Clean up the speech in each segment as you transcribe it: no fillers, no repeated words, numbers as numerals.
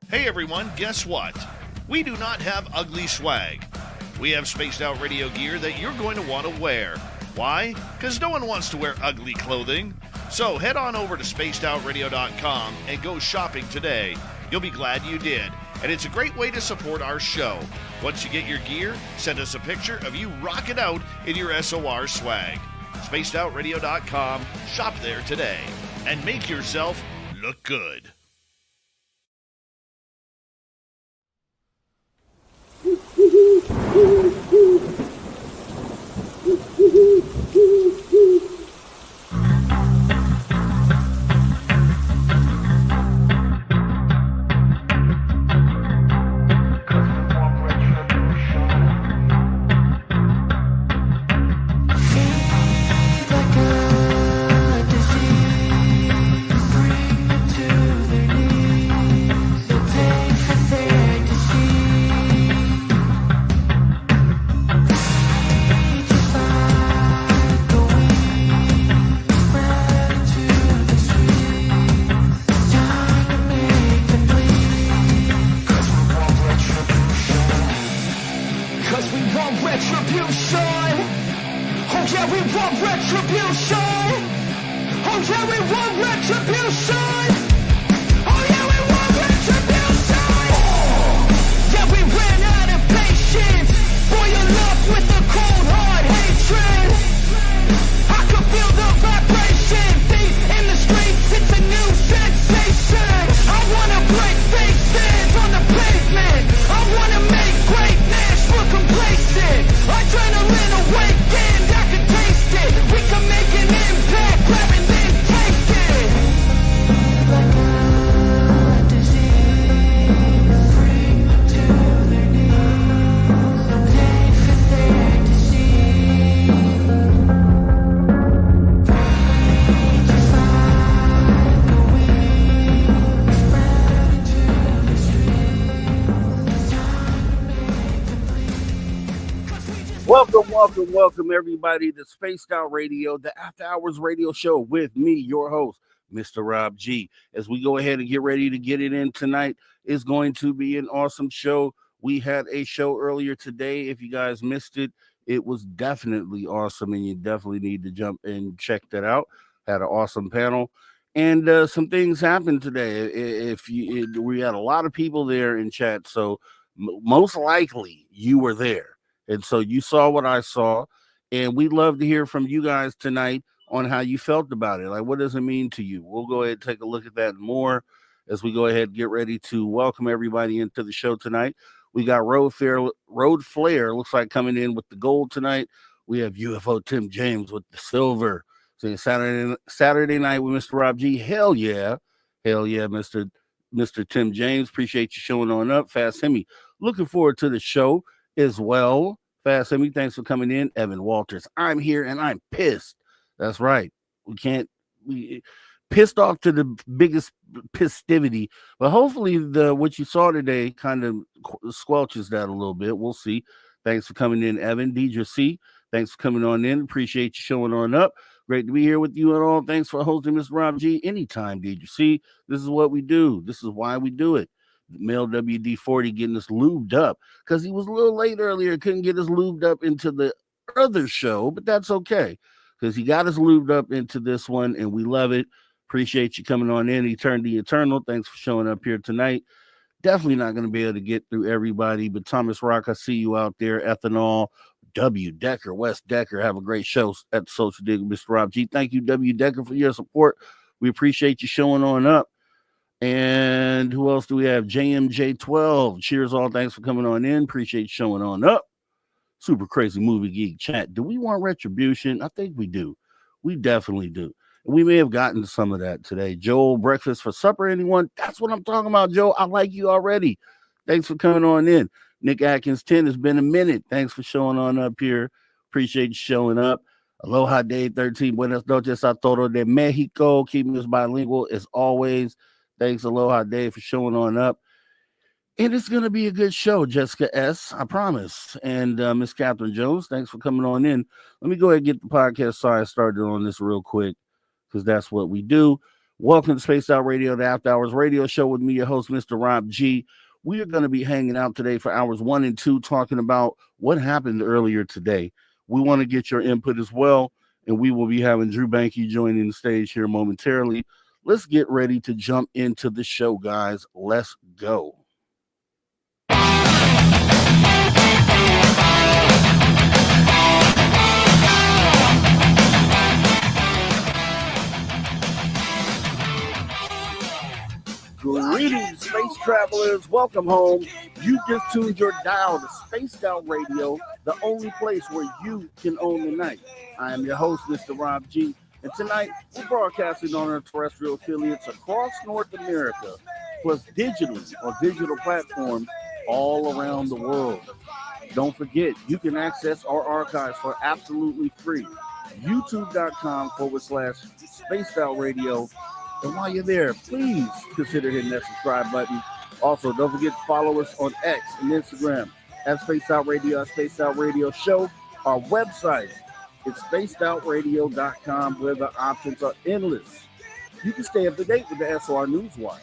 Hey everyone, guess what? We do not have ugly swag. We have spaced out radio gear that you're going to want to wear. Why? Because no one wants to wear ugly clothing. So head on over to spacedoutradio.com and go shopping today. You'll be glad you did. And it's a great way to support our show. Once you get your gear, send us a picture of you rocking out in your SOR swag. spacedoutradio.com, shop there today, and make yourself look good. Welcome everybody to Spaced Out Radio, the After Hours radio show with me, your host, Mr. Rob G. As we go ahead and get ready to get it in tonight, it's going to be an awesome show. We had a show earlier today. If you guys missed it, it was definitely awesome, and you definitely need to jump and check that out. Had an awesome panel, and some things happened today. We had a lot of people there in chat, so most likely you were there. And so you saw what I saw, and we'd love to hear from you guys tonight on how you felt about it. Like, what does it mean to you? We'll go ahead and take a look at that more as we go ahead and get ready to welcome everybody into the show tonight. We got Road Flare, looks like coming in with the gold tonight. We have UFO Tim James with the silver. So Saturday night with Mr. Rob G. Hell yeah, Mr. Tim James. Appreciate you showing on up. Fast Hemi, looking forward to the show as well. Fast Hemi, thanks for coming in. Evan Walters, I'm here and I'm pissed. That's right. We pissed off to the biggest pistivity, but hopefully what you saw today kind of squelches that a little bit. We'll see. Thanks for coming in, Evan. Deidre C, thanks for coming on in. Appreciate you showing on up. Great to be here with you and all. Thanks for hosting Mr. Rob G. Anytime, Deidre C. This is what we do. This is why we do it. Male WD-40 getting us lubed up because he was a little late earlier, couldn't get us lubed up into the other show, but that's okay because he got us lubed up into this one and we love it. Appreciate you coming on in. Eternity Eternal, thanks for showing up here tonight. Definitely not going to be able to get through everybody, but Thomas Rock, I see you out there. Ethanol, W. Decker, West Decker, have a great show at the Social Dig with Mr. Rob G. Thank you, W. Decker, for your support. We appreciate you showing on up. And who else do we have? JMJ12. Cheers all. Thanks for coming on in. Appreciate you showing on up. Super Crazy Movie Geek chat. Do we want retribution? I think we do. We definitely do. We may have gotten some of that today. Joel, breakfast for supper, anyone? That's what I'm talking about, Joe. I like you already. Thanks for coming on in. Nick Atkins 10, it's been a minute. Thanks for showing on up here. Appreciate you showing up. Aloha Day 13. Buenas noches a todo de Mexico. Keeping us bilingual as always. Thanks, Aloha Day, for showing on up. And it's going to be a good show, Jessica S., I promise. And Miss Catherine Jones, thanks for coming on in. Let me go ahead and get the podcast side started on this real quick because that's what we do. Welcome to Spaced Out Radio, the After Hours Radio Show with me, your host, Mr. Rob G. We are going to be hanging out today for hours 1 and 2, talking about what happened earlier today. We want to get your input as well, and we will be having Drew Banky joining the stage here momentarily. Let's get ready to jump into the show, guys. Let's go. Greetings, space travelers. Welcome home. You just tuned your dial to Spaced Out Radio, the only place where you can own the night. I am your host, Mr. Rob G. And tonight, we're broadcasting on our terrestrial affiliates across North America, plus digitally on digital platforms all around the world. Don't forget, you can access our archives for absolutely free. YouTube.com/Spaced Out Radio. And while you're there, please consider hitting that subscribe button. Also, don't forget to follow us on X and Instagram at Spaced Out Radio, at Spaced Out Radio Show. Our website is spacedoutradio.com, where the options are endless. You can stay up to date with the SOR Newswire.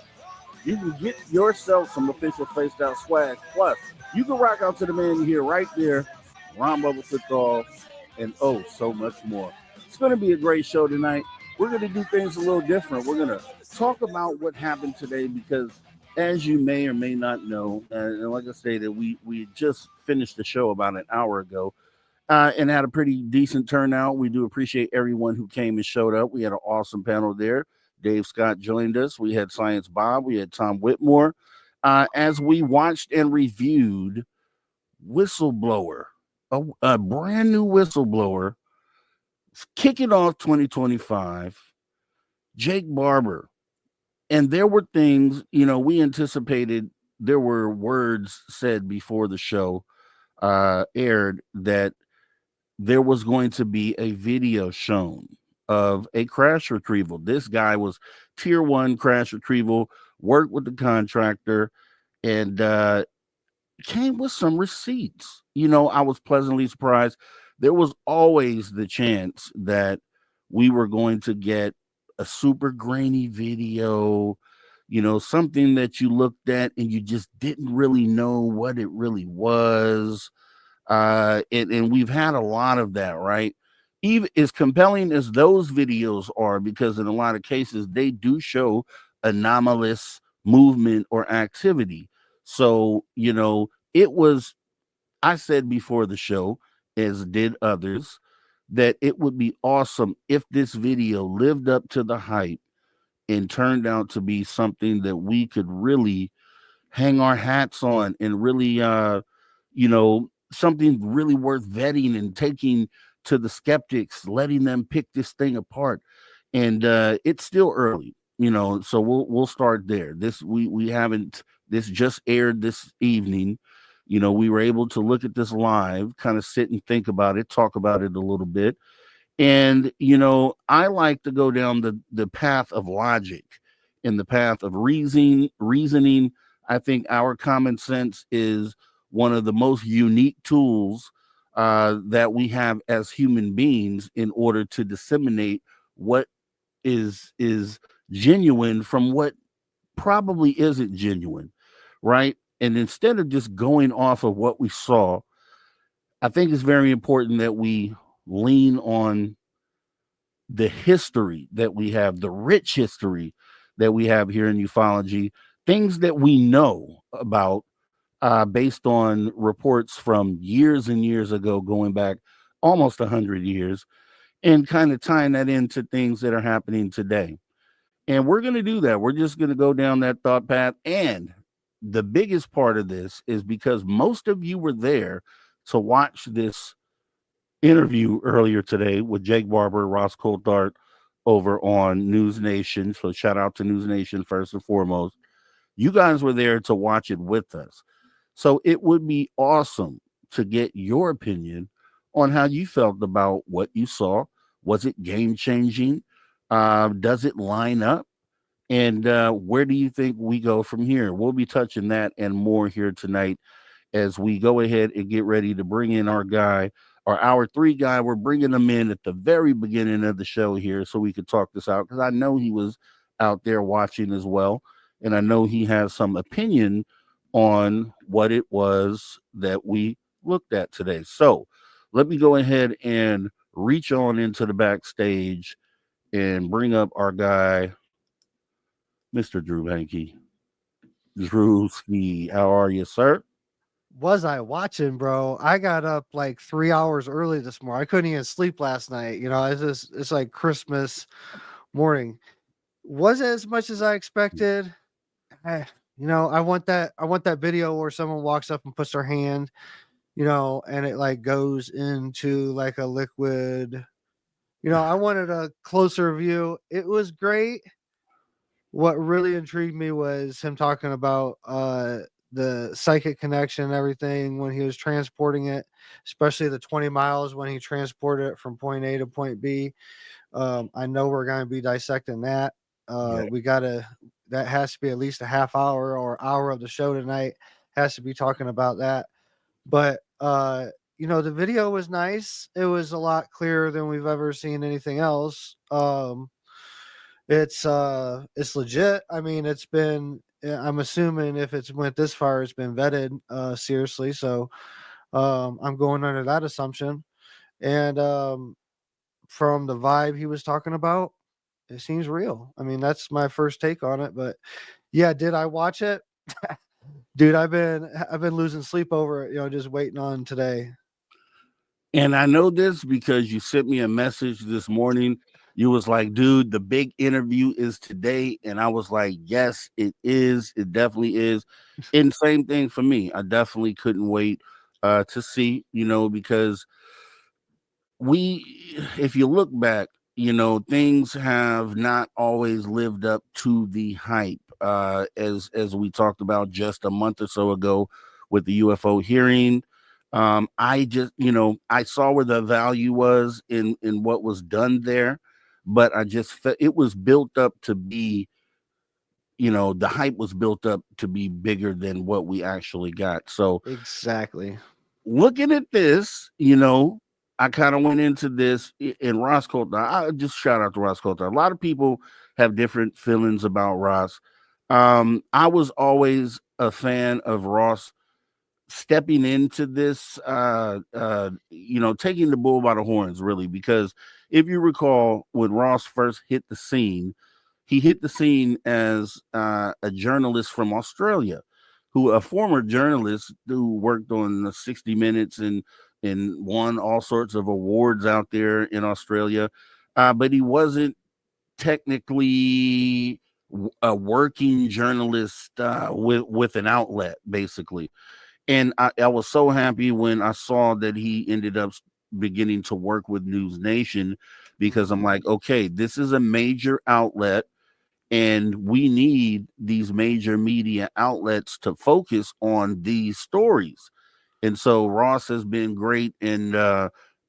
You can get yourself some official Spaced Out swag. Plus, you can rock out to the man you hear right there, Ron Bubble Football, and oh, so much more. It's going to be a great show tonight. We're going to do things a little different. We're going to talk about what happened today because, as you may or may not know, and like I stated, we just finished the show about an hour ago and had a pretty decent turnout. We do appreciate everyone who came and showed up. We had an awesome panel there. Dave Scott joined us. We had Science Bob. We had Tom Whitmore. As we watched and reviewed Whistleblower, a brand new Whistleblower, kicking off 2025, Jake Barber. And there were things, we anticipated, there were words said before the show aired that there was going to be a video shown of a crash retrieval. This guy was tier 1 crash retrieval, worked with the contractor, and came with some receipts. I was pleasantly surprised. There was always the chance that we were going to get a super grainy video, something that you looked at and you just didn't really know what it really was. And we've had a lot of that, right? Even as compelling as those videos are, because in a lot of cases, they do show anomalous movement or activity. So, it was, I said before the show, as did others, that it would be awesome if this video lived up to the hype and turned out to be something that we could really hang our hats on and really, something really worth vetting and taking to the skeptics, letting them pick this thing apart. And it's still early, so we'll start there. This just aired this evening. We were able to look at this live, kind of sit and think about it, talk about it a little bit. And, I like to go down the path of logic and the path of reasoning. I think our common sense is one of the most unique tools that we have as human beings in order to disseminate what is genuine from what probably isn't genuine, right? And instead of just going off of what we saw, I think it's very important that we lean on the history that we have, the rich history that we have here in ufology, things that we know about based on reports from years and years ago, going back almost 100 years, and kind of tying that into things that are happening today. And we're going to do that. We're just going to go down that thought path. And the biggest part of this is because most of you were there to watch this interview earlier today with Jake Barber, Ross Coulthard over on News Nation. So shout out to News Nation first and foremost. You guys were there to watch it with us. So it would be awesome to get your opinion on how you felt about what you saw. Was it game-changing? Does it line up? And where do you think we go from here? We'll be touching that and more here tonight as we go ahead and get ready to bring in our guy, our hour 3 guy. We're bringing him in at the very beginning of the show here so we could talk this out, because I know he was out there watching as well. And I know he has some opinion on what it was that we looked at today. So let me go ahead and reach on into the backstage and bring up our guy, Mr. Drew Hankey. Drewski, how are you, sir? Was I watching, bro? I got up like 3 hours early this morning. I couldn't even sleep last night. It's like Christmas morning. Was it as much as I expected? Eh, I want that video where someone walks up and puts their hand, and it like goes into like a liquid. I wanted a closer view. It was great. What really intrigued me was him talking about the psychic connection and everything when he was transporting it, especially the 20 miles when he transported it from point A to point B. I know we're going to be dissecting that. Yeah. That has to be at least a half hour or hour of the show tonight, has to be talking about that. But the video was nice. It was a lot clearer than we've ever seen anything else. It's legit. I mean, I'm assuming if it's went this far, it's been vetted seriously. So I'm going under that assumption. And from the vibe he was talking about, it seems real. I mean, that's my first take on it. But yeah, did I watch it? Dude, I've been losing sleep over it, just waiting on today. And I know this because you sent me a message this morning. You was like, dude, the big interview is today. And I was like, yes, it is. It definitely is. And same thing for me. I definitely couldn't wait to see, because if you look back, things have not always lived up to the hype. As we talked about just a month or so ago with the UFO hearing. I just, I saw where the value was in what was done there, but I just felt it was built up to be, the hype was built up to be bigger than what we actually got. So Exactly. looking at this, I kind of went into this in Ross Coulter. I just shout out to Ross Coulter. A lot of people have different feelings about Ross. I was always a fan of Ross stepping into this, taking the bull by the horns, really, because if you recall, when Ross first hit the scene, he hit the scene as a journalist from Australia, a former journalist who worked on the 60 Minutes and won all sorts of awards out there in Australia, but he wasn't technically a working journalist with an outlet, basically. And I was so happy when I saw that he ended up beginning to work with News Nation, because I'm like, okay, this is a major outlet, and we need these major media outlets to focus on these stories. And so Ross has been great in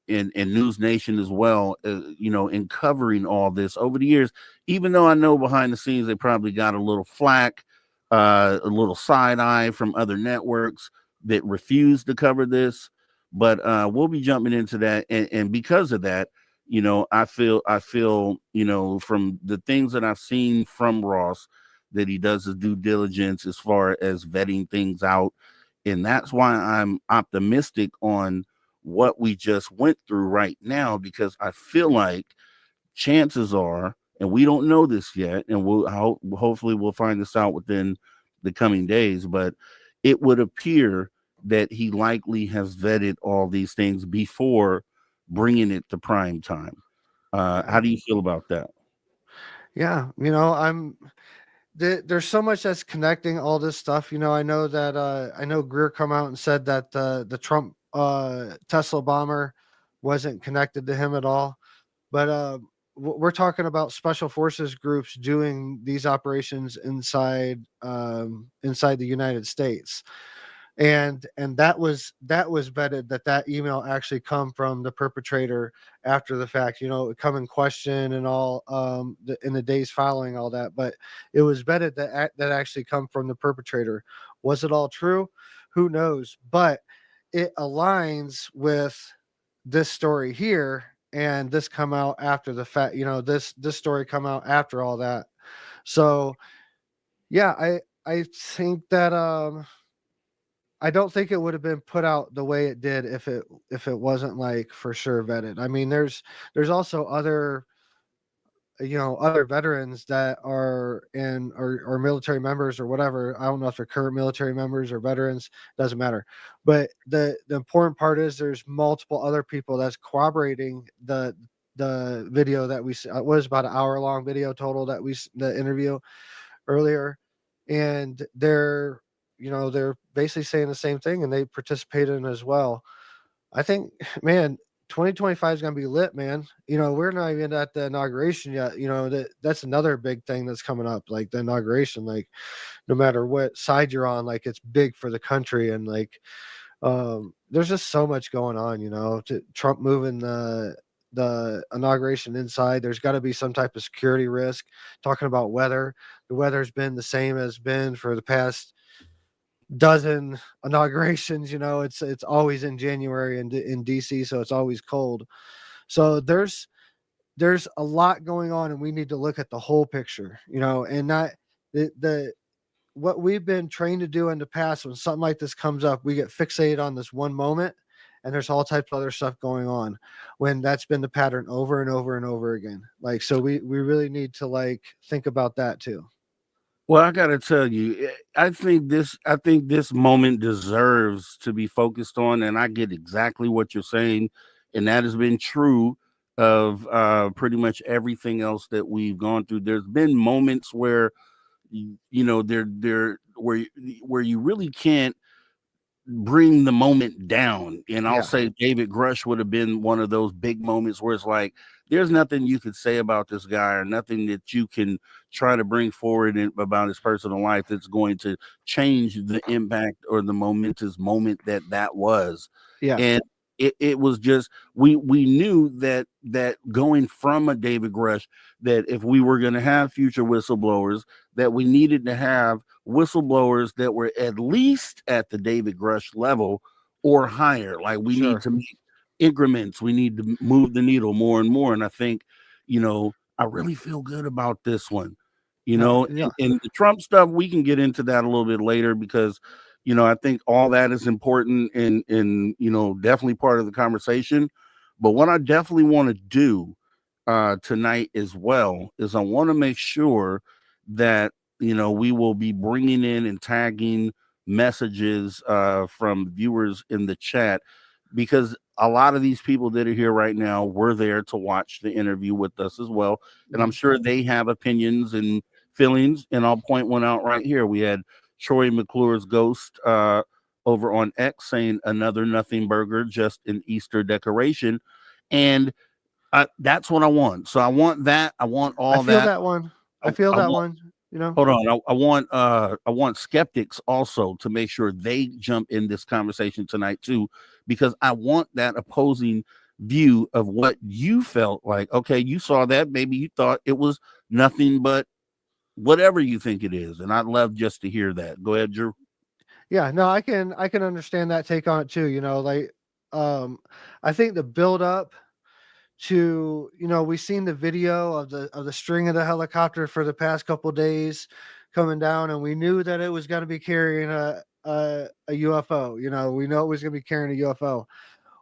News Nation as well, in covering all this over the years. Even though I know behind the scenes they probably got a little flack, a little side eye from other networks that refused to cover this, but we'll be jumping into that. And because of that, I feel, from the things that I've seen from Ross, that he does his due diligence as far as vetting things out. And that's why I'm optimistic on what we just went through right now, because I feel like chances are, and we don't know this yet, and hopefully we'll find this out within the coming days, but it would appear that he likely has vetted all these things before bringing it to prime time. How do you feel about that? Yeah, there's so much that's connecting all this stuff. I know Greer come out and said that the Trump Tesla bomber wasn't connected to him at all. But we're talking about special forces groups doing these operations inside the United States. And that was vetted, that email actually come from the perpetrator after the fact, come in question and all, in the days following all that. But it was vetted that actually come from the perpetrator. Was it all true? Who knows? But it aligns with this story here, and this come out after the fact. This story come out after all that. So yeah, I think that I don't think it would have been put out the way it did if it wasn't like for sure vetted. I mean, there's also other other veterans that are in or military members or whatever. I don't know if they're current military members or veterans, doesn't matter. But the important part is there's multiple other people that's corroborating the video that it was about an hour long video total that the interview earlier, and they're basically saying the same thing and they participated in as well. I think, man, 2025 is going to be lit, man. We're not even at the inauguration yet. That's another big thing that's coming up, like the inauguration. Like, no matter what side you're on, like it's big for the country, and like there's just so much going on. Trump moving the inauguration inside. There's got to be some type of security risk. Talking about weather, the weather's been the same as been for the past dozen inaugurations. It's always in January in DC, so it's always cold. So there's a lot going on, and we need to look at the whole picture, and not the what we've been trained to do in the past. When something like this comes up, we get fixated on this one moment, and there's all types of other stuff going on when that's been the pattern over and over and over again. Like, so we really need to like think about that too. Well, I gotta tell you, I think this moment deserves to be focused on, and I get exactly what you're saying, and that has been true of pretty much everything else that we've gone through. There's been moments where where you really can't bring the moment down. And I'll say David Grush would have been one of those big moments where it's like, there's nothing you could say about this guy or nothing that you can try to bring forward about his personal life that's going to change the impact or the momentous moment that was. Yeah. And it was just, we knew that going from a David Grush, that if we were going to have future whistleblowers, that we needed to have whistleblowers that were at least at the David Grush level or higher. Like, we need to make increments. We need to move the needle more and more. And I think, I really feel good about this one, and the Trump stuff, we can get into that a little bit later, because, I think all that is important and definitely part of the conversation. But what I definitely want to do tonight as well is I want to make sure that, we will be bringing in and tagging messages from viewers in the chat, because a lot of these people that are here right now were there to watch the interview with us as well. And I'm sure they have opinions and feelings. And I'll point one out right here. We had Troy McClure's Ghost over on X saying, another nothing burger, just an Easter decoration. And that's what I want. So I want that. I want all that. I feel that one. Hold on. I want skeptics also to make sure they jump in this conversation tonight too, because I want that opposing view of what you felt like. Okay, you saw that. Maybe you thought it was nothing but whatever you think it is. And I'd love just to hear that. Go ahead, Drew. Yeah, no, I can understand that take on it too. I think the build up to, we've seen the video of the string of the helicopter for the past couple days coming down, and we knew that it was going to be carrying a UFO. We know it was going to be carrying a UFO.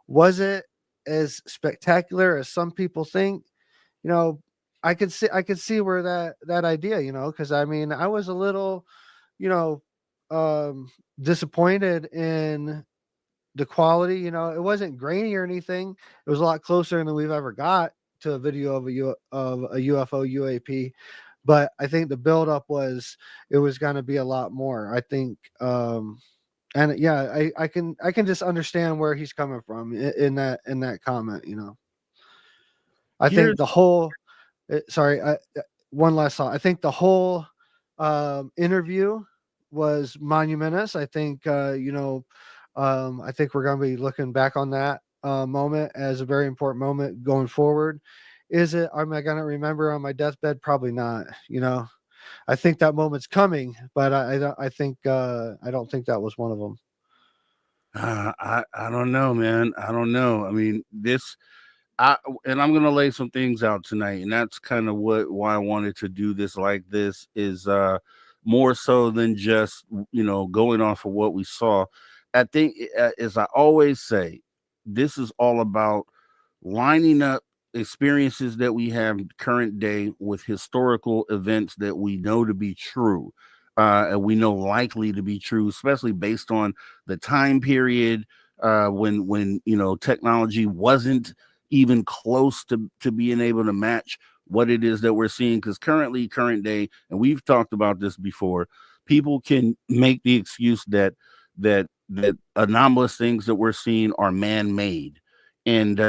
Was it as spectacular as some people think? I could see where that idea, because I mean, I was a little, disappointed in the quality. It wasn't grainy or anything. It was a lot closer than we've ever got to a video of a UFO UAP. But I think the buildup was it was going to be a lot more. I think, and yeah, I can just understand where he's coming from in that comment. I think the whole. Sorry, one last thought. I think the whole interview was monumentous. I think I think we're going to be looking back on that moment as a very important moment going forward. Am I going to remember on my deathbed? Probably not. I think that moment's coming, but I don't think that was one of them. I don't know, man. I don't know. I mean, this And I'm gonna lay some things out tonight, and that's kind of why I wanted to do this like this is more so than just going off of what we saw. I think, as I always say, this is all about lining up experiences that we have current day with historical events that we know to be true, and we know likely to be true, especially based on the time period when technology wasn't even close to being able to match what it is that we're seeing. Because current day, and we've talked about this before, people can make the excuse that anomalous things that we're seeing are man-made, and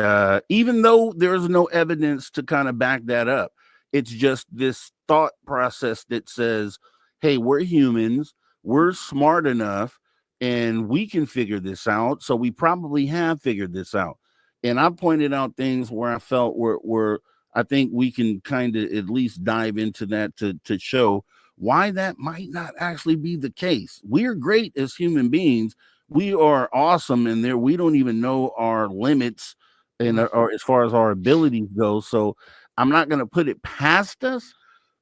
even though there's no evidence to kind of back that up, it's just this thought process that says, hey, we're humans, we're smart enough, and we can figure this out, so we probably have figured this out. And I pointed out things where I felt were I think we can kind of at least dive into that to show why that might not actually be the case. We're great as human beings. We are awesome in there. We don't even know our limits and or as far as our abilities go. So I'm not going to put it past us,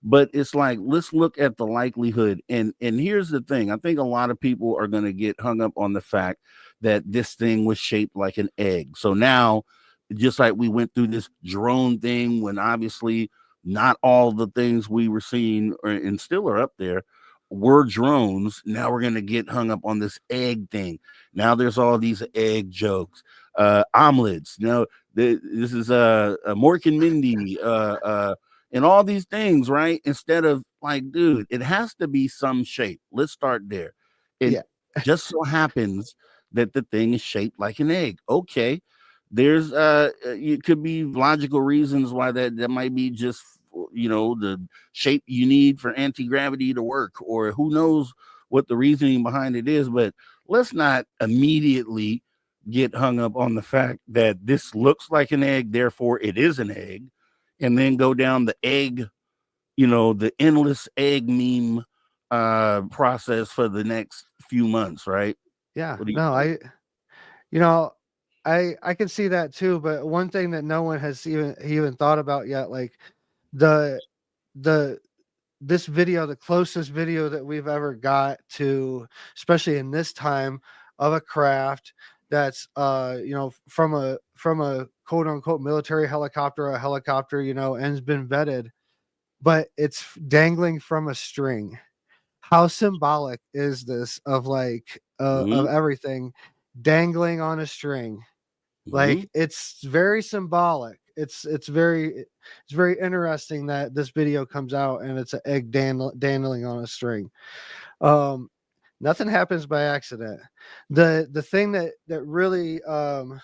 but it's like, let's look at the likelihood. And here's the thing. I think a lot of people are going to get hung up on the fact that this thing was shaped like an egg. So now, just like we went through this drone thing, when obviously not all the things we were seeing and still are up there were drones, now we're going to get hung up on this egg thing. Now there's all these egg jokes, omelets. This is a Mork and Mindy, and all these things, right? Instead of like, dude, it has to be some shape. Let's start there. It just so happens that the thing is shaped like an egg. Okay, there's it could be logical reasons why that might be just the shape you need for anti-gravity to work, or who knows what the reasoning behind it is. But let's not immediately get hung up on the fact that this looks like an egg, therefore it is an egg, and then go down the egg, the endless egg meme process for the next few months, right? Yeah. No, I can see that too, but one thing that no one has even thought about yet, like the this video, the closest video that we've ever got to, especially in this time, of a craft that's from a quote unquote military helicopter, a helicopter, and has been vetted, but it's dangling from a string. How symbolic is this of of everything dangling on a string? Like, it's very symbolic. It's very interesting that this video comes out and it's an egg dangling on a string. Nothing happens by accident. The thing that really and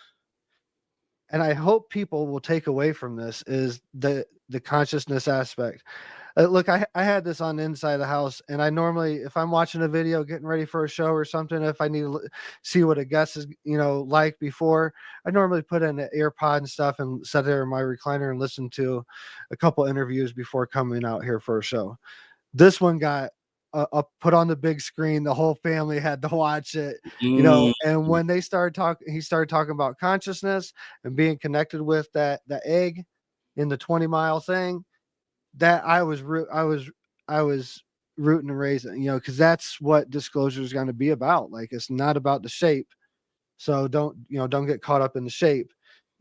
I hope people will take away from this is the consciousness aspect. Look, I had this on the inside of the house, and I normally, if I'm watching a video, getting ready for a show or something, if I need to see what a guest is, like before, I normally put in an AirPod and stuff and sit there in my recliner and listen to a couple interviews before coming out here for a show. This one got put on the big screen. The whole family had to watch it, and when he started talking about consciousness and being connected with that egg in the 20-mile thing, that I was rooting and raising, because that's what disclosure is going to be about. Like, it's not about the shape. So don't get caught up in the shape.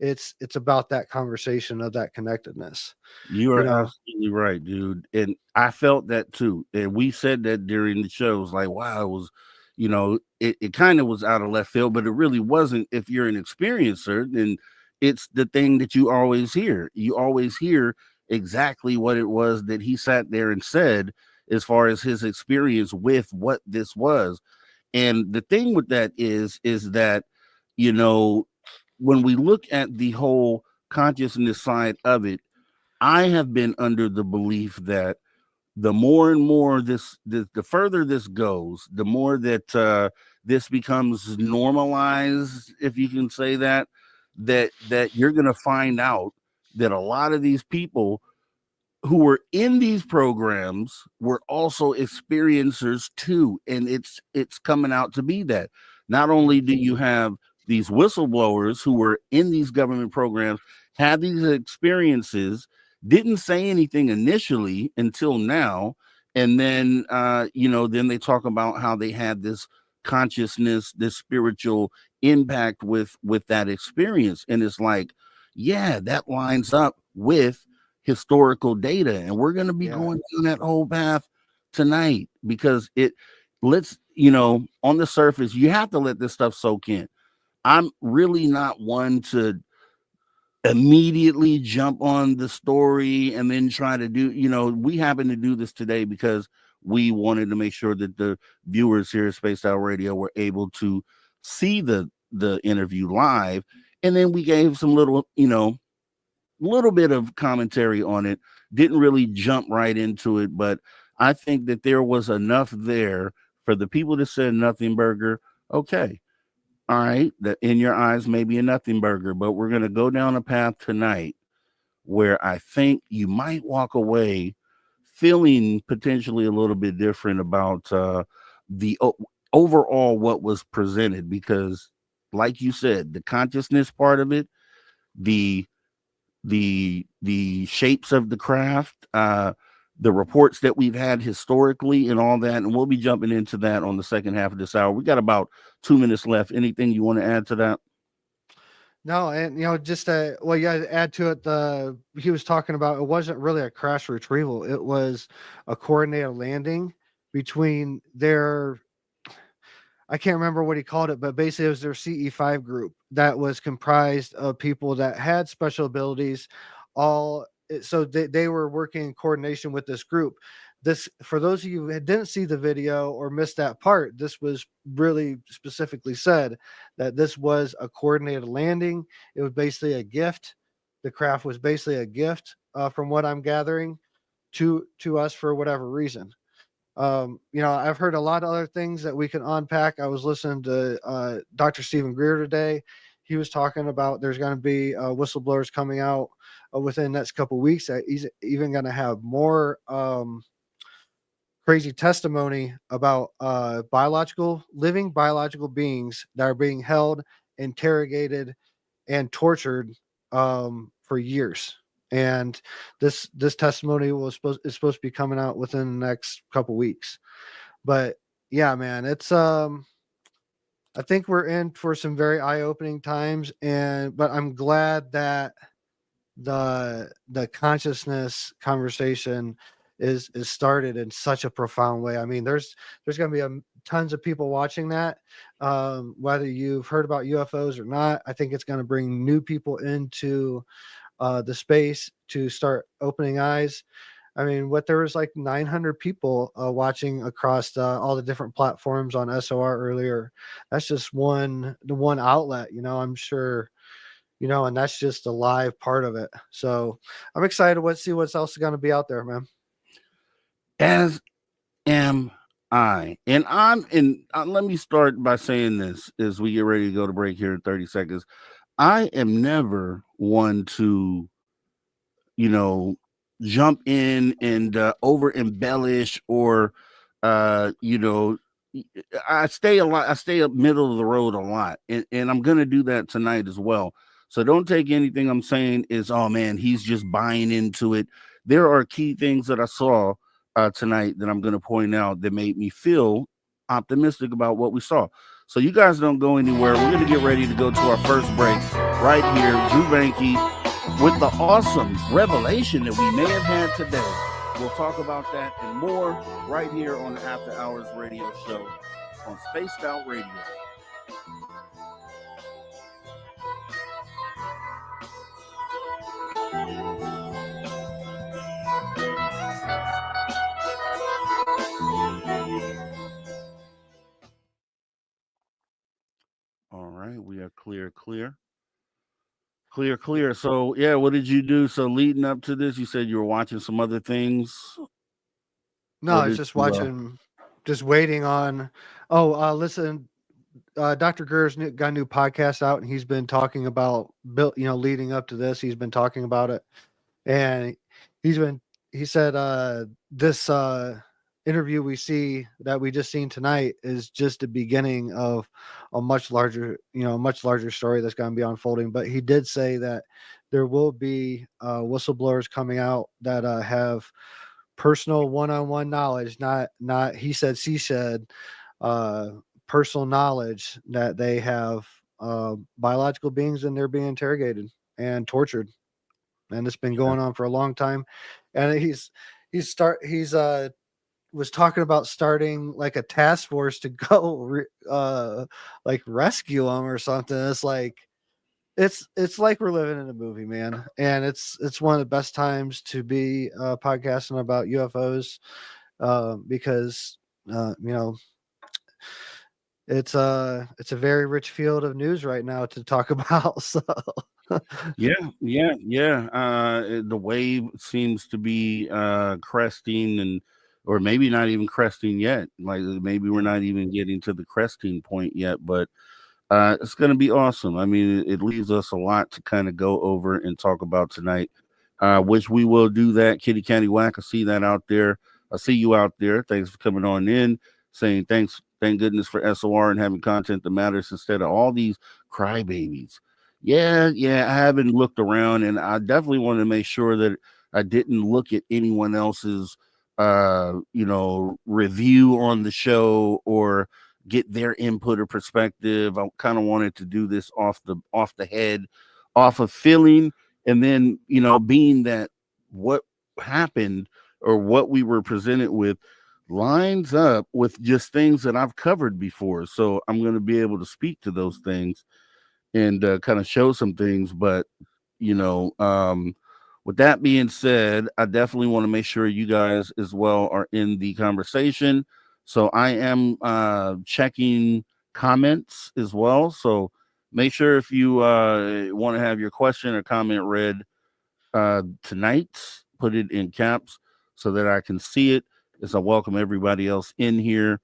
It's about that conversation of that connectedness. You are absolutely right, dude. And I felt that too. And we said that during the shows, like, wow, it was, it kind of was out of left field, but it really wasn't. If you're an experiencer, then it's the thing that you always hear. You always hear exactly what it was that he sat there and said as far as his experience with what this was. And the thing with that is that, when we look at the whole consciousness side of it, I have been under the belief that the more and more the further this goes, the more that this becomes normalized, if you can say that you're going to find out that a lot of these people who were in these programs were also experiencers too, and it's coming out to be that. Not only do you have these whistleblowers who were in these government programs had these experiences, didn't say anything initially until now. And then, then they talk about how they had this consciousness, this spiritual impact with that experience. And it's like, yeah, that lines up with historical data. And we're going to be going down that whole path tonight, because on the surface, you have to let this stuff soak in. I'm really not one to immediately jump on the story and then try to do, we happen to do this today because we wanted to make sure that the viewers here at Spaced Out Radio were able to see the interview live. And then we gave some little bit of commentary on it. Didn't really jump right into it, but I think that there was enough there for the people that said nothing burger. Okay. All right, that in your eyes may be a nothing burger, but we're going to go down a path tonight where I think you might walk away feeling potentially a little bit different about the overall what was presented, because like you said, the consciousness part of it, the shapes of the craft, the reports that we've had historically and all that, and we'll be jumping into that on the second half of this hour. We got about 2 minutes left. Anything you want to add to that? No, and just add to it. He was talking about, it wasn't really a crash retrieval; it was a coordinated landing between their, I can't remember what he called it, but basically it was their CE5 group that was comprised of people that had special abilities. So they were working in coordination with this group. This, for those of you who didn't see the video or missed that part, this was really specifically said that this was a coordinated landing. It was basically a gift. The craft was basically a gift, from what I'm gathering, to us for whatever reason. I've heard a lot of other things that we can unpack. I was listening to Dr. Stephen Greer today. He was talking about there's going to be whistleblowers coming out within the next couple of weeks. That he's even going to have more crazy testimony about living biological beings that are being held, interrogated, and tortured for years. And this testimony is supposed to be coming out within the next couple weeks. But yeah, man, it's I think we're in for some very eye-opening times, but I'm glad that the consciousness conversation is started in such a profound way. I mean, there's going to be tons of people watching that, whether you've heard about UFOs or not. I think it's going to bring new people into the space to start opening eyes. I mean, there was like 900 people watching across all the different platforms on SOR earlier. That's just one outlet, I'm sure, and that's just the live part of it. So I'm excited to see what else is going to be out there, man. As am I. And let me start by saying this as we get ready to go to break here in 30 seconds. I am never one to, jump in and over embellish or, I stay up middle of the road a lot. And I'm going to do that tonight as well. So don't take anything I'm saying as, oh man, he's just buying into it. There are key things that I saw tonight that I'm going to point out that made me feel optimistic about what we saw. So you guys don't go anywhere. We're going to get ready to go to our first break right here. Drew Banky with the awesome revelation that we may have had today. We'll talk about that and more right here on the After Hours Radio Show on Spaced Out Radio. All right, we are clear. So, yeah, what did you do? So, leading up to this, you said you were watching some other things. No, I was just watching, just waiting on. Listen, Dr. Greer's got a new podcast out, and he's been talking about, leading up to this, he's been talking about it, and he said this interview we just seen tonight is just the beginning of a much larger story that's going to be unfolding. But he did say that there will be whistleblowers coming out that have personal one-on-one knowledge, not he said, she said, personal knowledge that they have biological beings and they're being interrogated and tortured, and it's been going on for a long time. And he's was talking about starting like a task force to go like rescue them or something. It's like it's like we're living in a movie, man. And it's one of the best times to be podcasting about UFOs, because you know, it's a very rich field of news right now to talk about. So Yeah. The wave seems to be cresting, and or maybe not even cresting yet. Like maybe we're not even getting to the cresting point yet, but it's going to be awesome. I mean, it leaves us a lot to kind of go over and talk about tonight, which we will do that. Kitty Catty Whack, I see that out there. I see you out there. Thanks for coming on in, saying thanks. Thank goodness for SOR and having content that matters instead of all these crybabies. Yeah, I haven't looked around, and I definitely wanted to make sure that I didn't look at anyone else's, review on the show or get their input or perspective. I kind of wanted to do this off the head, off of feeling, and then being that what happened or what we were presented with lines up with just things that I've covered before. So I'm going to be able to speak to those things and kind of show some things. But with that being said, I definitely want to make sure you guys as well are in the conversation. So I am checking comments as well. So make sure if you want to have your question or comment read tonight, put it in caps so that I can see it as I welcome everybody else in here.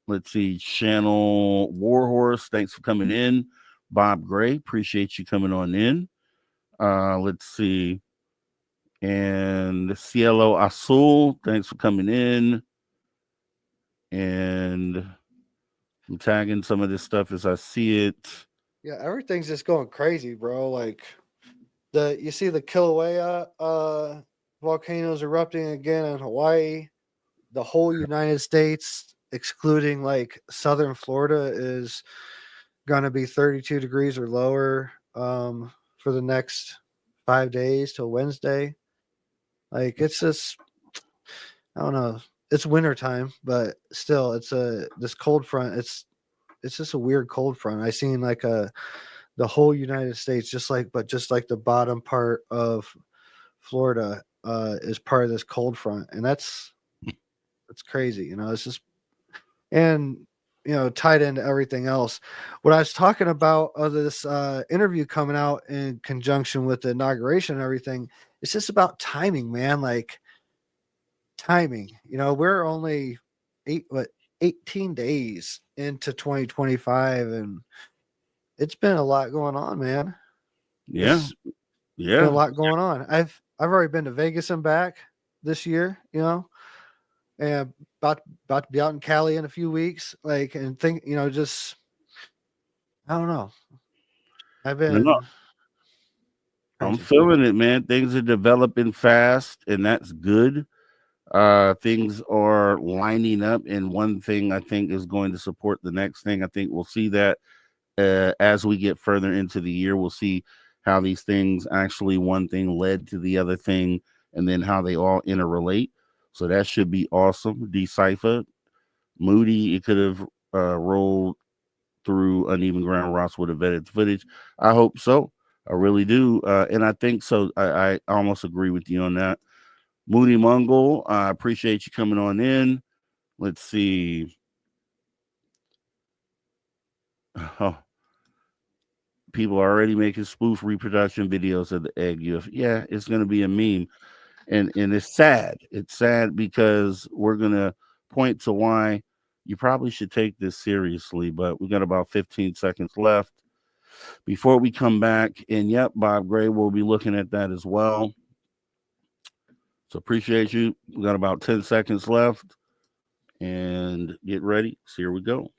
Let's see, Channel Warhorse, thanks for coming in. Bob Gray, appreciate you coming on in. Let's see. And Cielo Azul, thanks for coming in. And I'm tagging some of this stuff as I see it. yeah, everything's just going crazy, bro. Like you see the Kilauea volcanoes erupting again in Hawaii. The whole United States, excluding like southern Florida, is gonna be 32 degrees or lower for the next 5 days till Wednesday. Like it's just, I don't know. It's winter time, but still, it's this cold front. It's just a weird cold front. I seen like the whole United States, just like the bottom part of Florida is part of this cold front, and that's crazy. It's just, and tied into everything else. What I was talking about of this interview coming out in conjunction with the inauguration and everything, it's just about timing, man. Like timing. We're only 18 days into 2025, and it's been a lot going on, man. Yeah. Been a lot going on. I've already been to Vegas and back this year, and about to be out in Cali in a few weeks. Like, and think, just, I don't know. I'm feeling it, man. Things are developing fast, and that's good. Things are lining up, and one thing I think is going to support the next thing. I think we'll see that as we get further into the year. We'll see how these things actually, one thing led to the other thing, and then how they all interrelate. So that should be awesome. Decipher, Moody, it could have rolled through uneven ground. Ross would have vetted the footage. I hope so. I really do. And I think so. I almost agree with you on that. Moody Mongol, I appreciate you coming on in. Let's see. Oh, people are already making spoof reproduction videos of the egg UFO. Yeah, it's going to be a meme. And it's sad. It's sad because we're going to point to why you probably should take this seriously. But we got about 15 seconds left before we come back. And yep, Bob Gray will be looking at that as well. So appreciate you. We got about 10 seconds left. And get ready. So here we go.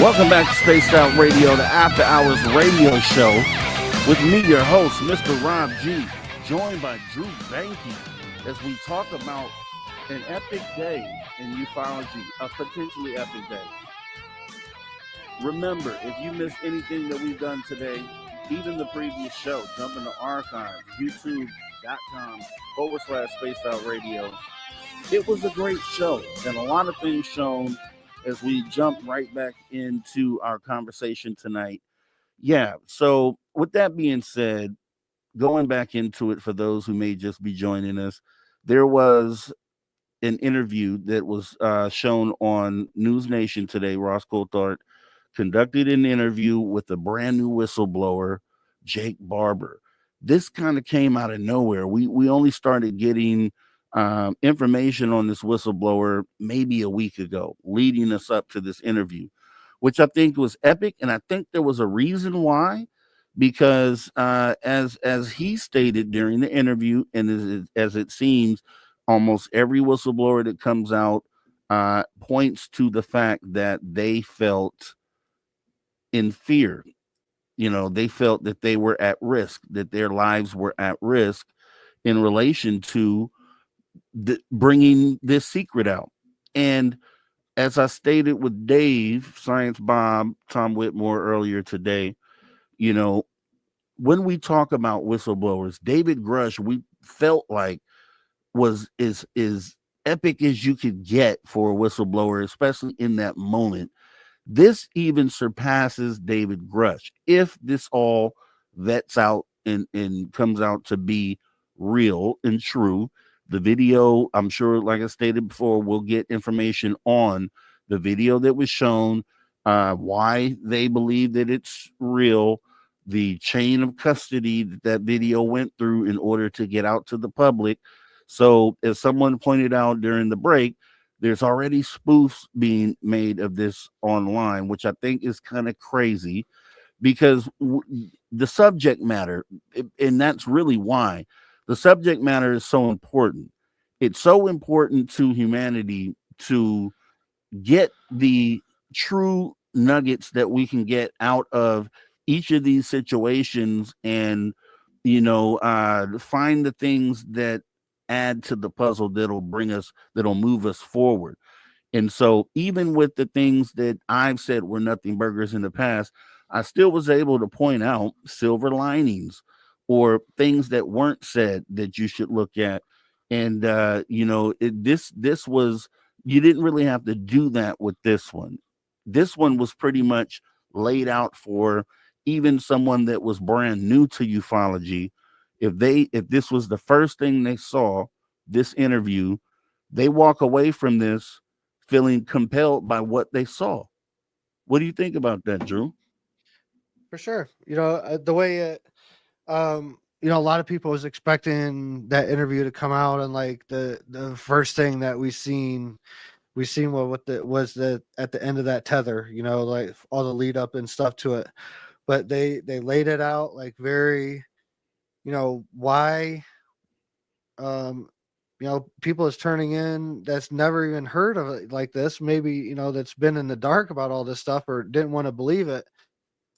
Welcome back to Spaced Out Radio, the After Hours radio show, with me, your host, Mr. Rob G, joined by Drew Banky, as we talk about an epic day in ufology, a potentially epic day. Remember, if you missed anything that we've done today, even the previous show, jump in the archives, youtube.com/Spaced Out Radio. It was a great show, and a lot of things shown as we jump right back into our conversation tonight. Yeah, so with that being said, going back into it for those who may just be joining us, there was an interview that was shown on News Nation today. Ross Coulthard conducted an interview with a brand new whistleblower, Jake Barber. This kind of came out of nowhere. We only started getting information on this whistleblower maybe a week ago, leading us up to this interview, which I think was epic. And I think there was a reason why, because as he stated during the interview, and as it seems, almost every whistleblower that comes out points to the fact that they felt in fear. You know, they felt that they were at risk, that their lives were at risk in relation to bringing this secret out. And as I stated with Dave, Science Bob, Tom Whitmore earlier today, you know, when we talk about whistleblowers, David Grush, we felt like was is epic as you could get for a whistleblower, especially in that moment. This even surpasses David Grush if this all vets out and comes out to be real and true. The video, I'm sure, like I stated before, we'll get information on the video that was shown, why they believe that it's real, the chain of custody that video went through in order to get out to the public. So, as someone pointed out during the break, there's already spoofs being made of this online, which I think is kind of crazy because the subject matter, and that's really why the subject matter is so important. It's so important to humanity to get the true nuggets that we can get out of each of these situations, and find the things that add to the puzzle that'll move us forward. And so, even with the things that I've said were nothing burgers in the past, I still was able to point out silver linings or things that weren't said that you should look at. And this was, you didn't really have to do that with this one. This one was pretty much laid out for even someone that was brand new to ufology. If this was the first thing they saw, this interview, they walk away from this feeling compelled by what they saw. What do you think about that, Drew? For sure. The way it, a lot of people was expecting that interview to come out, and like the first thing that we seen what was at the end of that tether, like all the lead up and stuff to it. But they laid it out like very, why people is turning in that's never even heard of it like this, maybe, that's been in the dark about all this stuff or didn't want to believe it.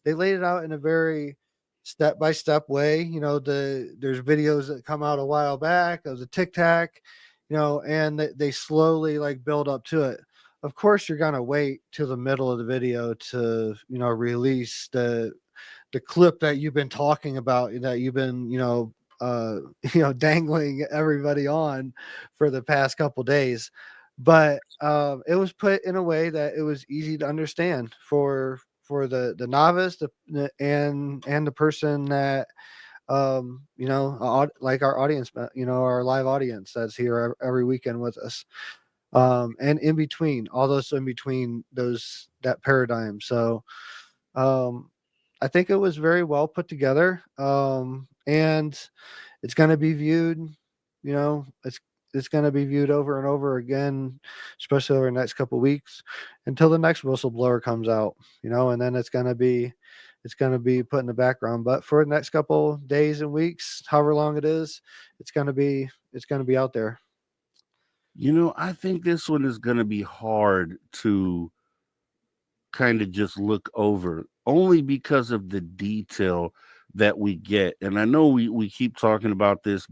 They laid it out in a very step-by-step way. There's videos that come out a while back of the Tic Tac, and they slowly like build up to it. Of course, you're gonna wait till the middle of the video to, release the clip that you've been talking about, that you've been, dangling everybody on for the past couple days. But it was put in a way that it was easy to understand for the novice, and the person that like our audience, our live audience that's here every weekend with us, and in between all those, in between that paradigm. So I think it was very well put together, and it's going to be viewed, it's going to be viewed over and over again, especially over the next couple of weeks until the next whistleblower comes out, and then it's going to be put in the background. But for the next couple days and weeks, however long it is, it's going to be out there. I think this one is going to be hard to kind of just look over, only because of the detail that we get. And I know we keep talking about this,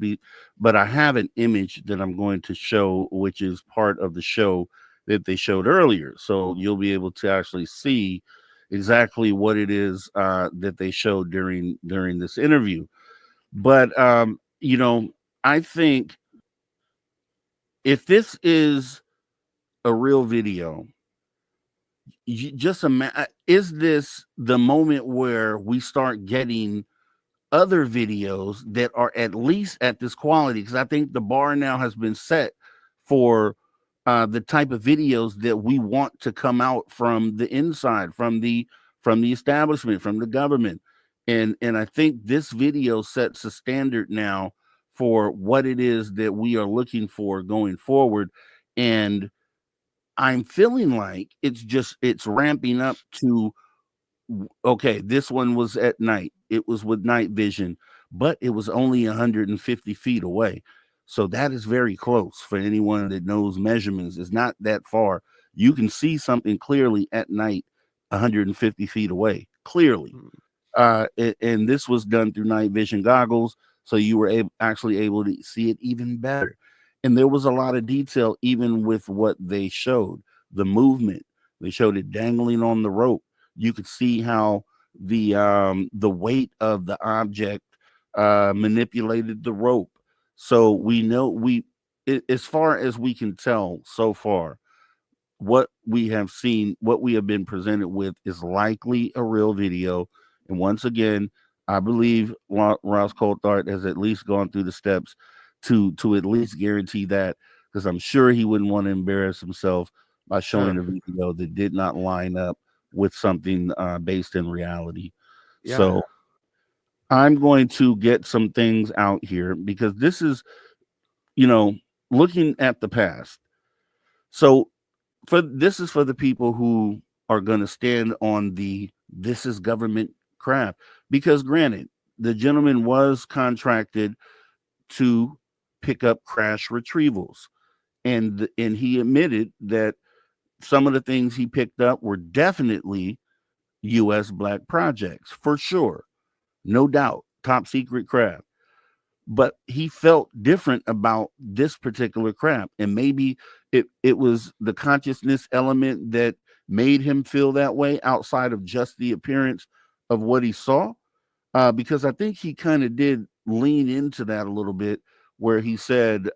but I have an image that I'm going to show, which is part of the show that they showed earlier. So you'll be able to actually see exactly what it is that they showed during this interview. But I think if this is a real video, just imagine, is this the moment where we start getting other videos that are at least at this quality? Because I think the bar now has been set for the type of videos that we want to come out from the inside, from the establishment, from the government. And I think this video sets a standard now for what it is that we are looking for going forward. And I'm feeling like it's ramping up to, okay, this one was at night. It was with night vision, but it was only 150 feet away. So that is very close. For anyone that knows measurements, it's not that far. You can see something clearly at night, 150 feet away, clearly. And this was done through night vision goggles, so you were actually able to see it even better. And there was a lot of detail, even with what they showed. The movement, they showed it dangling on the rope. You could see how the weight of the object manipulated the rope. So we know as far as we can tell so far, what we have seen, what we have been presented with, is likely a real video. And once again, I believe Ross Coulthard has at least gone through the steps to at least guarantee that, because I'm sure he wouldn't want to embarrass himself by showing a video that did not line up with something based in reality. Yeah. So I'm going to get some things out here, because this is, looking at the past. So this is for the people who are going to stand on this is government craft, because granted, the gentleman was contracted to pick up crash retrievals, and he admitted that some of the things he picked up were definitely U.S. black projects, for sure, no doubt, top secret craft. But he felt different about this particular craft, and maybe it was the consciousness element that made him feel that way, outside of just the appearance of what he saw. Because I think he kind of did lean into that a little bit, where he said,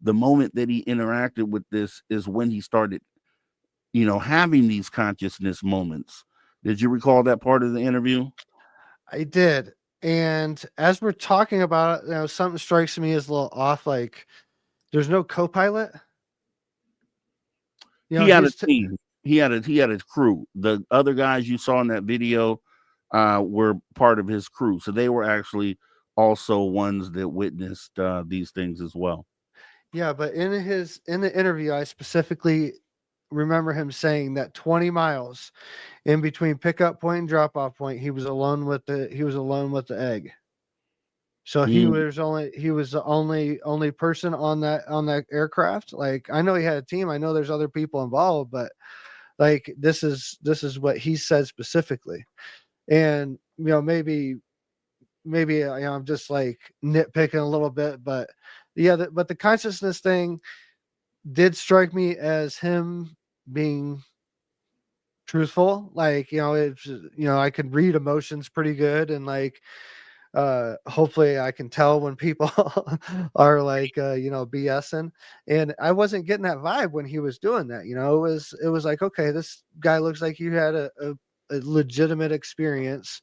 the moment that he interacted with this is when he started, having these consciousness moments. Did you recall that part of the interview? I did. And as we're talking about it, something strikes me as a little off. Like, there's no co-pilot. He had a team. He had a crew. The other guys you saw in that video were part of his crew, so they were actually also ones that witnessed these things as well. Yeah, but in the interview, I specifically remember him saying that 20 miles in between pickup point and drop off point, he was alone with the egg. So he was the only person on that aircraft. Like, I know he had a team, I know there's other people involved, but like, this is what he said specifically. And maybe I'm just like nitpicking a little bit, but yeah, but the consciousness thing did strike me as him being truthful. Like, it's, I could read emotions pretty good, and like, hopefully I can tell when people are like, BSing. And I wasn't getting that vibe when he was doing that. It was like, okay, this guy looks like you had a legitimate experience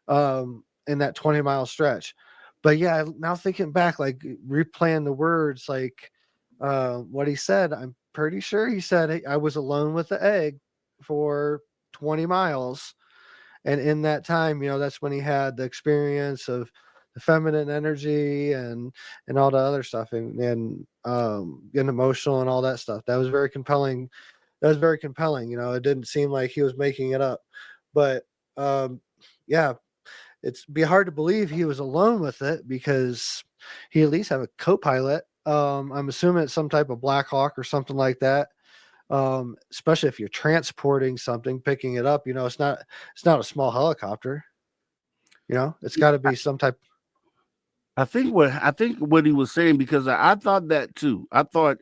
in that 20-mile stretch. But yeah, now thinking back, like replaying the words, like what he said, I'm pretty sure he said, "Hey, I was alone with the egg for 20 miles." And in that time, that's when he had the experience of the feminine energy and all the other stuff, and getting emotional and all that stuff. That was very compelling. It didn't seem like he was making it up. But yeah, it's be hard to believe he was alone with it, because he at least have a co-pilot. I'm assuming it's some type of Black Hawk or something like that. especially if you're transporting something, picking it up. It's not a small helicopter. It's got to be some type. I think what he was saying, because I thought that too. I thought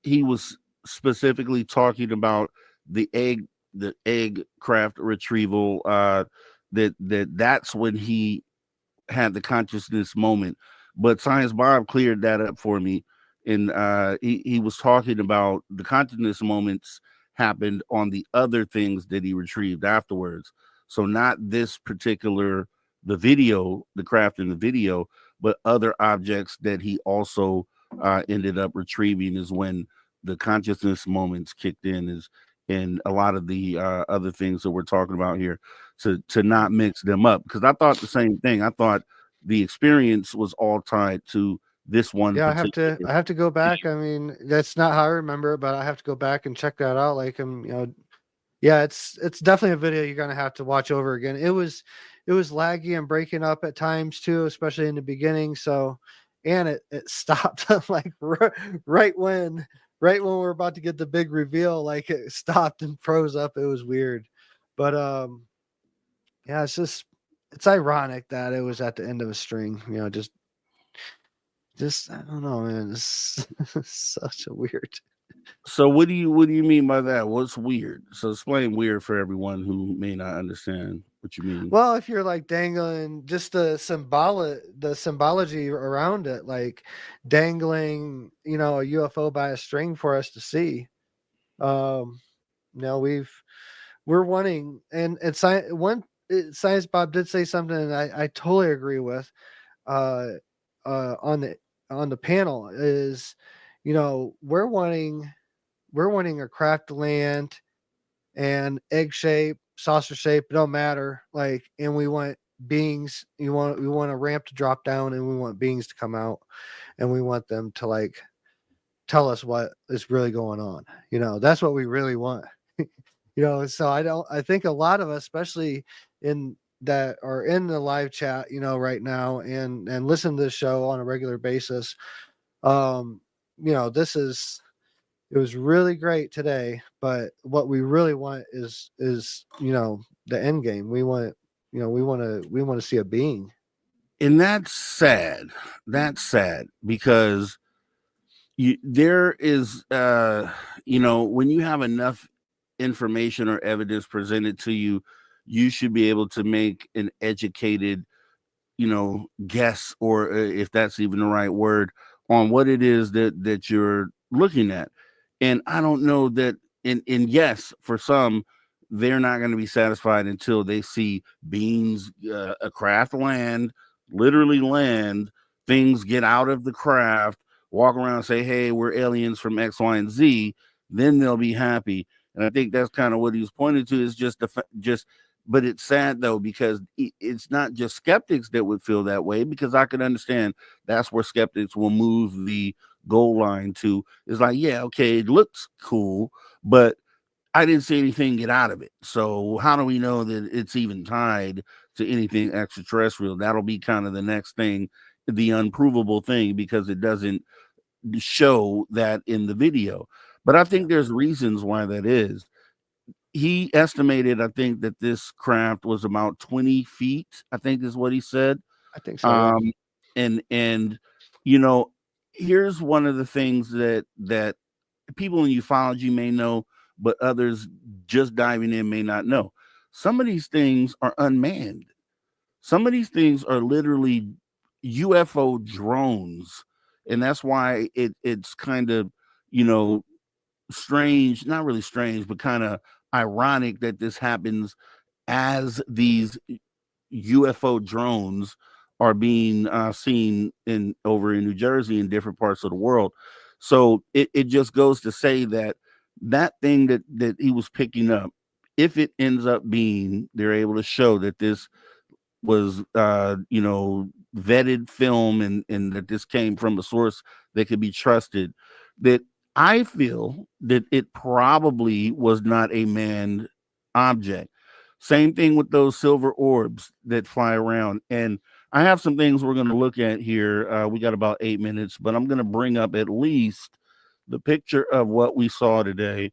he was specifically talking about the egg craft retrieval. That's when he had the consciousness moment. But Science Bob cleared that up for me, and he was talking about the consciousness moments happened on the other things that he retrieved afterwards. So not this particular the craft in the video, but other objects that he also ended up retrieving is when the consciousness moments kicked in. Is and a lot of the other things that we're talking about here, to not mix them up, because I thought the same thing. I thought the experience was all tied to this one Yeah, particular. I have to go back. I mean, that's not how I remember it, but I have to go back and check that out. Like, yeah, it's definitely a video you're gonna have to watch over again. It was laggy and breaking up at times too, especially in the beginning. So, and it stopped like right when we're about to get the big reveal, like it stopped and froze up. It was weird, but yeah, it's ironic that it was at the end of a string. Just I don't know, man. It's such a weird. So what do you mean by that? What's weird? So explain weird for everyone who may not understand what you mean. Well, if you're like dangling just the symbology around it, like dangling, a UFO by a string for us to see. Um, we're wanting, and Science Bob did say something, and I totally agree with. Uh, on the panel is, we're wanting a craft to land and egg shape, saucer shape, it don't matter. Like, and we want beings. We want a ramp to drop down, and we want beings to come out, and we want them to like tell us what is really going on. That's what we really want. So I think a lot of us, especially in that are in the live chat, right now and listen to the show on a regular basis. This is It was really great today, but what we really want is the end game. We want we want to see a being. And that's sad. That's sad because there is when you have enough information or evidence presented to you, you should be able to make an educated guess, or if that's even the right word, on what it is that you're looking at. And I don't know that, and yes, for some, they're not going to be satisfied until they see beings, a craft land, literally land, things get out of the craft, walk around and say, hey, we're aliens from X, Y, and Z. Then they'll be happy. And I think that's kind of what he was pointing to, is just but it's sad though, because it's not just skeptics that would feel that way, because I can understand that's where skeptics will move the goal line to. It's like, yeah, okay, it looks cool, but I didn't see anything get out of it. So how do we know that it's even tied to anything extraterrestrial? That'll be kind of the next thing, the unprovable thing, because it doesn't show that in the video. But I think there's reasons why that is. He estimated, I think, that this craft was about 20 feet, I think is what he said. I think so. Yeah. And here's one of the things that people in ufology may know, but others just diving in may not know. Some of these things are unmanned. Some of these things are literally UFO drones, and that's why it's kind of strange, not really strange, but kind of ironic that this happens as these UFO drones are being seen over in New Jersey and different parts of the world. So it just goes to say that thing that he was picking up, if it ends up being, they're able to show that this was vetted film, and that this came from a source that could be trusted, that I feel that it probably was not a manned object. Same thing with those silver orbs that fly around. And I have some things we're going to look at here. We got about 8 minutes, but I'm going to bring up at least the picture of what we saw today.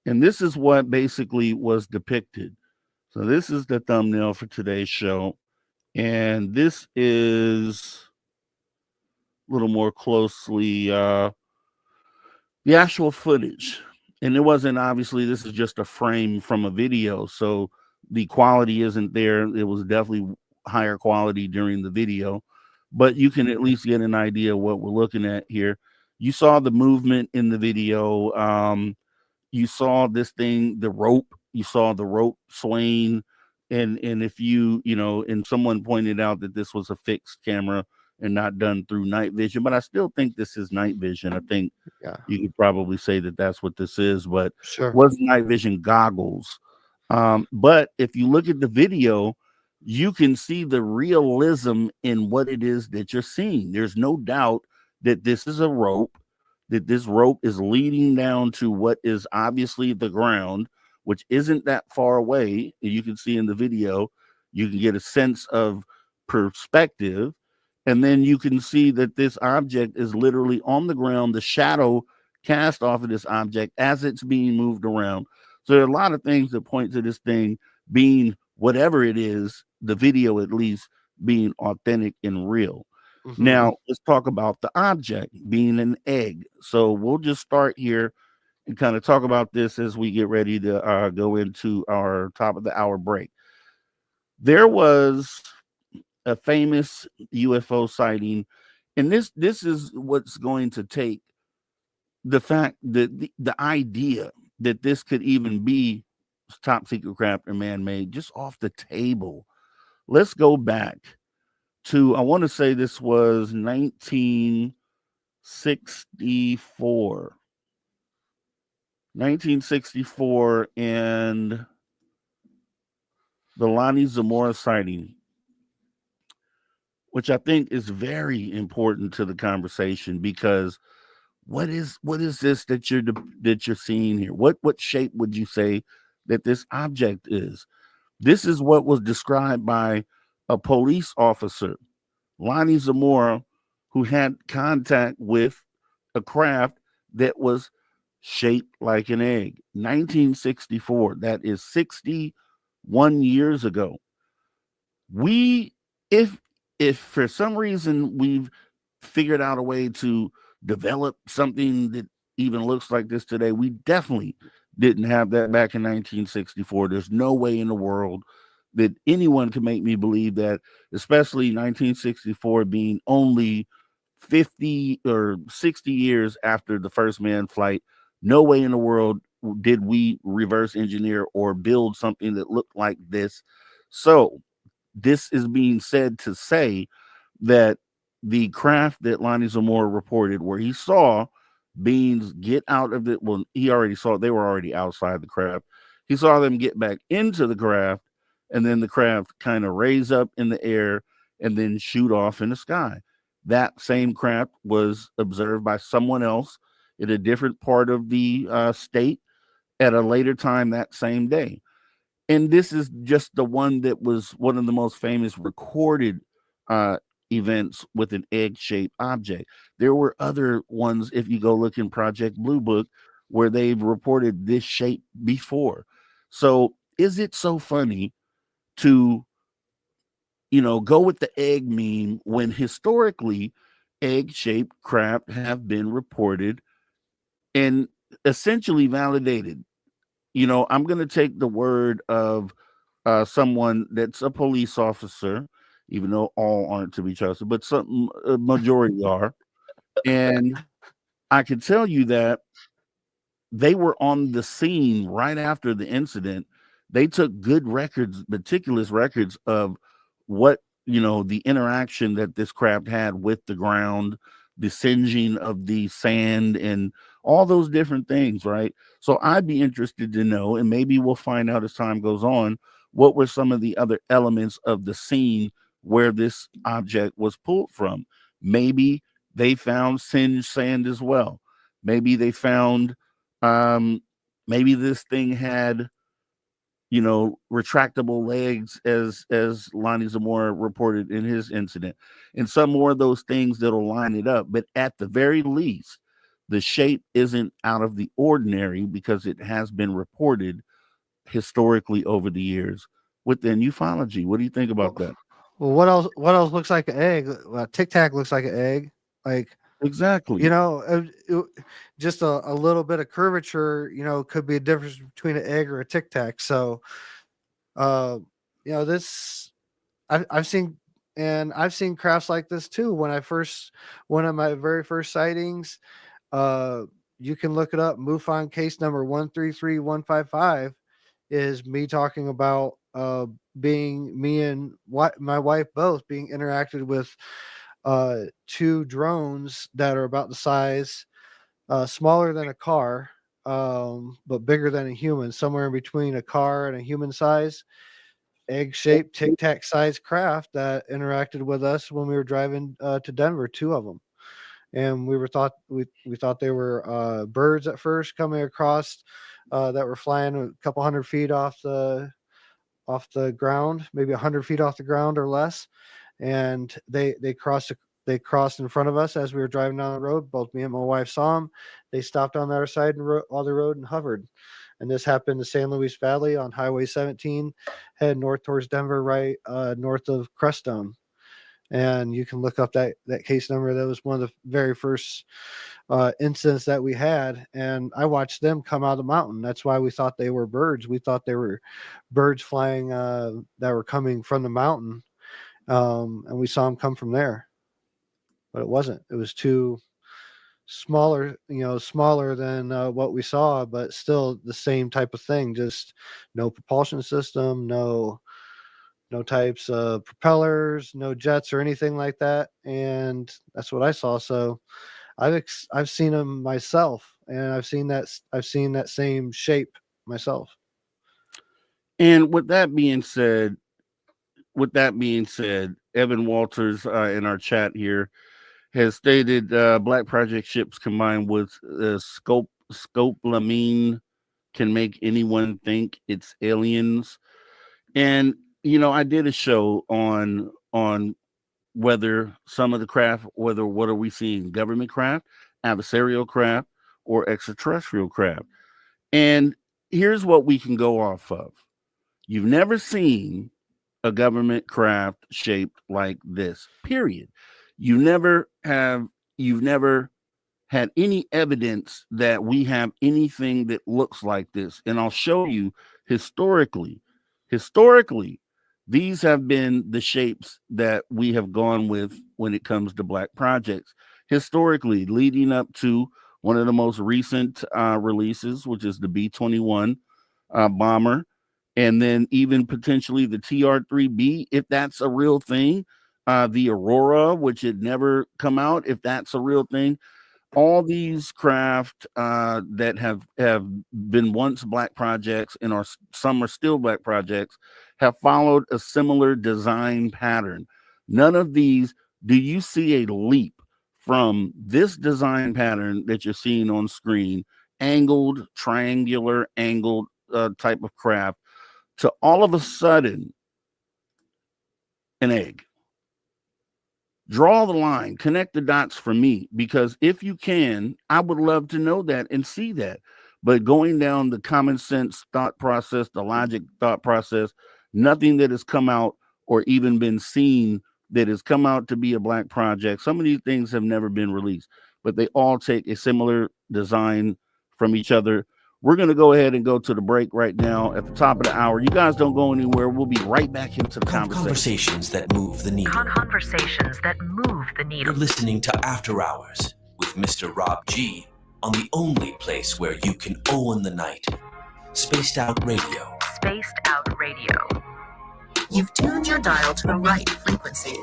And this is what basically was depicted. So this is the thumbnail for today's show. And this is a little more closely the actual footage. And it wasn't, obviously, this is just a frame from a video. So the quality isn't there. It was definitely higher quality during the video, but you can at least get an idea of what we're looking at here. You saw the movement in the video. You saw this thing, the rope, you saw the rope swaying. And if and someone pointed out that this was a fixed camera and not done through night vision, but I still think this is night vision. I think you could probably say that that's what this is, but Sure. was night vision goggles. But if you look at the video, you can see the realism in what it is that you're seeing. There's no doubt that this is a rope, that this rope is leading down to what is obviously the ground, which isn't that far away. You can see in the video, you can get a sense of perspective. And then you can see that this object is literally on the ground, the shadow cast off of this object as it's being moved around. So there are a lot of things that point to this thing being whatever it is, the video at least being authentic and real. Mm-hmm. Now, let's talk about the object being an egg. So we'll just start here and kind of talk about this as we get ready to go into our top of the hour break. There was a famous UFO sighting, and this is what's going to take the fact that the idea that this could even be top secret craft or man-made just off the table. Let's go back to, I want to say this was 1964. 1964 and the Lonnie Zamora sighting, which I think is very important to the conversation, because what is this that you're seeing here? What shape would you say that this object is? This is what was described by a police officer, Lonnie Zamora, who had contact with a craft that was shaped like an egg. 1964. That is 61 years ago. If for some reason we've figured out a way to develop something that even looks like this today, we definitely didn't have that back in 1964. There's no way in the world that anyone can make me believe that, especially 1964 being only 50 or 60 years after the first manned flight. No way in the world did we reverse engineer or build something that looked like this. So this is being said to say that the craft that Lonnie Zamora reported, where he saw beings get out of it, well, he already saw they were already outside the craft. He saw them get back into the craft, and then the craft kind of raise up in the air and then shoot off in the sky. That same craft was observed by someone else in a different part of the state at a later time that same day. And this is just the one that was one of the most famous recorded events with an egg-shaped object. There were other ones, if you go look in Project Blue Book, where they've reported this shape before. So is it so funny to go with the egg meme when historically egg-shaped craft have been reported and essentially validated? I'm going to take the word of someone that's a police officer, even though all aren't to be trusted, but some majority are. And I can tell you that they were on the scene right after the incident. They took good records, meticulous records of what, the interaction that this craft had with the ground, the singeing of the sand, and all those different things, right? So I'd be interested to know, and maybe we'll find out as time goes on, what were some of the other elements of the scene where this object was pulled from. Maybe they found singed sand as well. Maybe they found, maybe this thing had, retractable legs, as Lonnie Zamora reported in his incident, and some more of those things that'll line it up. But at the very least, the shape isn't out of the ordinary because it has been reported historically over the years within ufology. What do you think about that? Well, what else? What else looks like an egg? Tic Tac looks like an egg. Like, Exactly. you know, just a little bit of curvature, you know, could be a difference between an egg or a Tic Tac. So, you know, this I've seen, and I've seen crafts like this too. One of my very first sightings, you can look it up. MUFON case number 133155 is me talking about being me and my wife both being interacted with two drones that are about the size smaller than a car, but bigger than a human, somewhere in between a car and a human size, egg-shaped tic-tac sized craft that interacted with us when we were driving to Denver, two of them. And we thought they were birds at first coming across that were flying a couple hundred feet off the ground, maybe 100 feet off the ground or less. And they crossed in front of us as we were driving down the road. Both me and my wife saw them. They stopped on the other side of the road and hovered. And this happened in San Luis Valley on Highway 17, head north towards Denver, right north of Crestone. And you can look up that case number. That was one of the very first incidents that we had. And I watched them come out of the mountain. That's why we thought they were birds. We thought they were birds flying that were coming from the mountain. And we saw them come from there. But it wasn't. It was too smaller than what we saw, but still the same type of thing. Just no propulsion system, no types of propellers, no jets or anything like that. And that's what I saw. So I've seen them myself, and I've seen that same shape myself. And with that being said, Evan Walters in our chat here has stated Black Project ships combined with scopolamine can make anyone think it's aliens. And I did a show on whether some of the craft, what are we seeing, government craft, adversarial craft, or extraterrestrial craft. And here's what we can go off of. You've never seen a government craft shaped like this, period. You've never had any evidence that we have anything that looks like this. And I'll show you historically, these have been the shapes that we have gone with when it comes to black projects. Historically, leading up to one of the most recent releases, which is the B-21 bomber, and then even potentially the TR-3B, if that's a real thing, the Aurora, which had never come out, if that's a real thing. All these craft that have been once black projects and some are still black projects have followed a similar design pattern. None of these, do you see a leap from this design pattern that you're seeing on screen, angled, triangular, angled type of craft, to all of a sudden an egg? Draw the line, connect the dots for me, because if you can, I would love to know that and see that. But going down the common sense thought process, the logic thought process, nothing that has come out or even been seen that has come out to be a black project. Some of these things have never been released, but they all take a similar design from each other. We're going to go ahead and go to the break right now at the top of the hour. You guys don't go anywhere. We'll be right back into the Conversations that move the needle. Conversations that move the needle. You're listening to After Hours with Mr. Rob G on the only place where you can own the night. Spaced Out Radio. Spaced Out Radio. You've tuned your dial to the right frequency.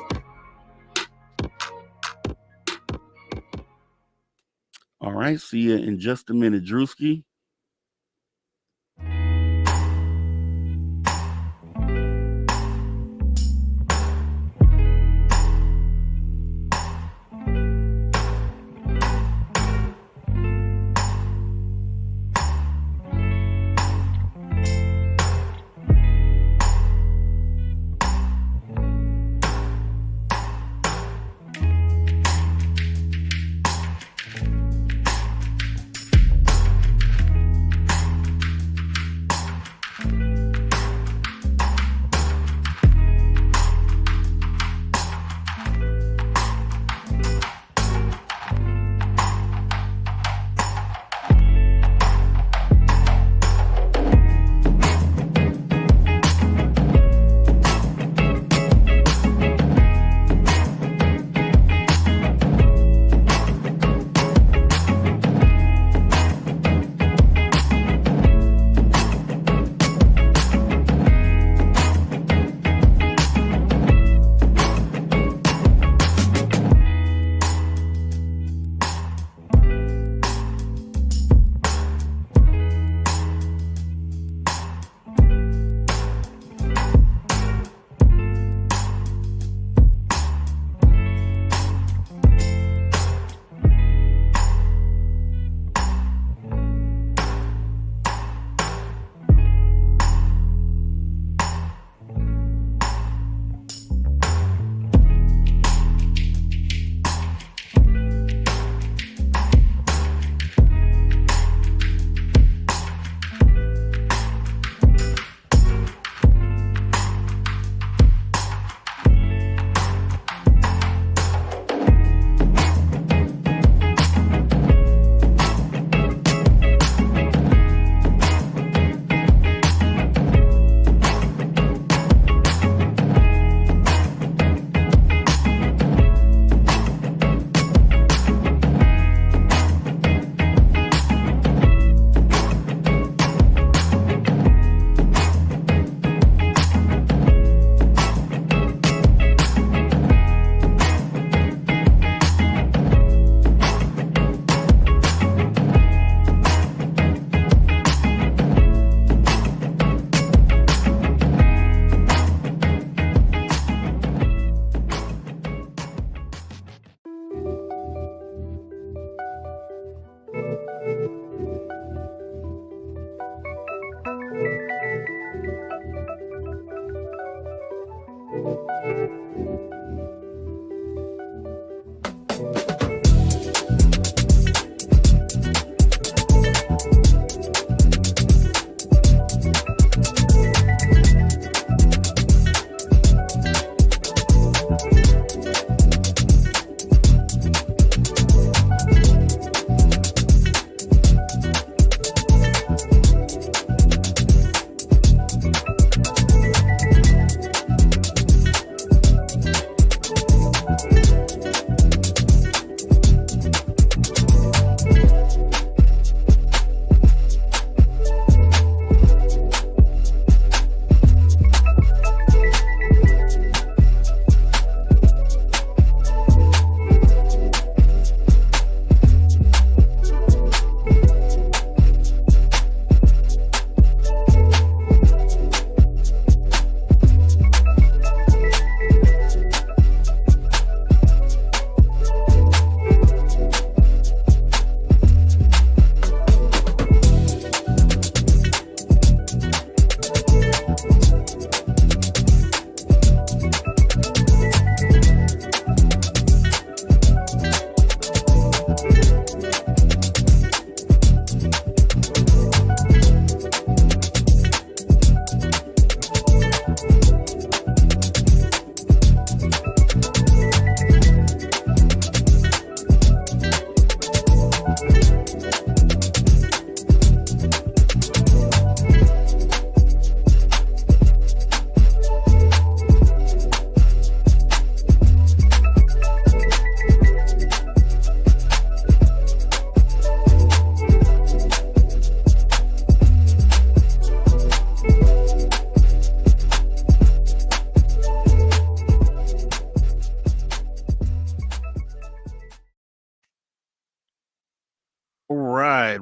All right. See you in just a minute, Drewski.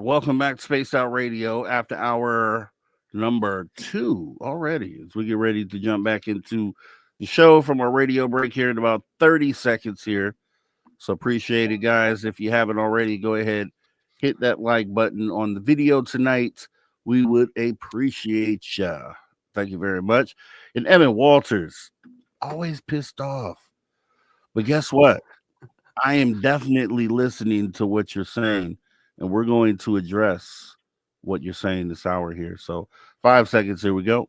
Welcome back to Spaced Out Radio after hour number 2 already. As we get ready to jump back into the show from our radio break here in about 30 seconds here. So appreciate it, guys. If you haven't already, go ahead, hit that like button on the video tonight. We would appreciate ya. Thank you very much. And Evan Walters, always pissed off. But guess what? I am definitely listening to what you're saying, and we're going to address what you're saying this hour here. So 5 seconds, here we go.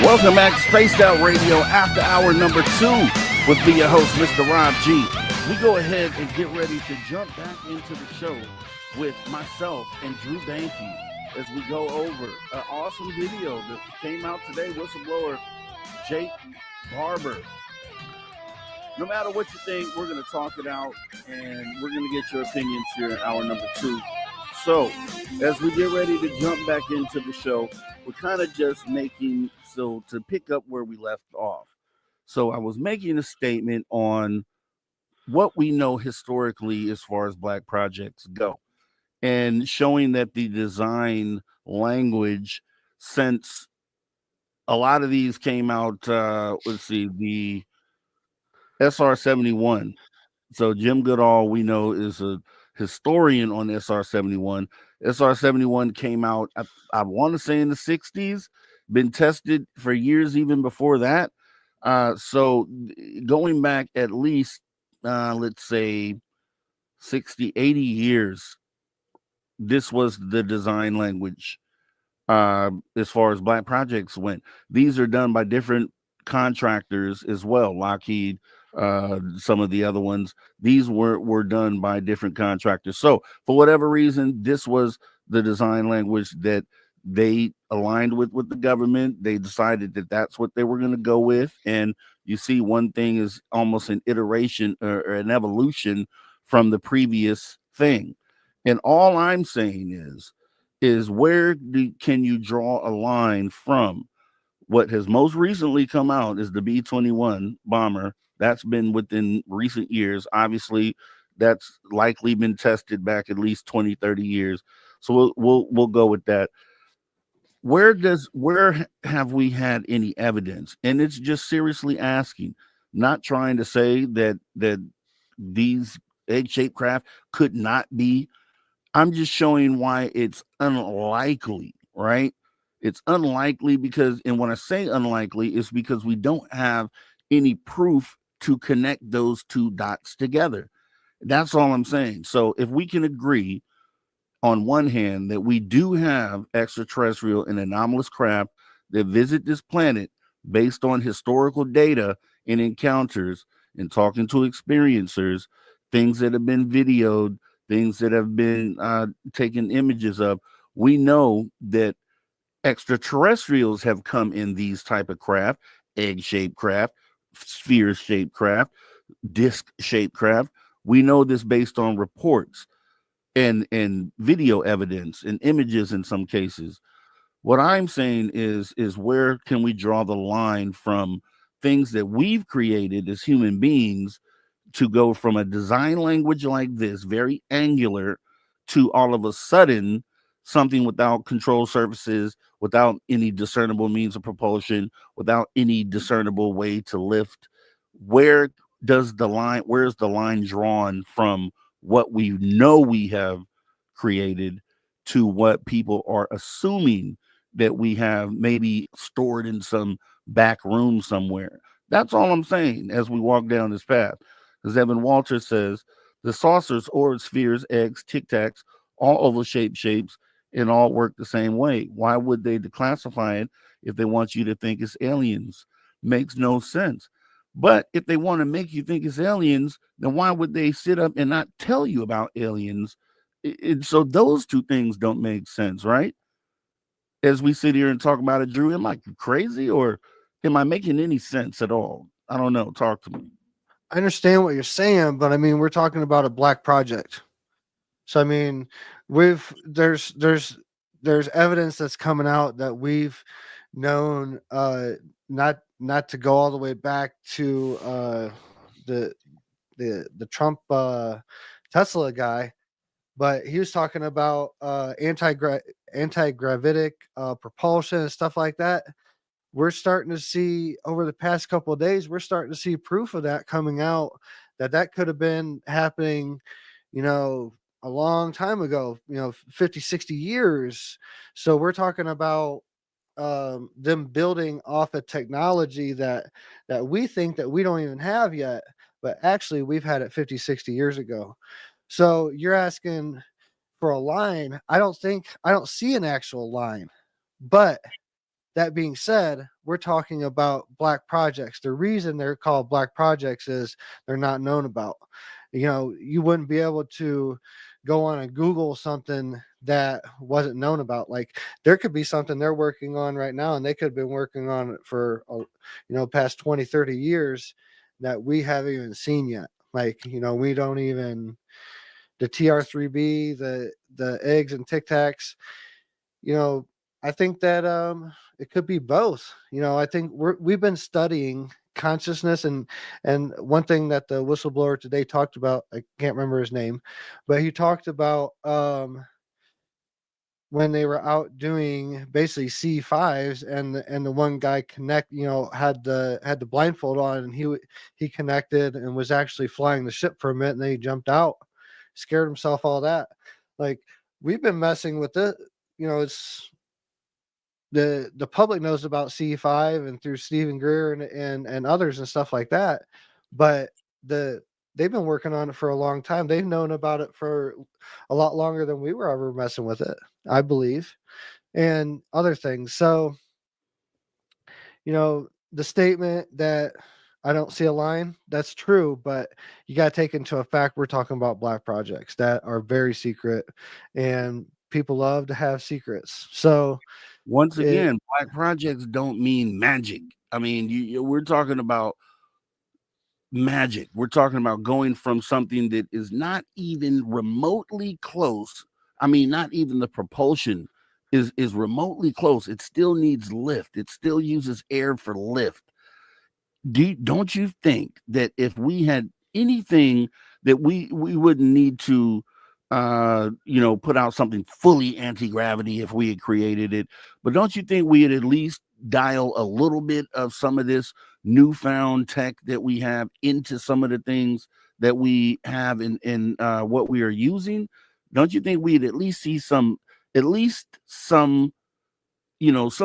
Welcome back to Spaced Out Radio after hour number 2 with me, your host, Mr. Rob G. We go ahead and get ready to jump back into the show with myself and Drew Banky as we go over an awesome video that came out today, Whistleblower Jake Barber. No matter what you think, we're going to talk it out, and we're going to get your opinions here in hour number 2. So, as we get ready to jump back into the show, we're kind of just making, so to pick up where we left off. So I was making a statement on what we know historically as far as Black projects go, and showing that the design language, since a lot of these came out, the SR-71. So Jim Goodall, we know, is a historian on SR-71. SR-71 came out, I want to say in the 60s, been tested for years even before that. So going back at least, let's say 60, 80 years, this was the design language as far as Black projects went. These are done by different contractors as well. Lockheed, some of the other ones, these were done by different contractors. So for whatever reason, this was the design language that they aligned with the government. They decided that that's what they were going to go with. And you see, one thing is almost an iteration or an evolution from the previous thing. And all I'm saying is where can you draw a line from? What has most recently come out is the B-21 bomber. That's been within recent years. Obviously, that's likely been tested back at least 20, 30 years. So we'll go with that. Where have we had any evidence? And it's just seriously asking, not trying to say that these egg-shaped craft could not be. I'm just showing why it's unlikely, right? It's unlikely because, and when I say unlikely, it's because we don't have any proof to connect those two dots together. That's all I'm saying. So if we can agree on one hand that we do have extraterrestrial and anomalous craft that visit this planet based on historical data and encounters and talking to experiencers, things that have been videoed, things that have been taken images of, we know that extraterrestrials have come in these type of craft, egg-shaped craft, sphere-shaped craft, disc-shaped craft. We know this based on reports and video evidence and images in some cases. What I'm saying is where can we draw the line from things that we've created as human beings to go from a design language like this, very angular, to all of a sudden something without control surfaces, without any discernible means of propulsion, without any discernible way to lift? Where's the line drawn from what we know we have created to what people are assuming that we have maybe stored in some back room somewhere? That's all I'm saying as we walk down this path. As Evan Walters says, the saucers, orbs, spheres, eggs, tic tacs, all oval shaped shapes, and all work the same way. Why would they declassify it if they want you to think it's aliens? Makes no sense. But if they want to make you think it's aliens, then why would they sit up and not tell you about aliens? So those two things don't make sense, right? As we sit here and talk about it, Drew, am I crazy or am I making any sense at all? I don't know. Talk to me. I understand what you're saying, but I mean, we're talking about a Black project. So I mean, there's evidence that's coming out that we've known, not to go all the way back to the the Trump Tesla guy, but he was talking about anti-gravitic propulsion and stuff like that. We're starting to see over the past couple of days, we're starting to see proof of that coming out, that could have been happening, a long time ago, 50, 60 years. So we're talking about them building off a technology that we think that we don't even have yet, but actually we've had it 50, 60 years ago. So you're asking for a line. I don't see an actual line, but that being said, we're talking about black projects. The reason they're called black projects is they're not known about. You wouldn't be able to go on and Google something that wasn't known about. Like there could be something they're working on right now, and they could have been working on it for, past 20, 30 years that we haven't even seen yet. Like, we don't even, the TR3B, the eggs and Tic Tacs, I think that it could be both. I think we've been studying consciousness, and one thing that the whistleblower today talked about, I can't remember his name, but he talked about when they were out doing basically C5s, and the one guy had the blindfold on, and he connected and was actually flying the ship for a minute, and then he jumped out, scared himself, all that. Like we've been messing with it. It's the public knows about C5 and through Stephen Greer and others and stuff like that, but they've been working on it for a long time. They've known about it for a lot longer than we were ever messing with it, I believe, and other things. So, the statement that I don't see a line, that's true, but you got to take into effect we're talking about black projects that are very secret, and people love to have secrets. So once again, black projects don't mean magic. I mean, we're talking about magic. We're talking about going from something that is not even remotely close. I mean, not even the propulsion is remotely close. It still needs lift. It still uses air for lift. Don't you think that if we had anything that we wouldn't need to put out something fully anti-gravity if we had created it, but don't you think we'd at least dial a little bit of some of this newfound tech that we have into some of the things that we have in what we are using? Don't you think we'd at least see some some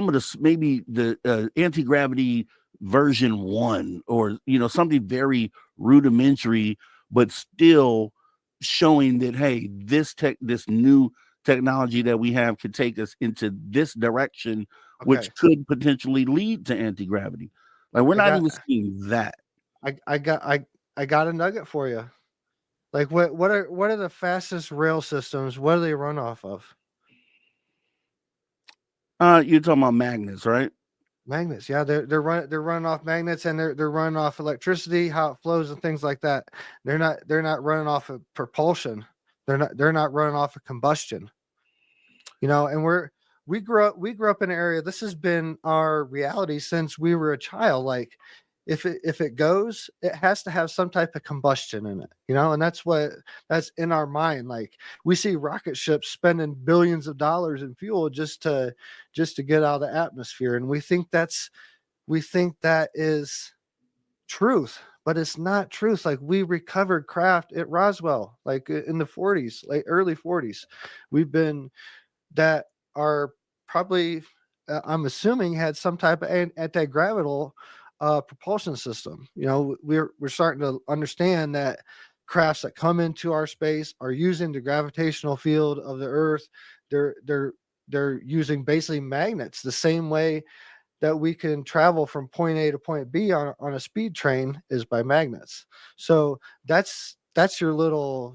of the, maybe the anti-gravity version 1, or something very rudimentary, but still showing that, hey, this new technology that we have could take us into this direction, which could potentially lead to anti-gravity. Like we're not even seeing that. I got a nugget for you. Like what are the fastest rail systems? What do they run off of? You're talking about magnets, right? Magnets, yeah. They're running off magnets, and they're running off electricity, how it flows and things like that. They're not running off of propulsion. They're not running off of combustion. And we grew up in an area. This has been our reality since we were a child. Like if it goes, it has to have some type of combustion in it, and that's in our mind. Like we see rocket ships spending billions of dollars in fuel just to get out of the atmosphere, and we think that is truth, but it's not truth. Like we recovered craft at Roswell, like in the 40s, like early 40s. We've been that are probably, I'm assuming, had some type of anti-gravital propulsion system. We're starting to understand that crafts that come into our space are using the gravitational field of the Earth. They're using basically magnets, the same way that we can travel from point A to point B on a speed train is by magnets. So that's your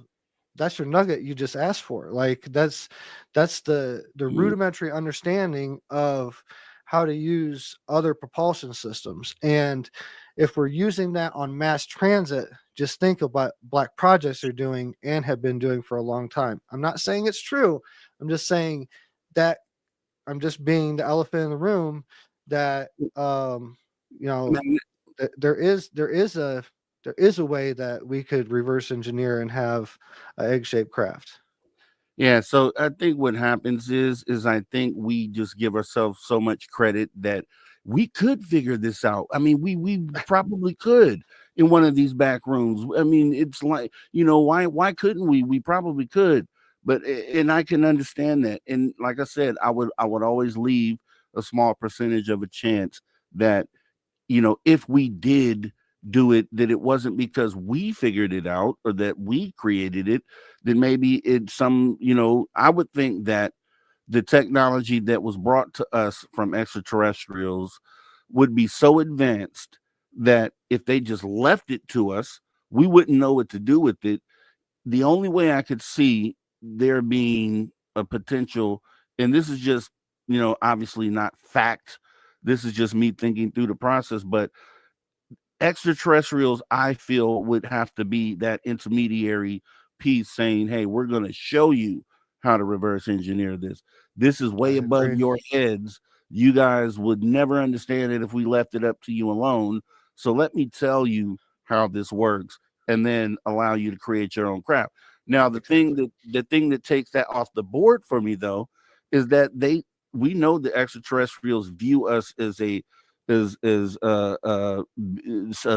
nugget you just asked for. Like that's the rudimentary understanding of how to use other propulsion systems. And if we're using that on mass transit, just think of what black projects are doing and have been doing for a long time. I'm not saying it's true. I'm just saying that I'm just being the elephant in the room that there is a there is a way that we could reverse engineer and have an egg-shaped craft. Yeah, so I think what happens is I think we just give ourselves so much credit that we could figure this out. I mean, we probably could in one of these back rooms. I mean, it's like, why couldn't we? We probably could. But and I can understand that. And like I said, I would always leave a small percentage of a chance that, if we did do it, that it wasn't because we figured it out or that we created it, then maybe it's some, I would think that the technology that was brought to us from extraterrestrials would be so advanced that if they just left it to us, we wouldn't know what to do with it. The only way I could see there being a potential, and this is just, obviously not fact, this is just me thinking through the process, but extraterrestrials, I feel, would have to be that intermediary piece saying, hey, we're going to show you how to reverse engineer this. This is way I above agree. your heads. You guys would never understand it if we left it up to you alone. So let me tell you how this works and then allow you to create your own craft. Now, the thing that takes that off the board for me, though, is that we know the extraterrestrials view us as a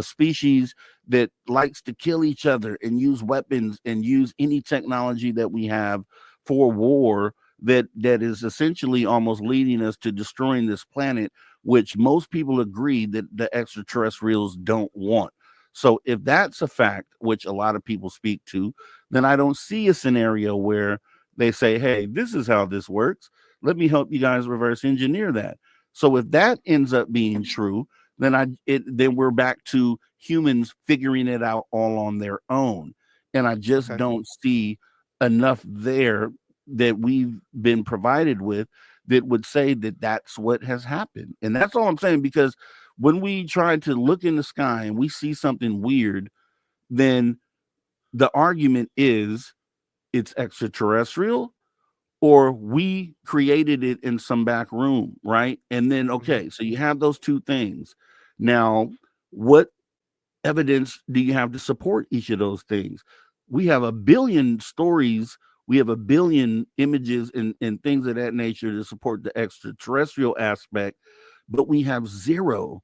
species that likes to kill each other and use weapons and use any technology that we have for war that is essentially almost leading us to destroying this planet, which most people agree that the extraterrestrials don't want. So if that's a fact, which a lot of people speak to, then I don't see a scenario where they say, hey, this is how this works. Let me help you guys reverse engineer that. So if that ends up being true, then then we're back to humans figuring it out all on their own. And I just Okay. don't see enough there that we've been provided with that would say that that's what has happened. And that's all I'm saying, because when we try to look in the sky and we see something weird, then the argument is it's extraterrestrial or we created it in some back room, right? And then, okay, so you have those two things. Now, what evidence do you have to support each of those things? We have a billion stories, we have a billion images and things of that nature to support the extraterrestrial aspect, but we have zero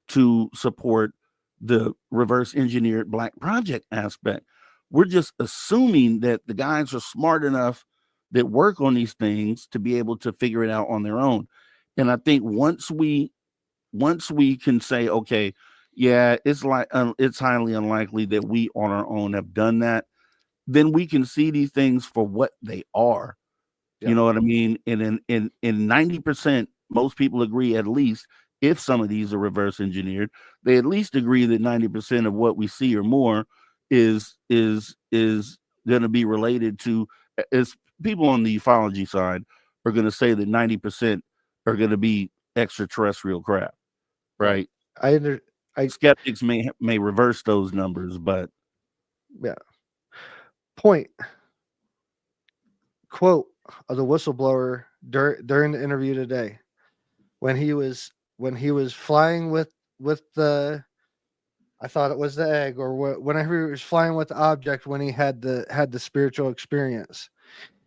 to support the reverse engineered Black Project aspect. We're just assuming that the guys are smart enough that work on these things to be able to figure it out on their own. And I think once we can say, okay, yeah, it's like it's highly unlikely that we on our own have done that, then we can see these things for what they are. Yeah. You know what I mean? And in 90%, most people agree, at least if some of these are reverse engineered, they at least agree that 90% of what we see or more is going to be related to, as people on the ufology side are going to say that 90% are going to be extraterrestrial craft, right? I Skeptics may reverse those numbers, but yeah. Point quote of the whistleblower during the interview today, when he was flying with the, I thought it was the egg, or whenever he was flying with the object, when he had the spiritual experience,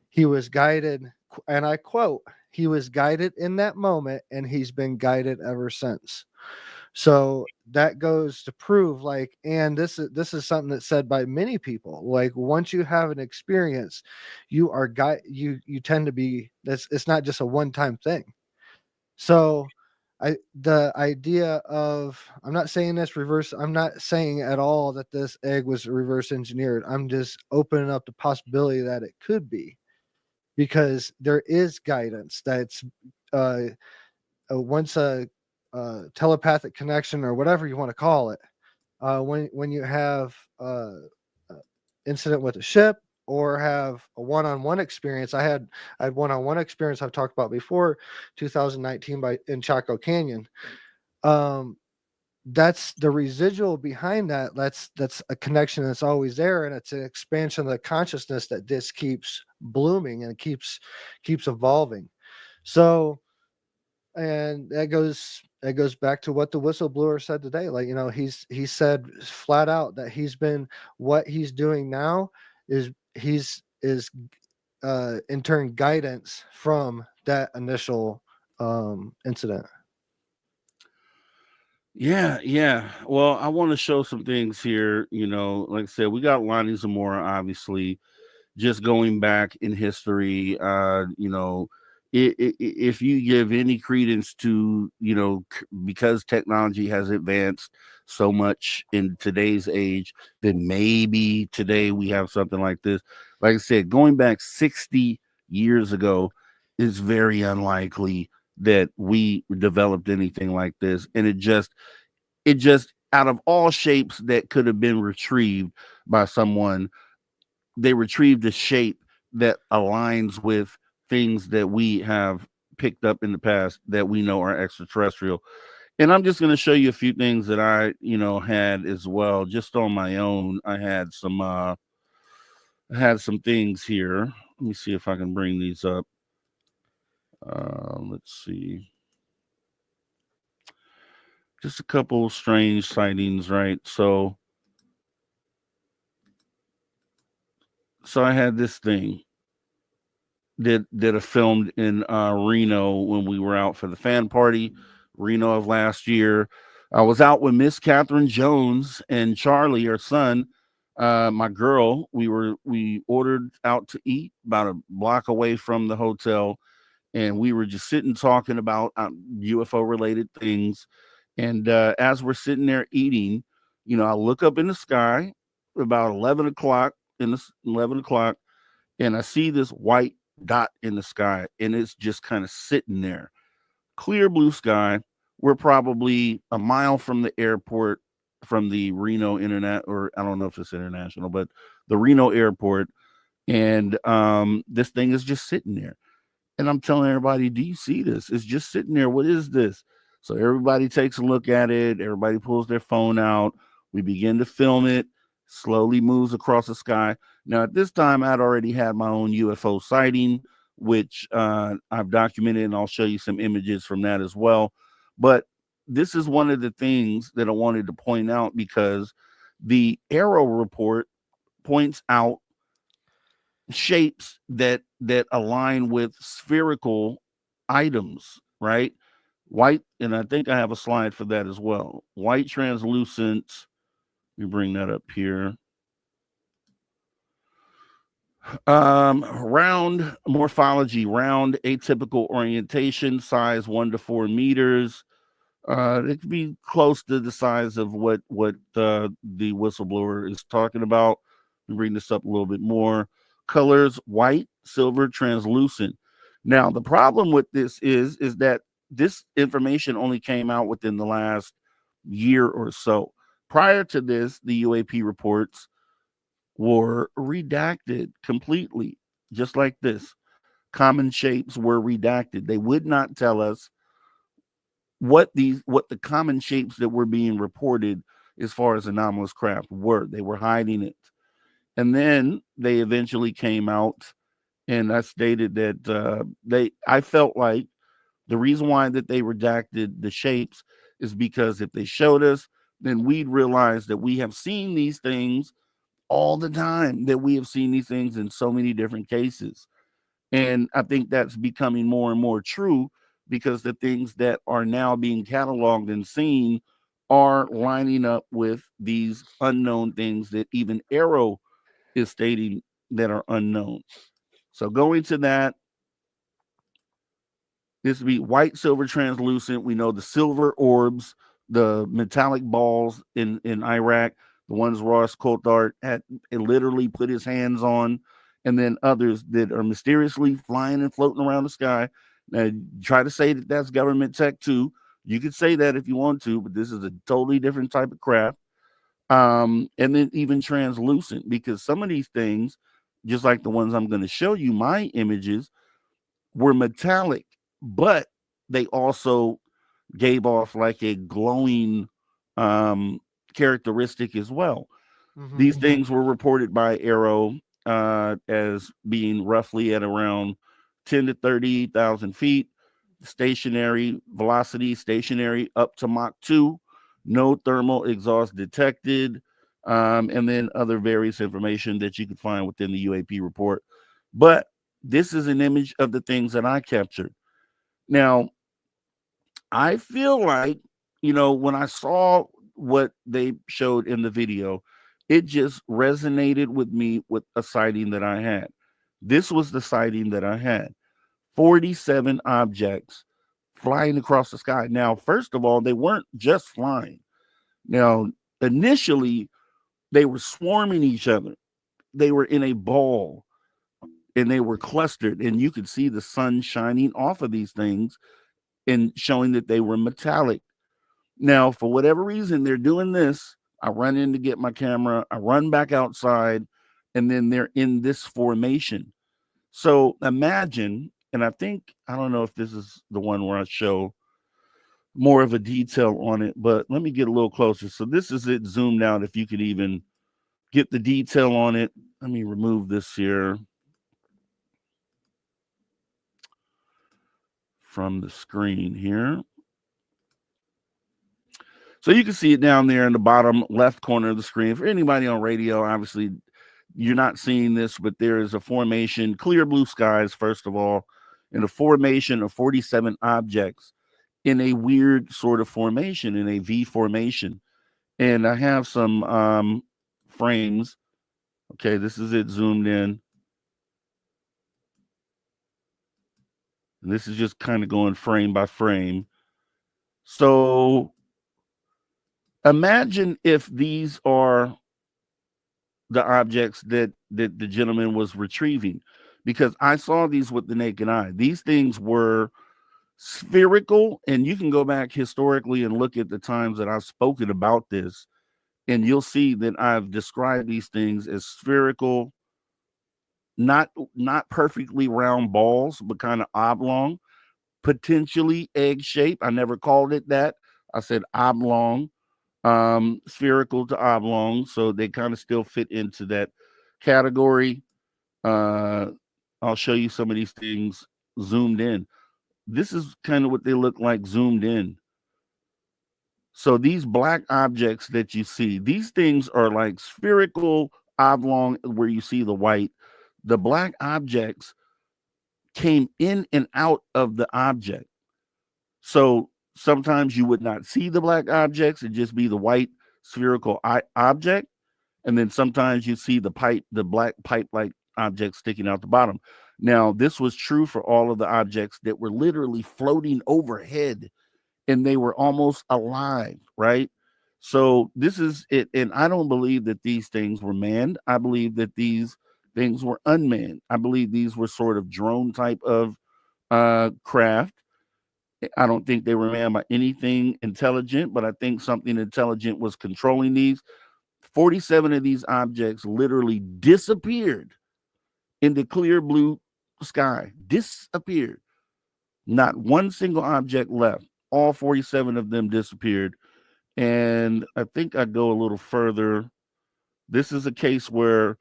he was guided, and I quote, he was guided in that moment and he's been guided ever since. So that goes to prove, like, and this is something that's said by many people, like, once you have an experience, you are you tend to be, it's not just a one-time thing. So the idea of, I'm not saying at all that this egg was reverse engineered. I'm just opening up the possibility that it could be, because there is guidance that's once a telepathic connection, or whatever you want to call it, when you have incident with a ship, or have a one-on-one experience. I had one-on-one experience I've talked about before, 2019 in Chaco Canyon. That's the residual behind that. That's a connection that's always there, and it's an expansion of the consciousness that this keeps blooming and keeps evolving. So, and that goes it goes back to what the whistleblower said today. Like, he said flat out that what he's doing now is in turn guidance from that initial incident. Yeah. Well, I want to show some things here. Like I said, we got Lonnie Zamora, obviously, just going back in history. If you give any credence to, because technology has advanced so much in today's age, then maybe today we have something like this. Like I said, going back 60 years ago is very unlikely that we developed anything like this. And it just out of all shapes that could have been retrieved by someone, they retrieved a shape that aligns with things that we have picked up in the past that we know are extraterrestrial. And I'm just going to show you a few things that I, had as well, just on my own. I had some things here. Let me see if I can bring these up. Let's see. Just a couple strange sightings, right? So I had this thing that I filmed in Reno when we were out for the fan party, Reno of last year. I was out with Miss Catherine Jones and Charlie, her son, my girl. We ordered out to eat about a block away from the hotel, and we were just sitting talking about UFO related things. And as we're sitting there eating, I look up in the sky about 11 o'clock, and I see this white dot in the sky, and it's just kind of sitting there. Clear blue sky. We're probably a mile from the airport, from the Reno Internet, or I don't know if it's international, but the Reno airport. And this thing is just sitting there. And I'm telling everybody, do you see this? It's just sitting there. What is this? So everybody takes a look at it. Everybody pulls their phone out. We begin to film it. Slowly moves across the sky. Now, at this time, I'd already had my own UFO sighting, which I've documented, and I'll show you some images from that as well. But this is one of the things that I wanted to point out, because the Arrow report points out shapes that align with spherical items, right? White, and I think I have a slide for that as well. White translucent. Let me bring that up here. Round morphology, round atypical orientation, size 1 to 4 meters. It could be close to the size of what the whistleblower is talking about. Let me bring this up a little bit more. Colors: white, silver, translucent. Now, the problem with this is that this information only came out within the last year or so. Prior to this, the UAP reports were redacted completely, just like this. Common shapes were redacted. They would not tell us what the common shapes that were being reported as far as anomalous craft were. They were hiding it. And then they eventually came out, and I stated that I felt like the reason why that they redacted the shapes is because if they showed us, then we'd realize that we have seen these things all the time, that we have seen these things in so many different cases. And I think that's becoming more and more true, because the things that are now being cataloged and seen are lining up with these unknown things that even Arrow is stating that are unknown. So going to that, this would be white, silver, translucent. We know the silver orbs, the metallic balls in Iraq, the ones Ross Coulthard had literally put his hands on, and then others that are mysteriously flying and floating around the sky. Now, try to say that that's government tech too. You could say that if you want to, but this is a totally different type of craft. And then even translucent, because some of these things, just like the ones I'm going to show you, my images were metallic, but they also gave off like a glowing characteristic as well. Mm-hmm. These things were reported by Arrow as being roughly at around 10 to 30,000 feet. stationary velocity, stationary up to Mach 2, no thermal exhaust detected, and then other various information that you can find within the UAP report. But this is an image of the things that I captured. Now, I feel like, when I saw what they showed in the video, it just resonated with me with a sighting that I had. This was the sighting that I had. 47 objects flying across the sky. Now, first of all, they weren't just flying. Now, initially, they were swarming each other. They were in a ball and they were clustered, and you could see the sun shining off of these things and showing that they were metallic. Now, for whatever reason, they're doing this. I run in to get my camera. I run back outside, and then they're in this formation. So imagine, and I don't know if this is the one where I show more of a detail on it, but let me get a little closer. So this is it zoomed out, if you could even get the detail on it. Let me remove this here from the screen here. So you can see it down there in the bottom left corner of the screen. For anybody on radio, obviously you're not seeing this, but there is a formation, clear blue skies, first of all, and a formation of 47 objects in a weird sort of formation, in a V formation. And I have some frames. Okay, this is it zoomed in. And this is just kind of going frame by frame. So imagine if these are the objects that the gentleman was retrieving, because I saw these with the naked eye. These things were spherical, and you can go back historically and look at the times that I've spoken about this, and you'll see that I've described these things as spherical, not perfectly round balls, but kind of oblong, potentially egg shape. I never called it that. I said oblong, spherical to oblong, so they kind of still fit into that category. I'll show you some of these things zoomed in. This is kind of what they look like zoomed in. So these black objects that you see, these things are like spherical, oblong, where you see the white. The black objects came in and out of the object. So sometimes you would not see the black objects and just be the white spherical object. And then sometimes you see the black pipe-like object sticking out the bottom. Now, this was true for all of the objects that were literally floating overhead, and they were almost alive, right? So this is it. And I don't believe that these things were manned. I believe that these things were unmanned. I believe these were sort of drone type of craft. I don't think they were manned by anything intelligent, but I think something intelligent was controlling these. 47 of these objects literally disappeared in the clear blue sky. Disappeared. Not one single object left. All 47 of them disappeared. And I think I go a little further. This is a case where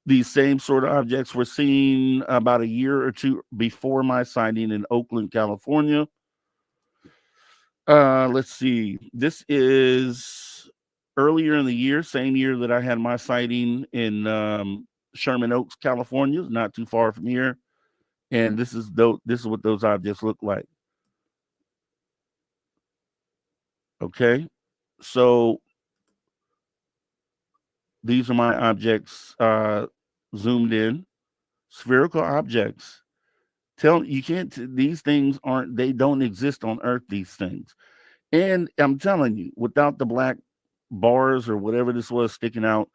these same sort of objects were seen about a year or two before my sighting in Oakland, California. Let's see. This is earlier in the year, same year that I had my sighting in Sherman Oaks, California, not too far from here. And this is what those objects look like. Okay, so these are my objects zoomed in, spherical objects. These things they don't exist on Earth, these things. And I'm telling you, without the black bars or whatever this was sticking out,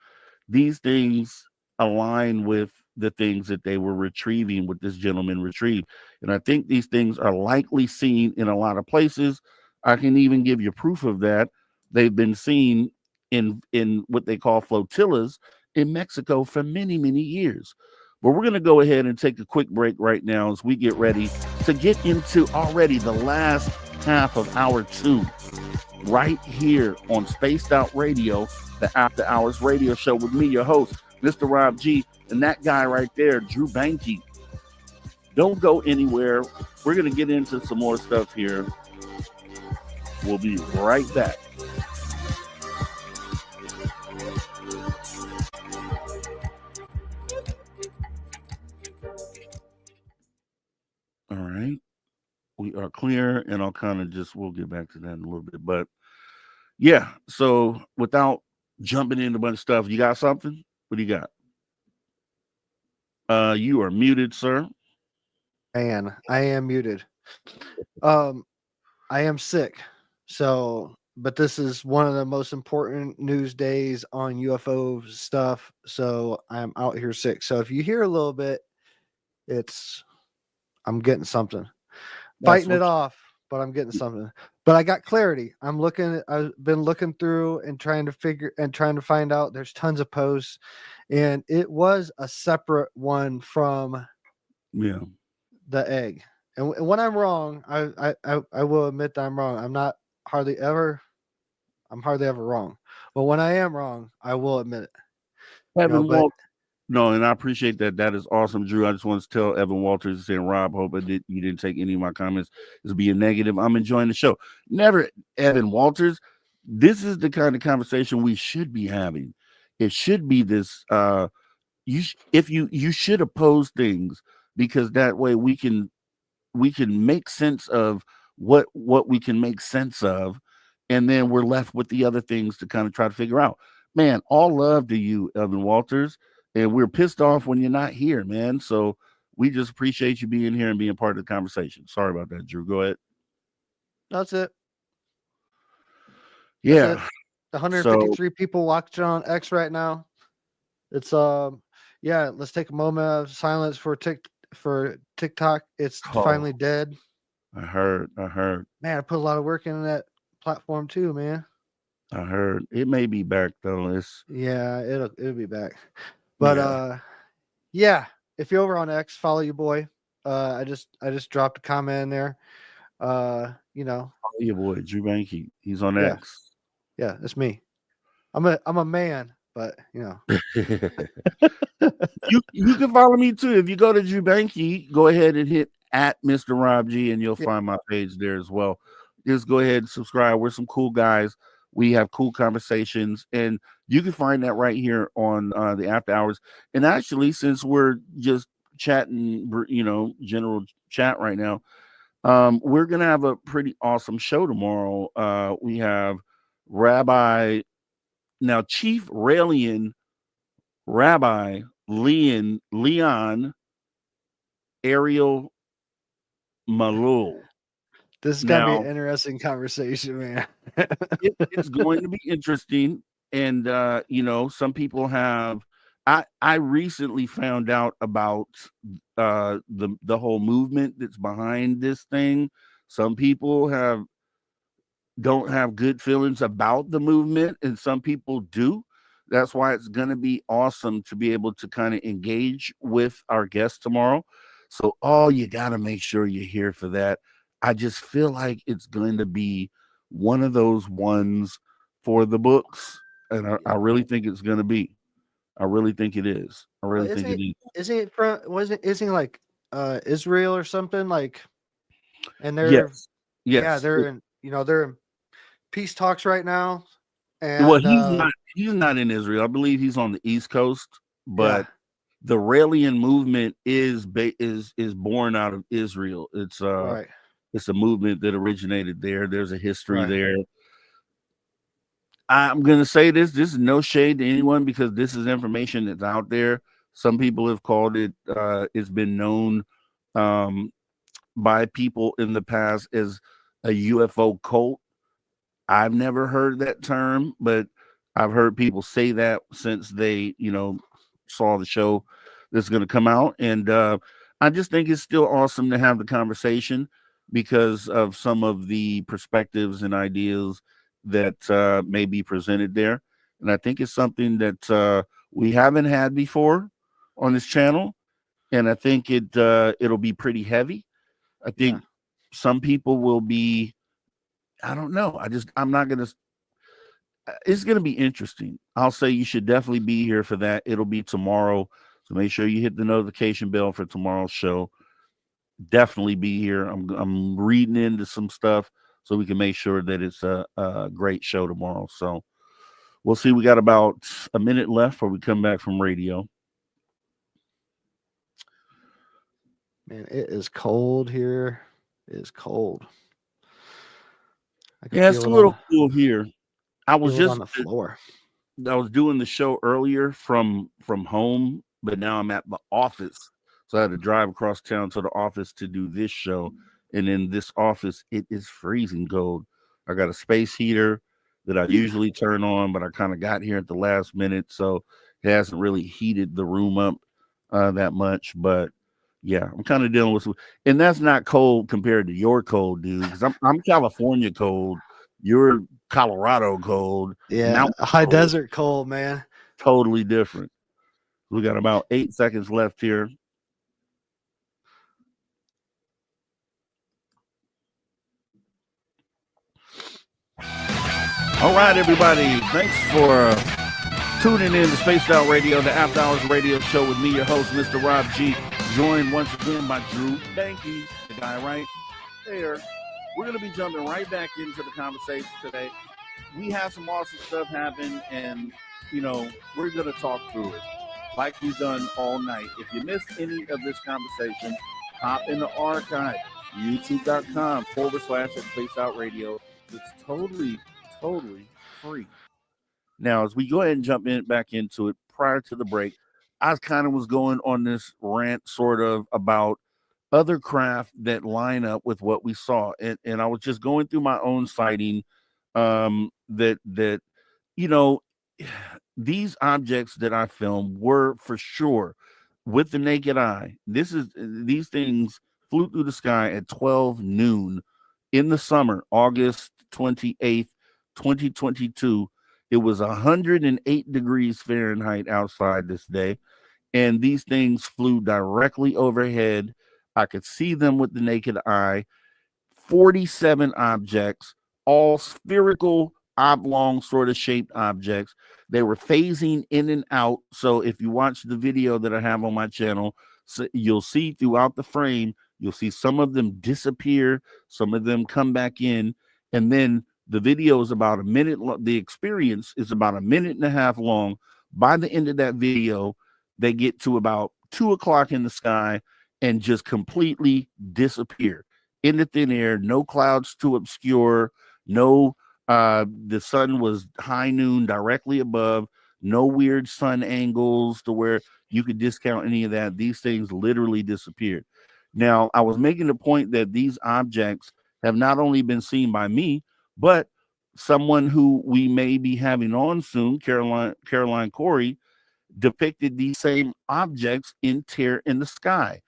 these things align with the things that they were retrieving, what this gentleman retrieved. And I think these things are likely seen in a lot of places. I can even give you proof of that. They've been seen in what they call flotillas in Mexico for many, many years. But we're going to go ahead and take a quick break right now as we get ready to get into already the last half of hour 2 right here on Spaced Out Radio, the After Hours radio show with me, your host, Mr. Rob G, and that guy right there, Drew Banky. Don't go anywhere. We're going to get into some more stuff here. We'll be right back. All right. We are clear, and I'll kind of we'll get back to that in a little bit. But yeah, so without jumping into a bunch of stuff, you got something? What do you got? You are muted, sir. Man, I am muted. I am sick. So, but this is one of the most important news days on UFO stuff. So I'm out here sick. So if you hear a little bit, I'm getting something. Fighting it off, but I'm getting something. But I got clarity. I've been looking through and trying to find out. There's tons of posts, and it was a separate one from the egg. And when I'm wrong, I will admit that I'm wrong. I'm hardly ever wrong. But when I am wrong, I will admit it. No, and I appreciate that. That is awesome, Drew. I just want to tell Evan Walters and Rob, hope you didn't take any of my comments as being negative. I'm enjoying the show. Never, Evan Walters. This is the kind of conversation we should be having. It should be this. You should oppose things, because that way we can make sense of what we can make sense of, and then we're left with the other things to kind of try to figure out. Man, all love to you, Evan Walters. And we're pissed off when you're not here, man. So we just appreciate you being here and being part of the conversation. Sorry about that, Drew. Go ahead. That's it. Yeah. That's it. 153 people watching on X right now. It's let's take a moment of silence for TikTok. It's finally dead. I heard. Man, I put a lot of work into that platform too, man. I heard. It may be back though. It'll be back. But if you're over on X, follow your boy. I just dropped a comment in there. Follow your boy, Drew Banky. He's on X. Yeah, that's me. I'm a man, but you can follow me too. If you go to Drew Banky, go ahead and hit at Mr. Rob G, and you'll find my page there as well. Just go ahead and subscribe. We're some cool guys. We have cool conversations, and you can find that right here on the After Hours. And actually, since we're just chatting, general chat right now, we're going to have a pretty awesome show tomorrow. We have Chief Raelian Rabbi Leon Ariel Malul. This is going to be an interesting conversation, man. It's going to be interesting. And, some people have, I recently found out about the whole movement that's behind this thing. Some people don't have good feelings about the movement, and some people do. That's why it's going to be awesome to be able to kind of engage with our guests tomorrow. So, you got to make sure you're here for that. I just feel like it's going to be one of those ones for the books. And I really think it's going to be. I really think it is. I really think it is. Isn't it like Israel or something? Like, and they're they're in peace talks right now. And he's not in Israel. I believe he's on the East Coast, but the Raelian movement is born out of Israel. It's It's a movement that originated there. There's a history there. I'm going to say this. This is no shade to anyone, because this is information that's out there. Some people have called it, it's been known by people in the past as a UFO cult. I've never heard that term, but I've heard people say that since they, saw the show that's going to come out. And I just think it's still awesome to have the conversation, because of some of the perspectives and ideas that may be presented there. And I think it's something that we haven't had before on this channel. And I think it'll be pretty heavy. I think some people will be, I don't know. I'm not going to, it's going to be interesting. I'll say you should definitely be here for that. It'll be tomorrow. So make sure you hit the notification bell for tomorrow's show. definitely be here. I'm reading into some stuff so we can make sure that it's a great show tomorrow. So we'll see. We got about a minute left before we come back from radio. Man, it is cold here. It is cold. I can Yeah, it's feel a it little cool here. I was feel it just on the floor. I was doing the show earlier from home, but now I'm at the office. So I had to drive across town to the office to do this show. And in this office, it is freezing cold. I got a space heater that I usually turn on, but I kind of got here at the last minute, so it hasn't really heated the room up that much. But yeah, I'm kind of dealing with, and that's not cold compared to your cold, dude. Because I'm California cold. You're Colorado cold. Yeah, Mountain high cold. desert cold, man. Totally different. We got about 8 seconds left here. All right, everybody. Thanks for tuning in to Spaced Out Radio, the After Hours radio show with me, your host, Mr. Rob G. Joined once again by Drew Banky, the guy right there. We're going to be jumping right back into the conversation today. We have some awesome stuff happen, and, you know, we're going to talk through it like we've done all night. If you missed any of this conversation, hop in the archive, youtube.com/spacedoutradio. It's totally free. Now, as we go ahead and jump back into it, prior to the break, I kind of was going on this rant sort of about other craft that line up with what we saw. And I was just going through my own sighting that you know, these objects that I filmed were for sure with the naked eye. These things flew through the sky at 12 noon in the summer, August 28th, 2022. It was 108 degrees Fahrenheit outside this day, and these things flew directly overhead. I could see them with the naked eye. 47 objects, all spherical, oblong sort of shaped objects. They were phasing in and out. So if you watch the video that I have on my channel, so you'll see throughout the frame, you'll see some of them disappear, some of them come back in, and then the video is about a minute. The experience is about a minute and a half long. By the end of that video, they get to about 2 o'clock in the sky and just completely disappear into thin air. No clouds to obscure. No, the sun was high noon directly above. No weird sun angles to where you could discount any of that. These things literally disappeared. Now, I was making the point that these objects have not only been seen by me, but someone who we may be having on soon, Caroline Corey, depicted these same objects in the sky.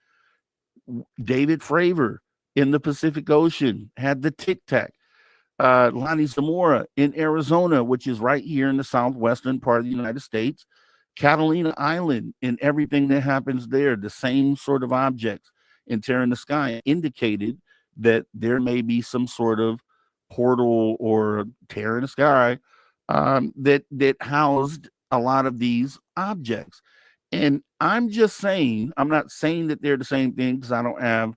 David Fravor in the Pacific Ocean had the Tic Tac. Lonnie Zamora in Arizona, which is right here in the southwestern part of the United States. Catalina Island and everything that happens there, the same sort of objects in tear in the sky indicated that there may be some sort of portal or tear in the sky that housed a lot of these objects. And I'm just saying, I'm not saying that they're the same thing because I don't have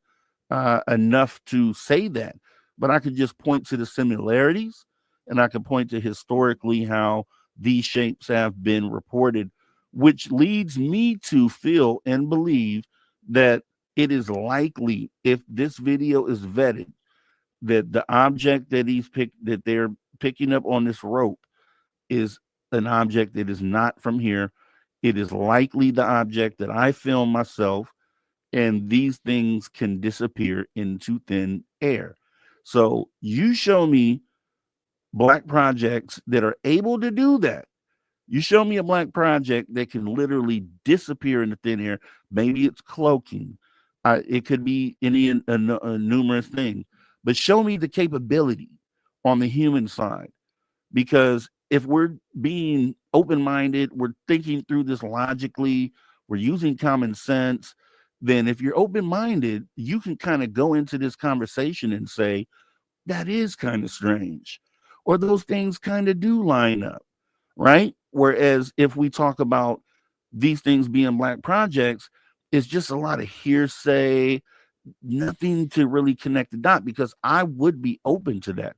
enough to say that, but I could just point to the similarities, and I could point to historically how these shapes have been reported, which leads me to feel and believe that it is likely, if this video is vetted, that the object that they're picking up on this rope is an object that is not from here. It is likely the object that I filmed myself, and these things can disappear into thin air. So you show me black projects that are able to do that. You show me a black project that can literally disappear into thin air. Maybe it's cloaking. It could be any numerous things. But show me the capability on the human side. Because if we're being open-minded, we're thinking through this logically, we're using common sense, then if you're open-minded, you can kind of go into this conversation and say, that is kind of strange. Or those things kind of do line up, right? Whereas if we talk about these things being black projects, it's just a lot of hearsay. nothing to really connect the dot, because I would be open to that.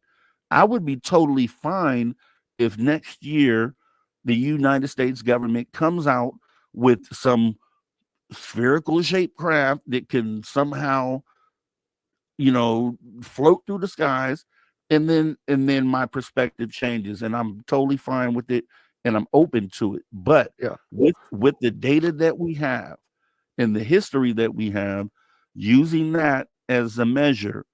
I would be totally fine if next year the United States government comes out with some spherical shaped craft that can somehow, float through the skies, and then my perspective changes, and I'm totally fine with it, and I'm open to it. But Yeah. with the data that we have and the history that we have, using that as a measure,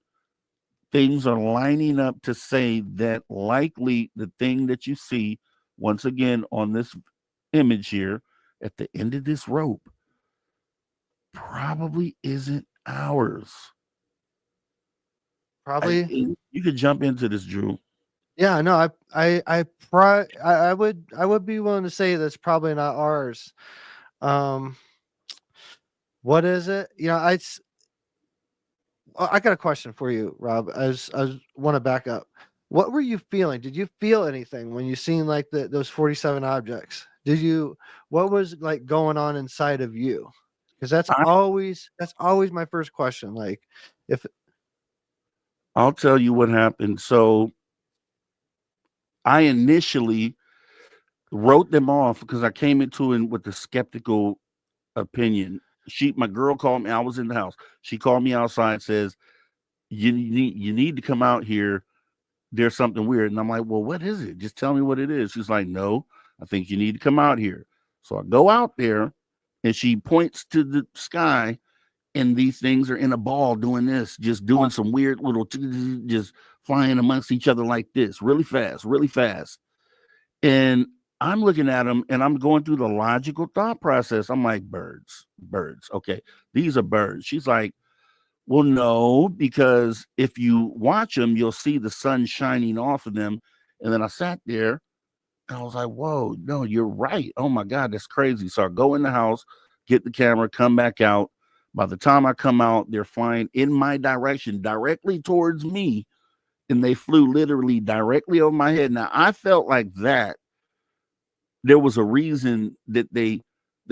things are lining up to say that likely the thing that you see once again on this image here at the end of this rope probably isn't ours. Probably. You could jump into this, Drew. Yeah, no, I would be willing to say that's probably not ours. What is it? I got a question for you, Rob. I want to back up. What were you feeling? Did you feel anything when you seen like those 47 objects? What was like going on inside of you? Because that's always my first question. Like, if I'll tell you what happened. So I initially wrote them off because I came into it with a skeptical opinion. My girl called me. I was in the house. She called me outside and says, you need to come out here. There's something weird. And I'm like, well, what is it? Just tell me what it is. She's like, no, I think you need to come out here. So I go out there, and she points to the sky, and these things are in a ball doing this, just doing some weird little, just flying amongst each other like this, really fast, really fast. And I'm looking at them, and I'm going through the logical thought process. I'm like, birds. Okay, these are birds. She's like, well, no, because if you watch them, you'll see the sun shining off of them. And then I sat there, and I was like, whoa, no, you're right. Oh, my God, that's crazy. So I go in the house, get the camera, come back out. By the time I come out, they're flying in my direction, directly towards me. And they flew literally directly over my head. Now, I felt like that there was a reason that they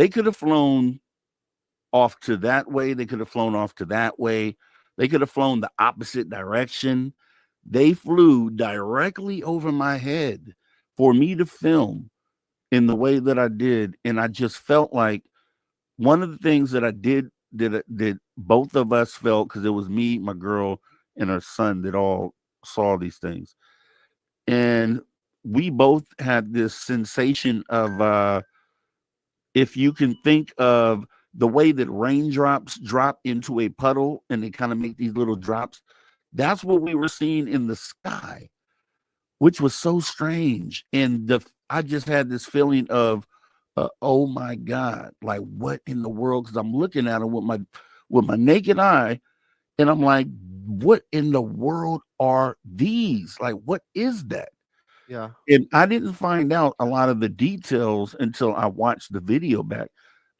could have flown off to that way. They could have flown off to that way. They could have flown the opposite direction. They flew directly over my head for me to film in the way that I did. And I just felt like one of the things that I did that both of us felt, because it was me, my girl, and her son that all saw these things. And we both had this sensation of, if you can think of the way that raindrops drop into a puddle and they kind of make these little drops, that's what we were seeing in the sky, which was so strange. And I just had this feeling of, oh my God, like what in the world? Because I'm looking at them with my naked eye, and I'm like, what in the world are these? Like, what is that? yeah, And I didn't find out a lot of the details until I watched the video back.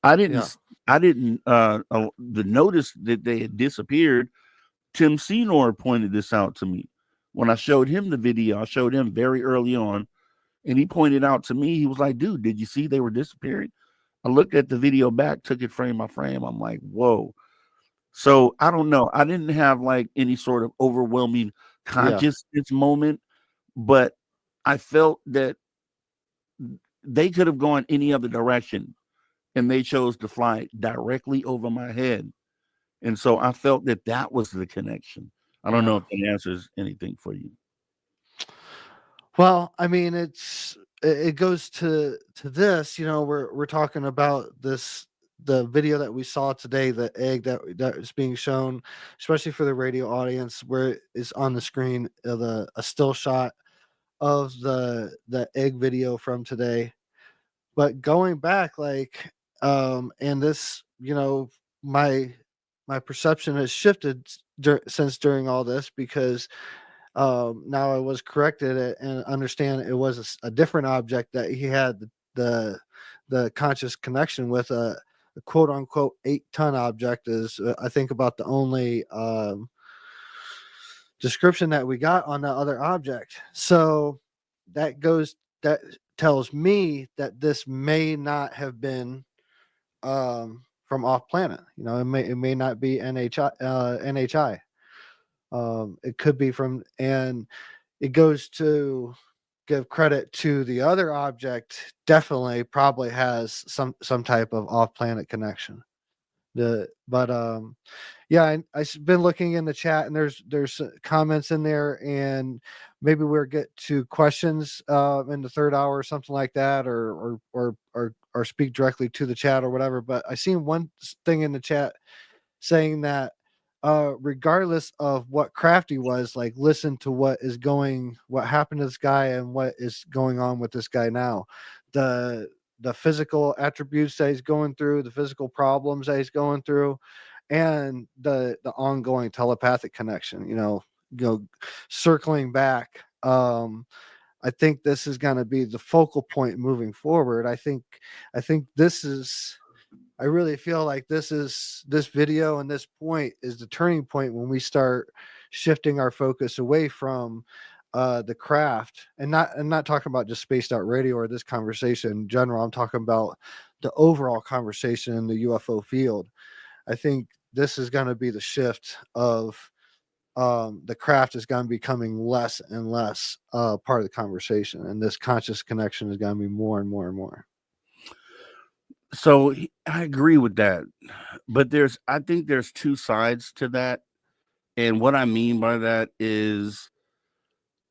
The notice that they had disappeared, Tim Senor pointed this out to me. When I showed him the video, I showed him very early on, and he pointed out to me, he was like, dude, did you see they were disappearing? I looked at the video back, took it frame by frame. I'm like, whoa. So I don't know. I didn't have like any sort of overwhelming consciousness moment, but I felt that they could have gone any other direction, and they chose to fly directly over my head. And so I felt that was the connection. I don't know if that answers anything for you. Well, I mean, it goes to this. We're talking about the video that we saw today, the egg that is being shown, especially for the radio audience, where it's on the screen, a still shot of the egg video from today. But going back, like, and this, my perception has shifted since during all this, because now I was corrected and understand it was a different object that he had the conscious connection with. A quote unquote 8-ton object is I think about the only description that we got on that other object. So that tells me that this may not have been from off planet. You know, it may not be NHI. It could be from, and it goes to give credit to the other object. Definitely, probably has some type of off planet connection. Yeah, I've been looking in the chat, and there's comments in there, and maybe we'll get to questions in the third hour or something like that, or speak directly to the chat or whatever. But I seen one thing in the chat saying that regardless of what Crafty was, like, listen to what happened to this guy and what is going on with this guy now. The physical attributes that he's going through, the physical problems that he's going through, and the ongoing telepathic connection, circling back. I think this is going to be the focal point moving forward. I think I really feel like this video and this point is the turning point when we start shifting our focus away from the craft, and I'm not talking about just spaced out radio or this conversation in general. I'm talking about the overall conversation in the UFO field. I think this is going to be the shift of the craft is going to be becoming less and less part of the conversation, and this conscious connection is going to be more and more and more. So I agree with that, but I think there's two sides to that. And what I mean by that is,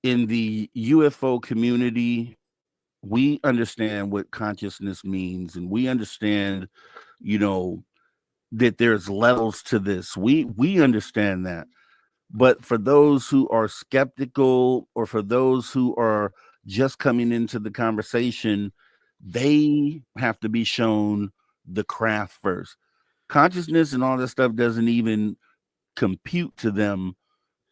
in the UFO community, we understand what consciousness means, and we understand, that there's levels to this. We understand that. But for those who are skeptical, or for those who are just coming into the conversation, they have to be shown the craft first. Consciousness and all that stuff doesn't even compute to them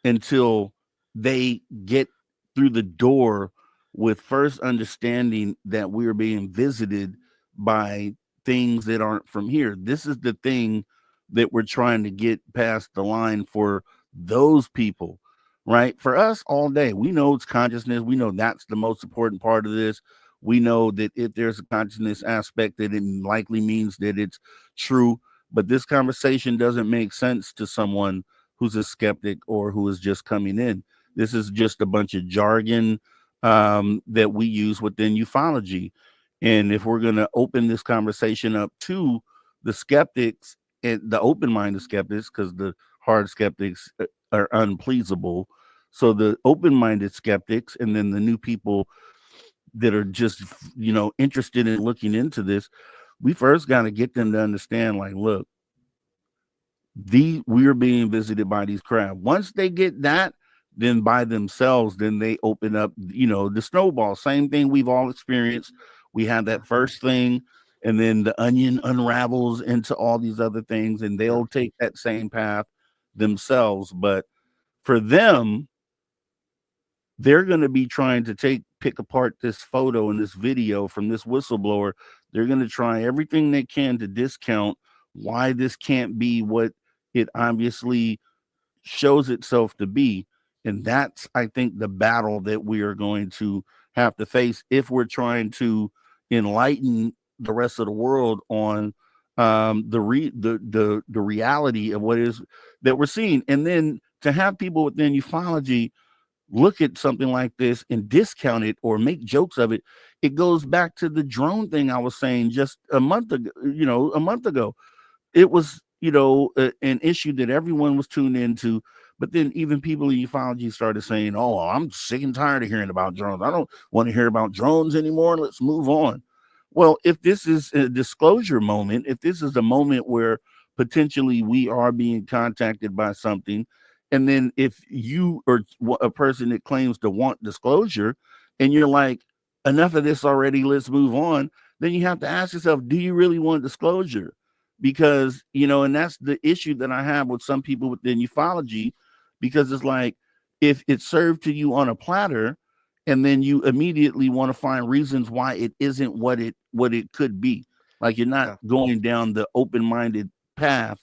until they get through the door with first understanding that we're being visited by things that aren't from here. This is the thing that we're trying to get past the line for those people, right? For us all day, we know it's consciousness. We know that's the most important part of this. We know that if there's a consciousness aspect, that it likely means that it's true. But this conversation doesn't make sense to someone who's a skeptic or who is just coming in. This is just a bunch of jargon that we use within ufology. And if we're going to open this conversation up to the skeptics and the open-minded skeptics, because the hard skeptics are unpleasable. So the open-minded skeptics, and then the new people that are just, interested in looking into this, we first got to get them to understand, like, look, we're being visited by these craft. Once they get that, then by themselves, then they open up, the snowball. Same thing we've all experienced. We have that first thing, and then the onion unravels into all these other things, and they'll take that same path themselves. But for them, they're going to be trying to pick apart this photo and this video from this whistleblower. They're going to try everything they can to discount why this can't be what it obviously shows itself to be. And that's, I think, the battle that we are going to have to face if we're trying to enlighten the rest of the world on the reality of what is that we're seeing. And then to have people within ufology look at something like this and discount it or make jokes of it, it goes back to the drone thing I was saying just a month ago. It was, an issue that everyone was tuned into. But then even people in ufology started saying, oh, I'm sick and tired of hearing about drones. I don't want to hear about drones anymore. Let's move on. Well, if this is a disclosure moment, if this is a moment where potentially we are being contacted by something, and then if you are a person that claims to want disclosure and you're like, enough of this already, let's move on, then you have to ask yourself, do you really want disclosure? Because, and that's the issue that I have with some people within ufology, because it's like, if it's served to you on a platter, and then you immediately want to find reasons why it isn't what it could be. Like, you're not going down the open-minded path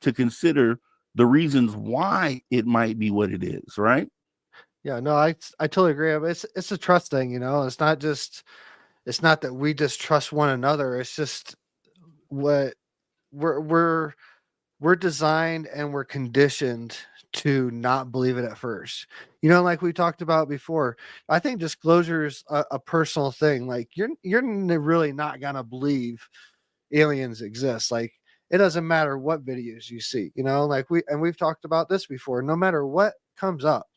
to consider the reasons why it might be what it is, right? Yeah, no, I totally agree. It's a trust thing, It's not that we just trust one another. It's just what we're designed and we're conditioned to not believe it at first. You know, like we talked about before, I think disclosure is a personal thing. Like really not gonna believe aliens exist. Like it doesn't matter what videos you see, you know, like we've talked about this before. No matter what comes up,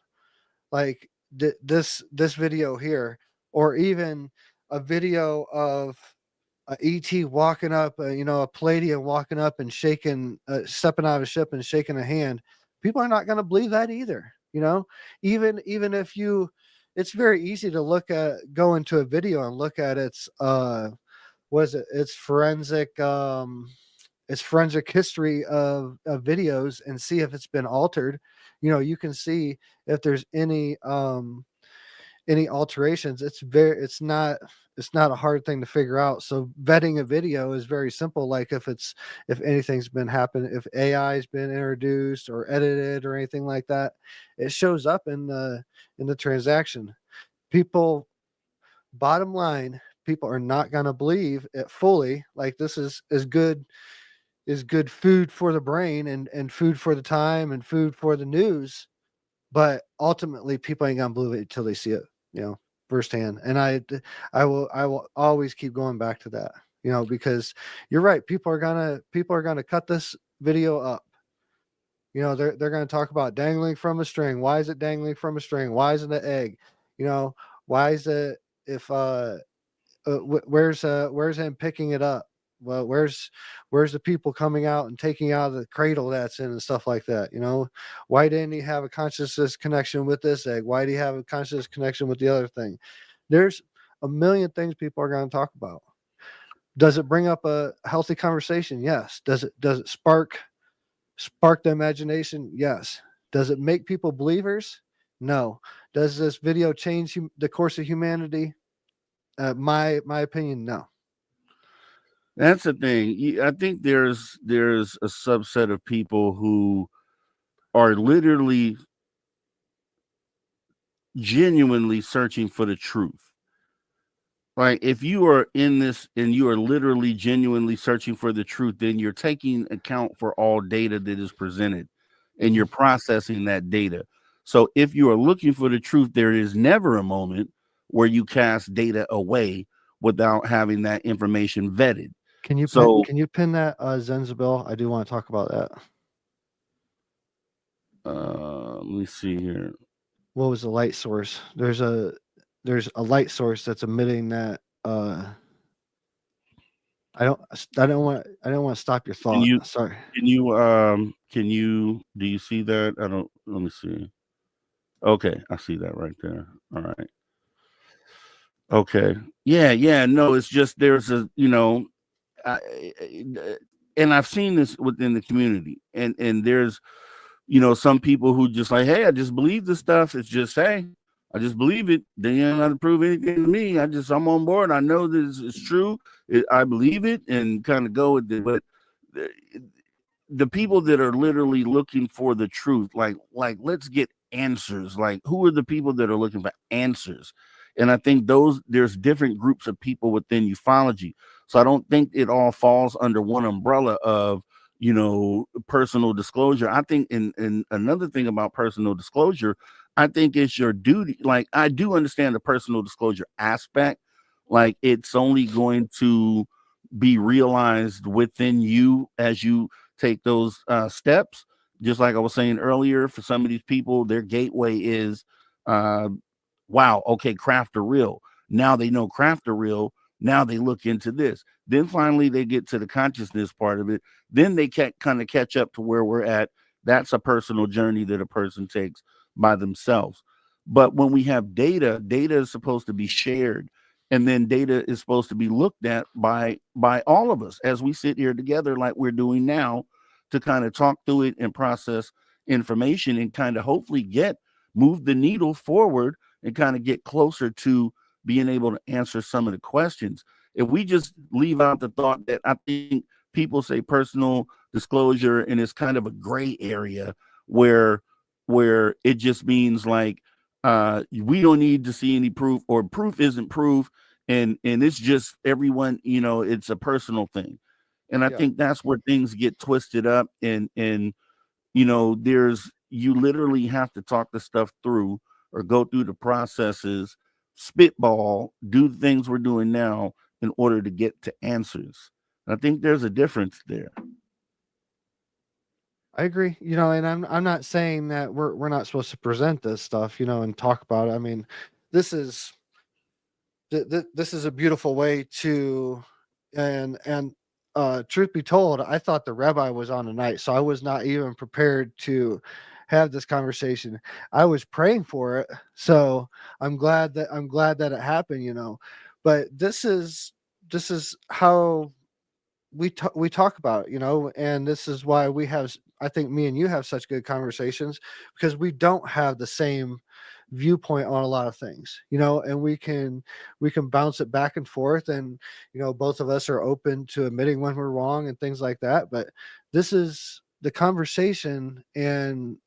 like this video here, or even a video of a ET walking up, you know, a Palladium walking up and shaking, stepping out of a ship and shaking a hand, people are not going to believe that either. You know, even if you, it's very easy to go into a video and look at its, was it? It's forensic history of videos and see if it's been altered. You know, you can see if there's any alterations. It's not a hard thing to figure out. So vetting a video is very simple. Like if anything's been happening, if AI has been introduced or edited or anything like that, it shows up in the transaction. People, bottom line, people are not going to believe it fully. Like this is good food for the brain and food for the time and food for the news. But ultimately people ain't gonna believe it until they see it, you know, firsthand. And I will always keep going back to that, you know, because you're right. People are gonna cut this video up. You know, they're gonna talk about dangling from a string. Why is it dangling from a string? Why isn't it an egg? You know, why is it if where's him picking it up? Well, where's the people coming out and taking out of the cradle that's in and stuff like that? You know, why didn't he have a consciousness connection with this egg? Why do he have a consciousness connection with the other thing? There's a million things people are going to talk about. Does it bring up a healthy conversation? Yes. Does it spark the imagination? Yes. Does it make people believers? No. Does this video change the course of humanity? My opinion, no. That's the thing. I think there's a subset of people who are literally genuinely searching for the truth. Like if you are in this and you are literally genuinely searching for the truth, then you're taking account for all data that is presented and you're processing that data. So if you are looking for the truth, there is never a moment where you cast data away without having that information vetted. Can you pin that Zenzabil? I do want to talk about that. Let me see here. What was the light source? There's a light source that's emitting that. I don't want to stop your thought. Sorry. Do you see that? Let me see. Okay, I see that right there. All right. Okay. Yeah. No, it's just there's a, you know, and I've seen this within the community, and there's, you know, some people who just like, hey, I just believe this stuff. It's just, hey, I just believe it. They ain't got to prove anything to me. I'm on board. I know this is true. I believe it, and kind of go with it. But the people that are literally looking for the truth, like let's get answers. Like, who are the people that are looking for answers? And I think there's different groups of people within ufology. So I don't think it all falls under one umbrella of, you know, personal disclosure. I think in another thing about personal disclosure, I think it's your duty. Like, I do understand the personal disclosure aspect. Like, it's only going to be realized within you as you take those steps. Just like I was saying earlier, for some of these people, their gateway is wow, okay, craft are real. Now they know craft are real. Now they look into this. Then finally they get to the consciousness part of it. Then they can kind of catch up to where we're at. That's a personal journey that a person takes by themselves. But when we have data is supposed to be shared. And then data is supposed to be looked at by all of us as we sit here together like we're doing now, to kind of talk through it and process information and kind of hopefully move the needle forward and kind of get closer to being able to answer some of the questions. If we just leave out the thought that, I think people say personal disclosure, and it's kind of a gray area where it just means like, we don't need to see any proof, or proof isn't proof. And it's just everyone, you know, it's a personal thing. And I think that's where things get twisted up. And you know, you literally have to talk the stuff through or go through the processes, spitball, do the things we're doing now in order to get to answers. And I think there's a difference there. I agree. You know, and I'm not saying that we're not supposed to present this stuff, you know, and talk about it. I mean, this is this is a beautiful way to, and truth be told, I thought the rabbi was on tonight, so I was not even prepared to have this conversation. I was praying for it, so I'm glad that it happened, you know. But this is how we talk about it, you know, and this is why we have, I think me and you have such good conversations, because we don't have the same viewpoint on a lot of things, you know, and we can bounce it back and forth, and you know, both of us are open to admitting when we're wrong and things like that. But this is the conversation, and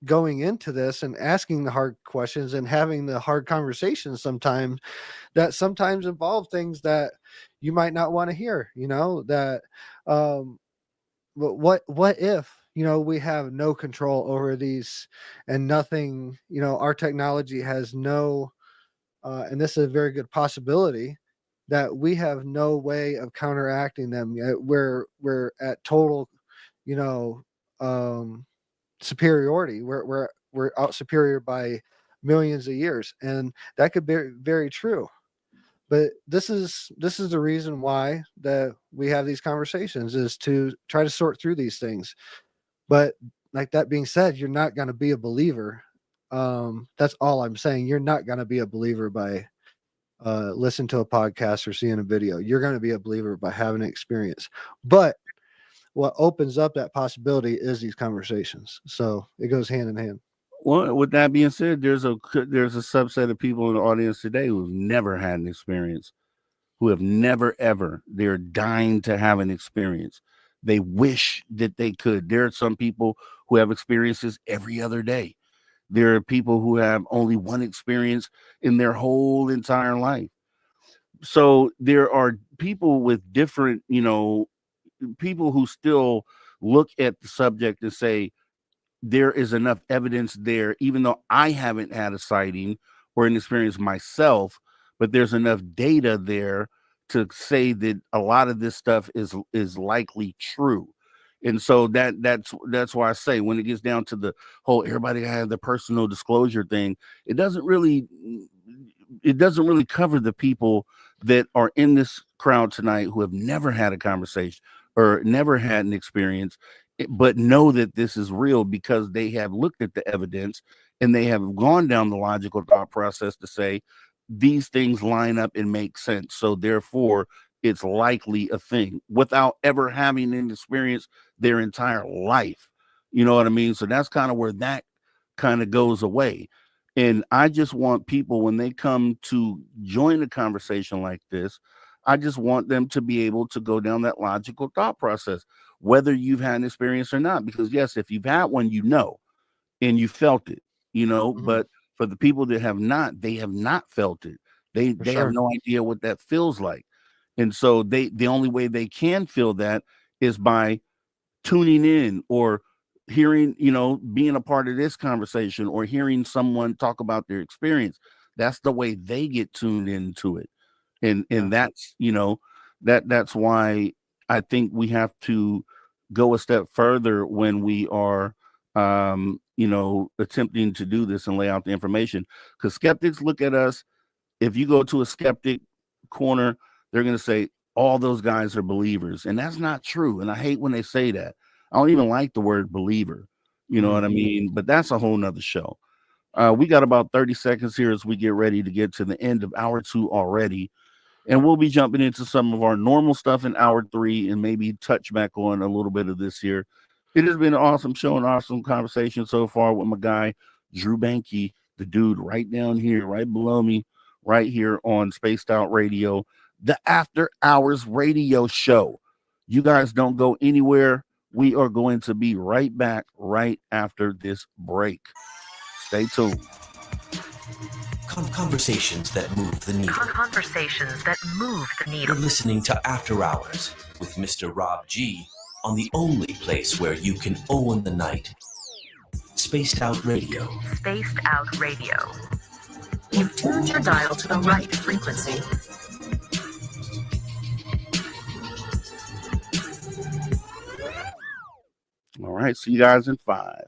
going into this and asking the hard questions and having the hard conversations sometimes involve things that you might not want to hear, you know, that but what if, you know, we have no control over these, and nothing, you know, our technology has no and this is a very good possibility, that we have no way of counteracting them yet. We're at total, you know, superiority. We're out superior by millions of years, and that could be very true. But this is the reason why that we have these conversations, is to try to sort through these things. But like that being said, you're not going to be a believer. That's all I'm saying. You're not going to be a believer by listening to a podcast or seeing a video. You're going to be a believer by having an experience. But what opens up that possibility is these conversations. So it goes hand in hand. Well, with that being said, there's a subset of people in the audience today who've never had an experience, who have never ever. They're dying to have an experience. They wish that they could. There are some people who have experiences every other day. There are people who have only one experience in their whole entire life. So there are people with different, you know, people who still look at the subject and say, there is enough evidence there, even though I haven't had a sighting or an experience myself, but there's enough data there to say that a lot of this stuff is likely true. And so that's why I say, when it gets down to the whole everybody have the personal disclosure thing, it doesn't really cover the people that are in this crowd tonight who have never had a conversation or never had an experience, but know that this is real because they have looked at the evidence and they have gone down the logical thought process to say these things line up and make sense. So therefore, it's likely a thing without ever having an experience their entire life. You know what I mean? So that's kind of where that kind of goes away. And I just want people, when they come to join a conversation like this, I just want them to be able to go down that logical thought process, whether you've had an experience or not. Because yes, if you've had one, you know, and you felt it, you know, but for the people that have not, they have not felt it. They have no idea what that feels like. And so the only way they can feel that is by tuning in or hearing, you know, being a part of this conversation or hearing someone talk about their experience. That's the way they get tuned into it. And that's, you know, that's why I think we have to go a step further when we are you know, attempting to do this and lay out the information. Because skeptics look at us. If you go to a skeptic corner, they're going to say all those guys are believers, and that's not true. And I hate when they say that. I don't even like the word believer. You know what I mean? But that's a whole nother show. We got about 30 seconds here as we get ready to get to the end of hour 2 already. And we'll be jumping into some of our normal stuff in hour 3 and maybe touch back on a little bit of this here. It has been an awesome show and awesome conversation so far with my guy, Drew Banky, the dude right down here, right below me, right here on Spaced Out Radio, the After Hours Radio Show. You guys don't go anywhere. We are going to be right back right after this break. Stay tuned. Conversations that move the needle. Conversations that move the You're needle. listening to After Hours with Mr. Rob G on the only place where you can own the night. Spaced Out Radio. Spaced Out Radio. You've tuned your dial to the right frequency. All right, see you guys in 5.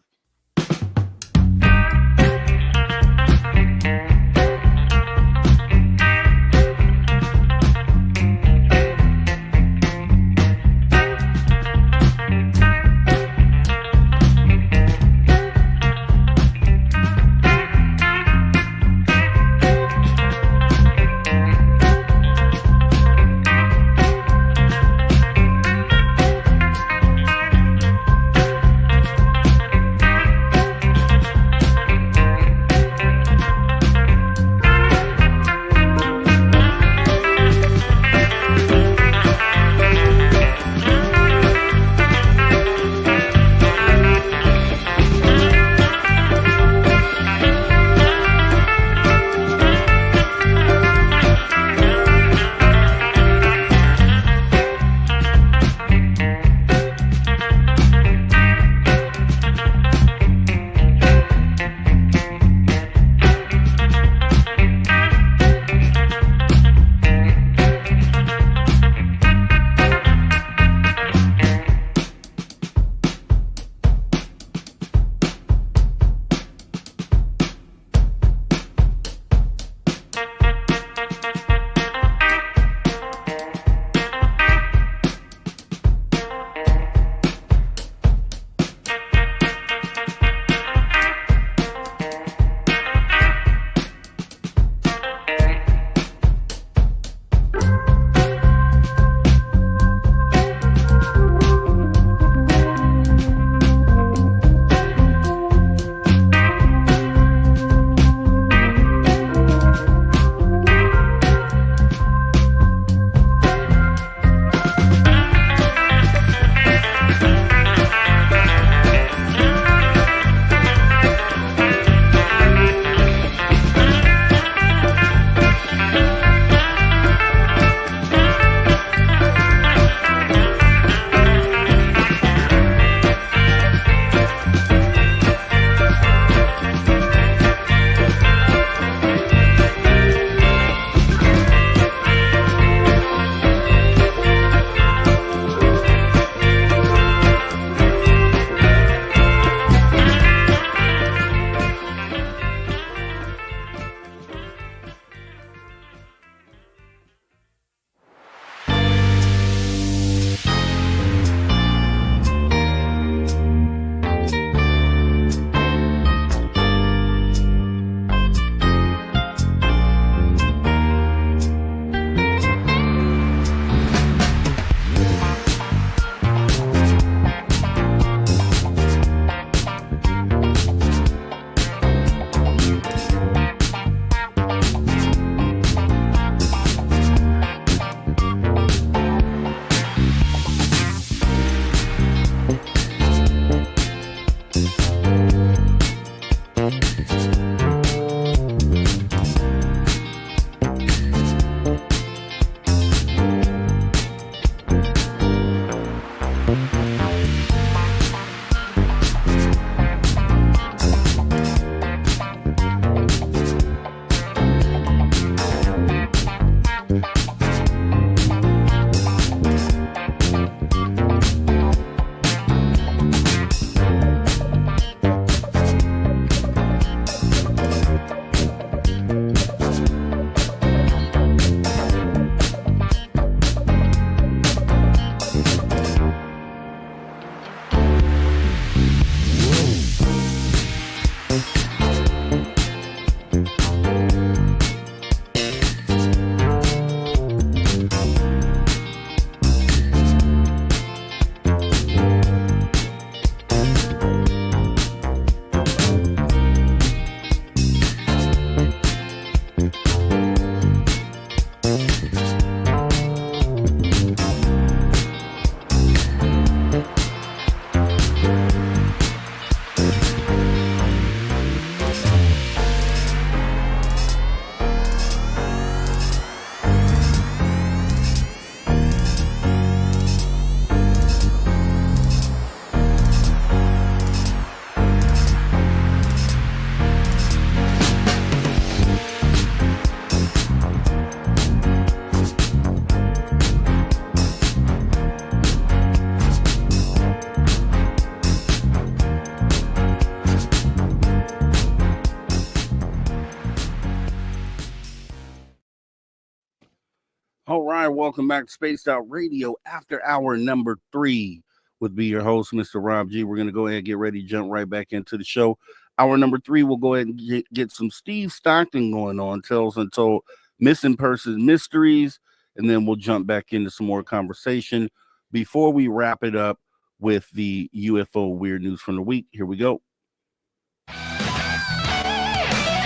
All right, welcome back to Spaced Out Radio after hour number 3 with me, your host, Mr. Rob G. We're going to go ahead and get ready to jump right back into the show. Hour number 3, we'll go ahead and get some Steve Stockton going on, Tales Untold, Missing Persons Mysteries, and then we'll jump back into some more conversation before we wrap it up with the UFO weird news from the week. Here we go.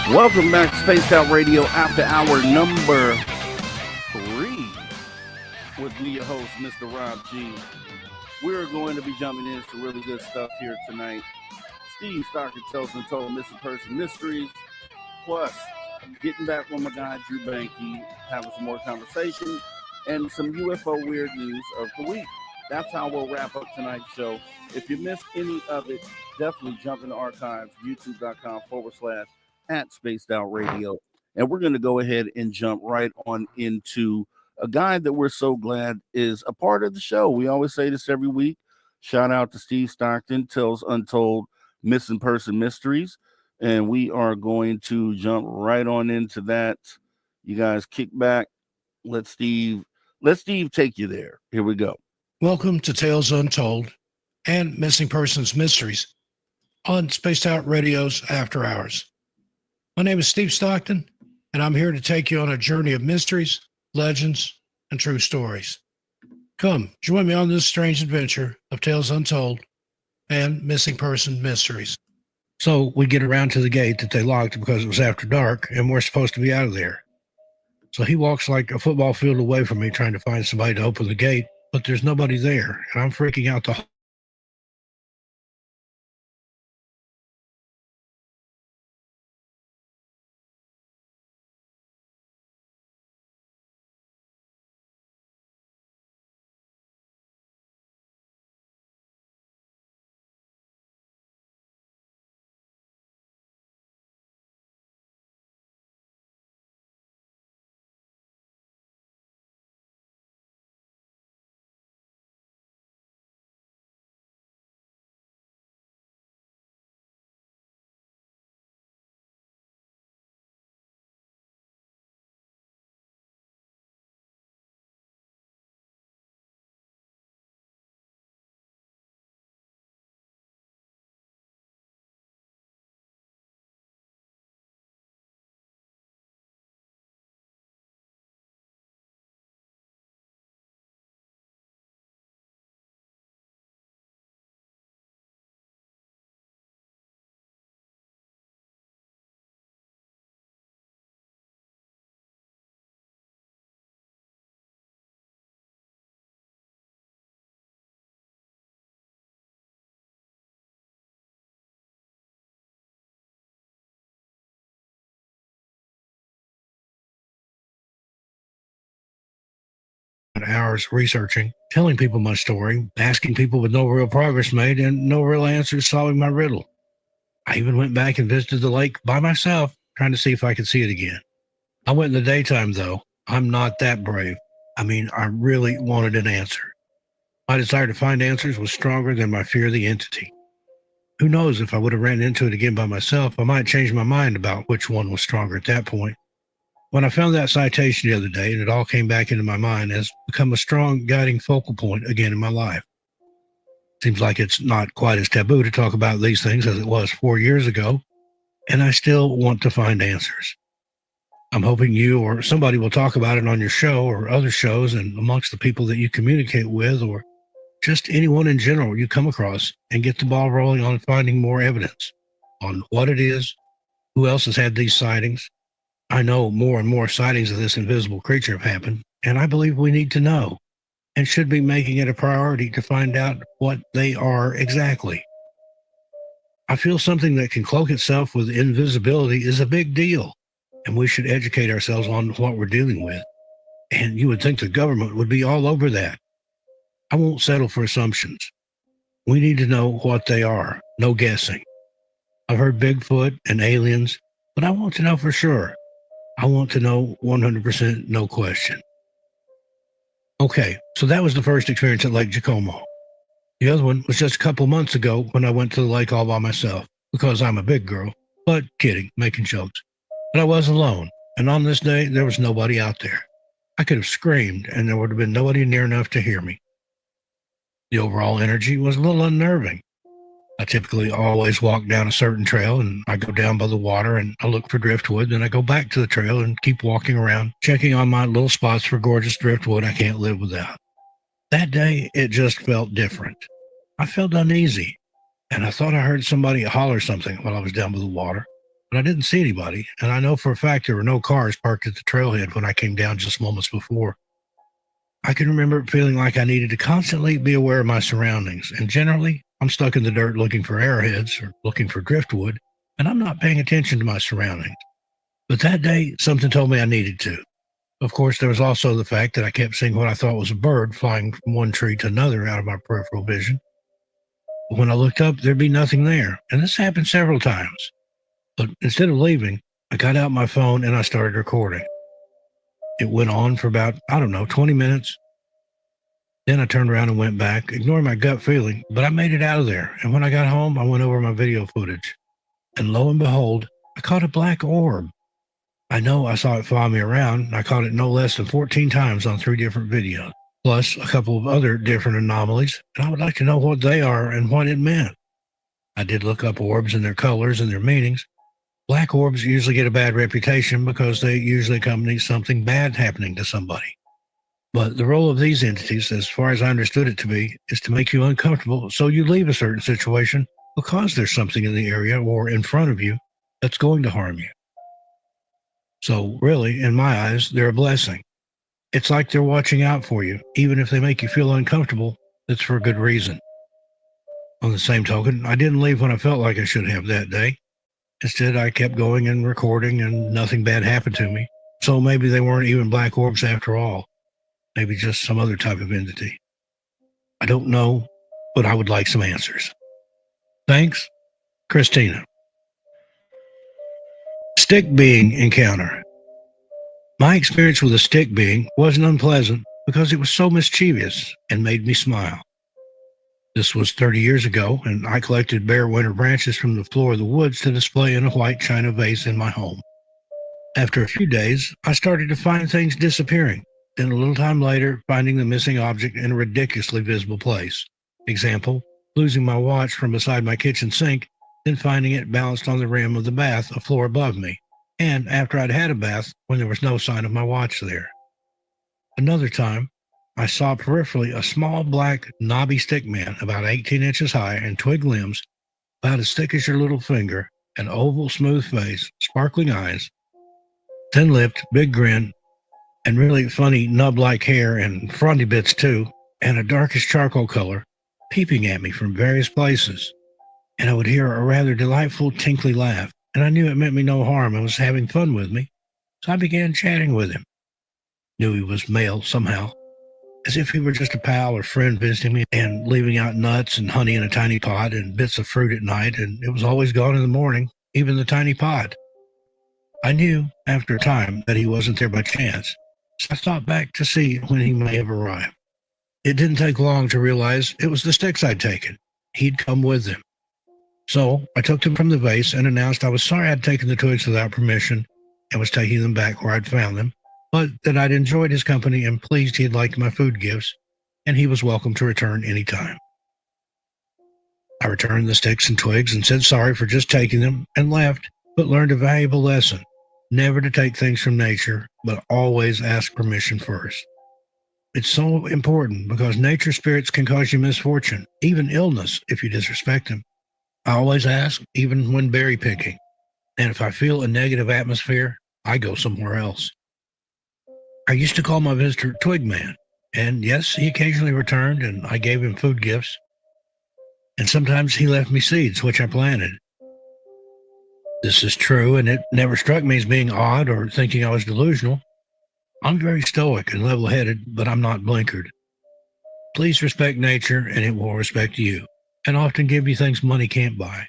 Welcome back to Spaced Out Radio after hour number 3 with me, your host, Mr. Rob G. We're going to be jumping into some really good stuff here tonight. Steve Stockton, Tales Untold, Missing Person Mysteries, plus getting back with my guy Drew Banky, having some more conversation, and some UFO weird news of the week. That's how we'll wrap up tonight's show. If you missed any of it, definitely jump in the archives, youtube.com/@spacedoutradio. And we're going to go ahead and jump right on into a guy that we're so glad is a part of the show. We always say this every week. Shout out to Steve Stockton, Tales Untold, Missing Person Mysteries. And we are going to jump right on into that. You guys kick back. Let Steve take you there. Here we go. Welcome to Tales Untold and Missing Persons Mysteries on Spaced Out Radio's After Hours. My name is Steve Stockton, and I'm here to take you on a journey of mysteries, legends, and true stories. Come, join me on this strange adventure of Tales Untold and Missing Person Mysteries. So we get around to the gate that they locked because it was after dark, and we're supposed to be out of there. So he walks like a football field away from me trying to find somebody to open the gate, but there's nobody there, and I'm freaking out the hours researching, telling people my story, asking people with no real progress made and no real answers, solving my riddle. I even went back and visited the lake by myself, trying to see if I could see it again. I went in the daytime, though. I'm not that brave. I mean, I really wanted an answer. My desire to find answers was stronger than my fear of the entity. Who knows, if I would have ran into it again by myself, I might change my mind about which one was stronger at that point. When I found that citation the other day, and it all came back into my mind, has become a strong guiding focal point again in my life. Seems like it's not quite as taboo to talk about these things as it was 4 years ago, and I still want to find answers. I'm hoping you or somebody will talk about it on your show or other shows and amongst the people that you communicate with, or just anyone in general you come across, and get the ball rolling on finding more evidence on what it is, who else has had these sightings. I know more and more sightings of this invisible creature have happened, and I believe we need to know and should be making it a priority to find out what they are exactly. I feel something that can cloak itself with invisibility is a big deal, and we should educate ourselves on what we're dealing with. And you would think the government would be all over that. I won't settle for assumptions. We need to know what they are, no guessing. I've heard Bigfoot and aliens, but I want to know for sure. I want to know 100%, no question. Okay, so that was the first experience at Lake Jacomo. The other one was just a couple months ago when I went to the lake all by myself, because I'm a big girl. But kidding, making jokes. But I was alone, and on this day, there was nobody out there. I could have screamed and there would have been nobody near enough to hear me. The overall energy was a little unnerving. I typically always walk down a certain trail, and I go down by the water and I look for driftwood, then I go back to the trail and keep walking around, checking on my little spots for gorgeous driftwood I can't live without. That day, it just felt different. I felt uneasy, and I thought I heard somebody holler something while I was down by the water, but I didn't see anybody, and I know for a fact there were no cars parked at the trailhead when I came down just moments before. I can remember feeling like I needed to constantly be aware of my surroundings, and generally, I'm stuck in the dirt looking for arrowheads or looking for driftwood, and I'm not paying attention to my surroundings. But that day, something told me I needed to. Of course, there was also the fact that I kept seeing what I thought was a bird flying from one tree to another out of my peripheral vision. But when I looked up, there'd be nothing there, and this happened several times. But instead of leaving, I got out my phone and I started recording. It went on for about, 20 minutes. Then I turned around and went back, ignoring my gut feeling, but I made it out of there. And when I got home, I went over my video footage. And lo and behold, I caught a black orb. I know I saw it follow me around, and I caught it no less than 14 times on 3 different videos, plus a couple of other different anomalies, and I would like to know what they are and what it meant. I did look up orbs and their colors and their meanings. Black orbs usually get a bad reputation because they usually accompany something bad happening to somebody. But the role of these entities, as far as I understood it to be, is to make you uncomfortable so you leave a certain situation because there's something in the area or in front of you that's going to harm you. So really, in my eyes, they're a blessing. It's like they're watching out for you. Even if they make you feel uncomfortable, it's for a good reason. On the same token, I didn't leave when I felt like I should have that day. Instead, I kept going and recording and nothing bad happened to me. So maybe they weren't even black orbs after all. Maybe just some other type of entity. I don't know, but I would like some answers. Thanks, Christina. Stick being encounter. My experience with a stick being wasn't unpleasant because it was so mischievous and made me smile. This was 30 years ago, and I collected bare winter branches from the floor of the woods to display in a white china vase in my home. After a few days, I started to find things disappearing. Then a little time later, finding the missing object in a ridiculously visible place. Example, losing my watch from beside my kitchen sink, then finding it balanced on the rim of the bath a floor above me, and after I'd had a bath when there was no sign of my watch there. Another time, I saw peripherally a small black knobby stick man about 18 inches high and twig limbs, about as thick as your little finger, an oval smooth face, sparkling eyes, thin-lipped, big grin, and really funny nub-like hair and frondy bits too, and a darkish charcoal color, peeping at me from various places. And I would hear a rather delightful tinkly laugh, and I knew it meant me no harm and was having fun with me, so I began chatting with him. Knew he was male somehow, as if he were just a pal or friend visiting me and leaving out nuts and honey in a tiny pot and bits of fruit at night, and it was always gone in the morning, even the tiny pot. I knew after a time that he wasn't there by chance, so I thought back to see when he may have arrived. It didn't take long to realize it was the sticks I'd taken. He'd come with them. So I took them from the vase and announced I was sorry I'd taken the twigs without permission and was taking them back where I'd found them, but that I'd enjoyed his company and pleased he'd liked my food gifts, and he was welcome to return any time. I returned the sticks and twigs and said sorry for just taking them and left, but learned a valuable lesson. Never to take things from nature, but always ask permission first. It's so important because nature spirits can cause you misfortune, even illness, if you disrespect them. I always ask, even when berry picking. And if I feel a negative atmosphere, I go somewhere else. I used to call my visitor Twig Man, and yes, he occasionally returned, and I gave him food gifts. And sometimes he left me seeds, which I planted. This is true, and it never struck me as being odd or thinking I was delusional. I'm very stoic and level-headed, but I'm not blinkered. Please respect nature, and it will respect you, and often give you things money can't buy.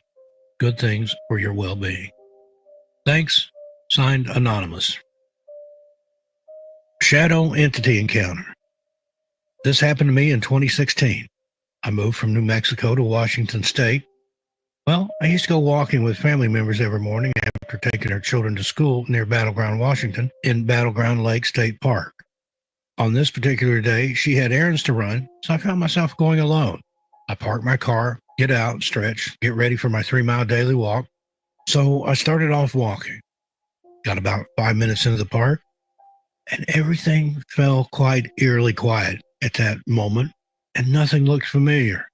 Good things for your well-being. Thanks. Signed, Anonymous. Shadow Entity Encounter. This happened to me in 2016. I moved from New Mexico to Washington State. Well, I used to go walking with family members every morning after taking our children to school near Battleground, Washington, in Battleground Lake State Park. On this particular day, she had errands to run, so I found myself going alone. I parked my car, get out, stretch, get ready for my 3-mile daily walk. So I started off walking. Got about 5 minutes into the park, and everything felt quite eerily quiet at that moment, and nothing looked familiar.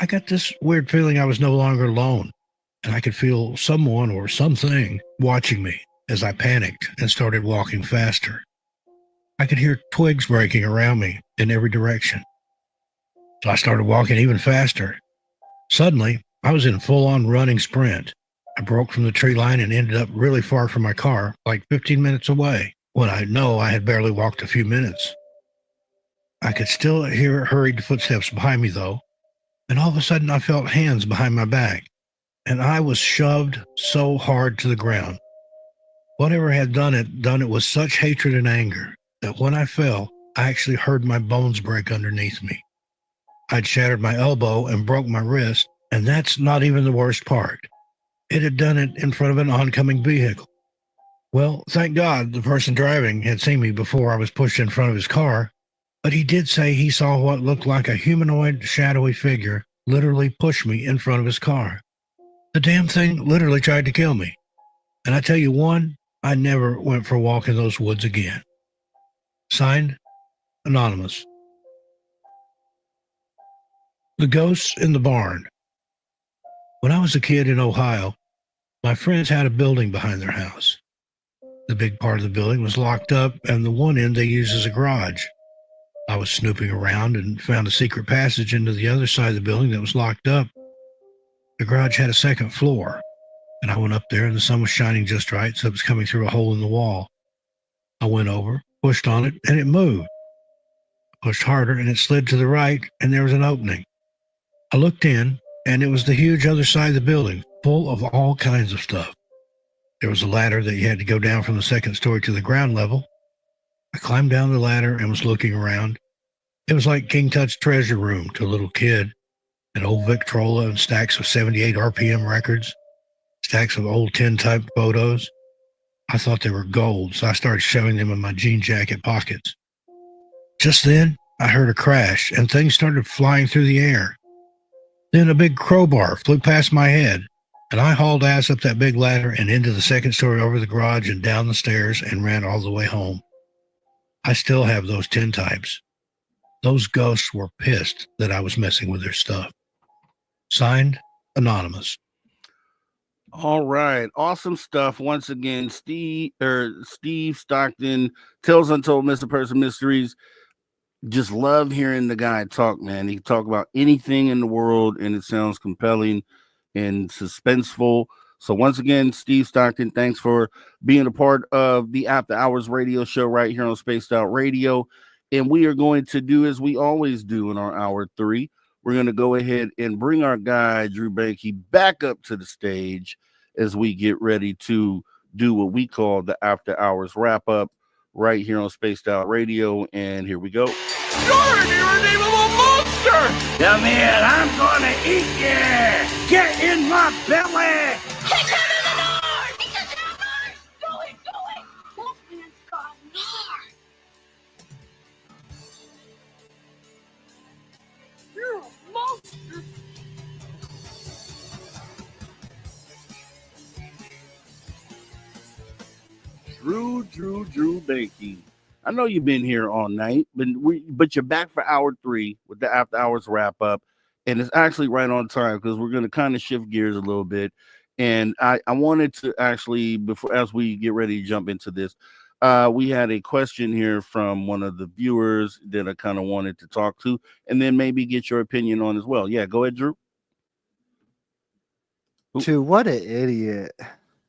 I got this weird feeling I was no longer alone, and I could feel someone or something watching me as I panicked and started walking faster. I could hear twigs breaking around me in every direction. So I started walking even faster. Suddenly, I was in a full-on running sprint. I broke from the tree line and ended up really far from my car, like 15 minutes away, when I know I had barely walked a few minutes. I could still hear hurried footsteps behind me, though, and all of a sudden I felt hands behind my back, and I was shoved so hard to the ground. Whatever had done it with such hatred and anger that when I fell, I actually heard my bones break underneath me. I'd shattered my elbow and broke my wrist, and that's not even the worst part. It had done it in front of an oncoming vehicle. Well, thank God the person driving had seen me before I was pushed in front of his car, but he did say he saw what looked like a humanoid, shadowy figure literally push me in front of his car. The damn thing literally tried to kill me. And I tell you one, I never went for a walk in those woods again. Signed, Anonymous. The Ghosts in the Barn. When I was a kid in Ohio, my friends had a building behind their house. The big part of the building was locked up, and the one end they used as a garage. I was snooping around and found a secret passage into the other side of the building that was locked up. The garage had a second floor, and I went up there, and the sun was shining just right, so it was coming through a hole in the wall. I went over, pushed on it, and it moved. Pushed harder, and it slid to the right, and there was an opening. I looked in, and it was the huge other side of the building, full of all kinds of stuff. There was a ladder that you had to go down from the second story to the ground level. I climbed down the ladder and was looking around. It was like King Tut's treasure room to a little kid. An old Victrola and stacks of 78 RPM records, stacks of old tin-type photos. I thought they were gold, so I started shoving them in my jean jacket pockets. Just then, I heard a crash, and things started flying through the air. Then a big crowbar flew past my head, and I hauled ass up that big ladder and into the second story over the garage and down the stairs and ran all the way home. I still have those tintypes. Those ghosts were pissed that I was messing with their stuff. Signed, Anonymous. All right, awesome stuff. Once again, Steve Stockton, Tales Untold, Mr. Person Mysteries. Just love hearing the guy talk, man. He can talk about anything in the world, and it sounds compelling and suspenseful. So once again, Steve Stockton, thanks for being a part of the After Hours radio show right here on Spaced Out Radio. And we are going to do as we always do in our hour 3. We're going to go ahead and bring our guy, Drew Banky, back up to the stage as we get ready to do what we call the After Hours wrap up right here on Spaced Out Radio. And here we go. You're an irredeemable monster! Come here, I'm gonna eat you! Get in my belly! Kick him in the nard! He doesn't have nard! Do it! That man's got nard! You're a monster! Drew Banky. I know you've been here all night, but you're back for hour 3 with the After Hours wrap up, and it's actually right on time because we're going to kind of shift gears a little bit. And I wanted to actually, before as we get ready to jump into this, we had a question here from one of the viewers that I kind of wanted to talk to, and then maybe get your opinion on as well. Yeah, go ahead, Drew. Dude, what an idiot.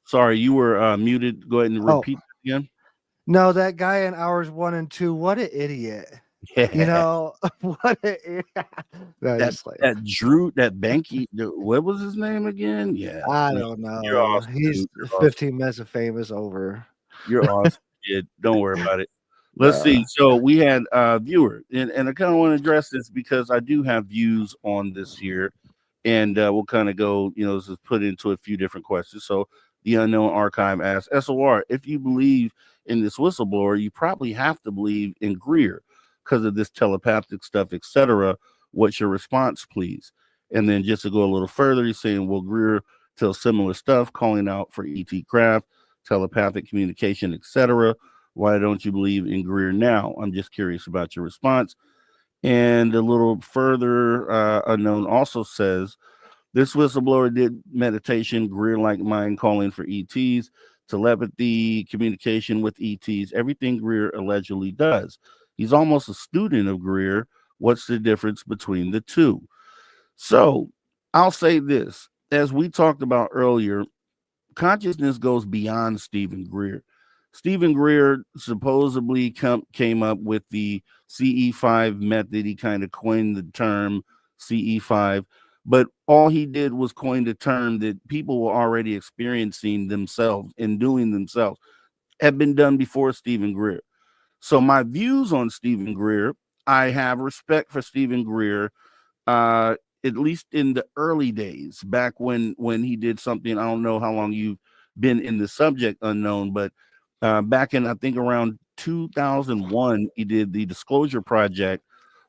Sorry, you were muted. Go ahead and repeat again. No, that guy in hours 1 and 2, what an idiot. Yeah. You know, what an idiot. No, that Drew, that Banky, what was his name again? Yeah. I don't know. You're awesome. He's You're 15 minutes of fame is over. You're awesome, kid. Don't worry about it. Let's see. So we had a viewer, and I kind of want to address this because I do have views on this here, and we'll kind of go, this is put into a few different questions. So the Unknown Archive asks, SOR, if you believe in this whistleblower, you probably have to believe in Greer because of this telepathic stuff, etc. What's your response, please? And then just to go a little further, he's saying, well, Greer tells similar stuff, calling out for ET craft, telepathic communication, etc. Why don't you believe in Greer now? I'm just curious about your response. And a little further, unknown also says, this whistleblower did meditation, Greer-like mind calling for ETs, telepathy, communication with ETs, everything Greer allegedly does. He's almost a student of Greer. What's the difference between the two? So I'll say this, as we talked about earlier, consciousness goes beyond Stephen Greer. Stephen Greer supposedly came up with the CE5 method. He kind of coined the term CE5, but all he did was coin the term that people were already experiencing themselves and doing themselves, had been done before Stephen Greer. So my views on Stephen Greer, I have respect for Stephen Greer, at least in the early days, back when he did something. I don't know how long you've been in the subject, unknown, but back in, I think, around 2001, he did the Disclosure Project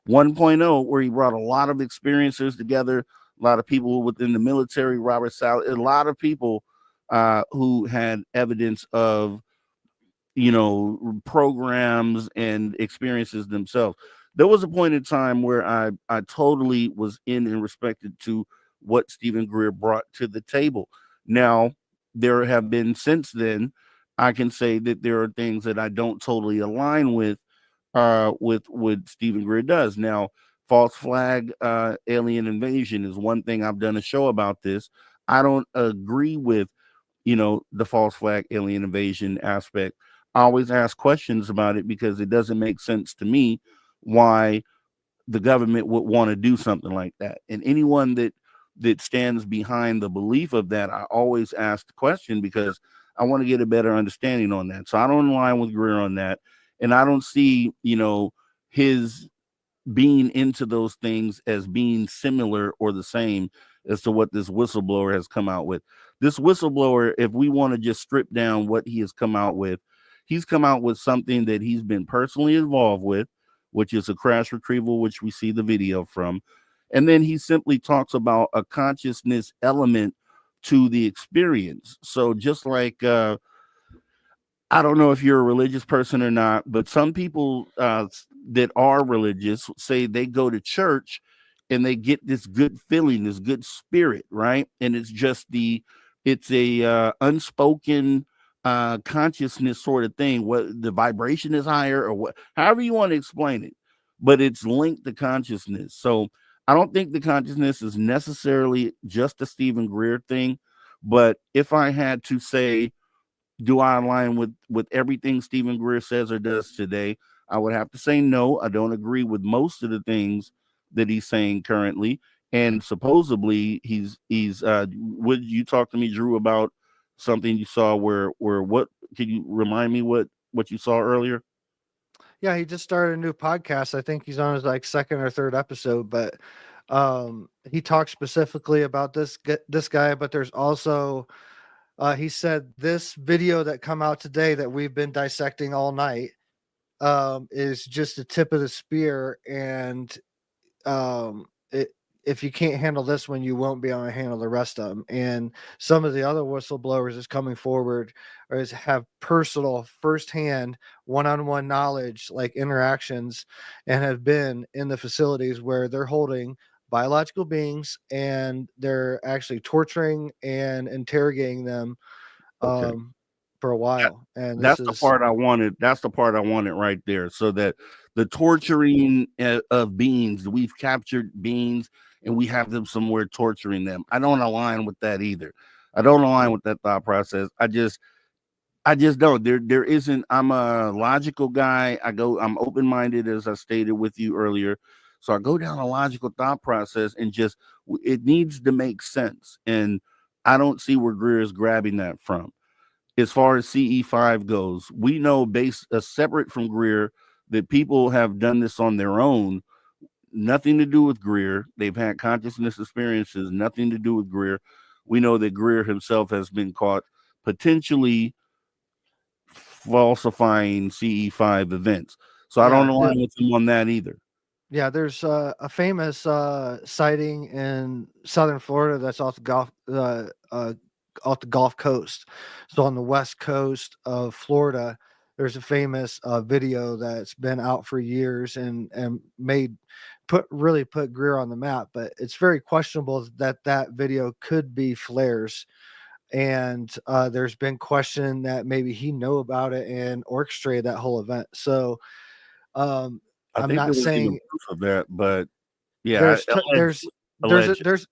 1.0, where he brought a lot of experiences together, a lot of people within the military, Robert Sal, a lot of people who had evidence of, programs and experiences themselves. There was a point in time where I totally was in and respected to what Stephen Greer brought to the table. Now, there have been since then, I can say that there are things that I don't totally align with what Stephen Greer does. Now, false flag alien invasion is one thing. I've done a show about this. I don't agree with, the false flag alien invasion aspect. I always ask questions about it because it doesn't make sense to me why the government would want to do something like that. And anyone that stands behind the belief of that, I always ask the question because I want to get a better understanding on that. So I don't align with Greer on that. And I don't see, his being into those things as being similar or the same as to what this whistleblower has come out with. This whistleblower, if we want to just strip down what he has come out with, he's come out with something that he's been personally involved with, which is a crash retrieval, which we see the video from. And then he simply talks about a consciousness element to the experience. So just like, I don't know if you're a religious person or not, but some people that are religious say they go to church and they get this good feeling, this good spirit, right? And it's just it's a unspoken consciousness sort of thing. What the vibration is higher, or what, however you want to explain it, but it's linked to consciousness. So I don't think the consciousness is necessarily just a Stephen Greer thing. But if I had to say, do I align with everything Stephen Greer says or does today, I would have to say no. I don't agree with most of the things that he's saying currently. And supposedly he's would you talk to me, Drew, about something you saw where what, can you remind me what you saw earlier? Yeah, he just started a new podcast. I think he's on his like second or third episode, but he talks specifically about this guy, but there's also he said this video that come out today that we've been dissecting all night is just the tip of the spear, and if you can't handle this one, you won't be able to handle the rest of them. And some of the other whistleblowers is coming forward or have personal, firsthand, one-on-one knowledge, like interactions, and have been in the facilities where they're holding biological beings and they're actually torturing and interrogating them Okay. for a while. And this That's the is part I wanted. That's the part I wanted right there. So that the torturing of beings, we've captured beings and we have them somewhere torturing them. I don't align with that either. I don't align with that thought process. I just don't. There isn't. I'm a logical guy. I'm open-minded, as I stated with you earlier. So I go down a logical thought process and just, it needs to make sense. And I don't see where Greer is grabbing that from. As far as CE5 goes, we know separate from Greer that people have done this on their own, nothing to do with Greer. They've had consciousness experiences, nothing to do with Greer. We know that Greer himself has been caught potentially falsifying CE5 events. So I don't align with him on that either. Yeah, there's a famous sighting in southern Florida that's off the Gulf Coast. So on the west coast of Florida, there's a famous video that's been out for years and put Greer on the map. But it's very questionable that video could be flares. And there's been question that maybe he knew about it and orchestrated that whole event. So I'm not saying proof of that, but yeah,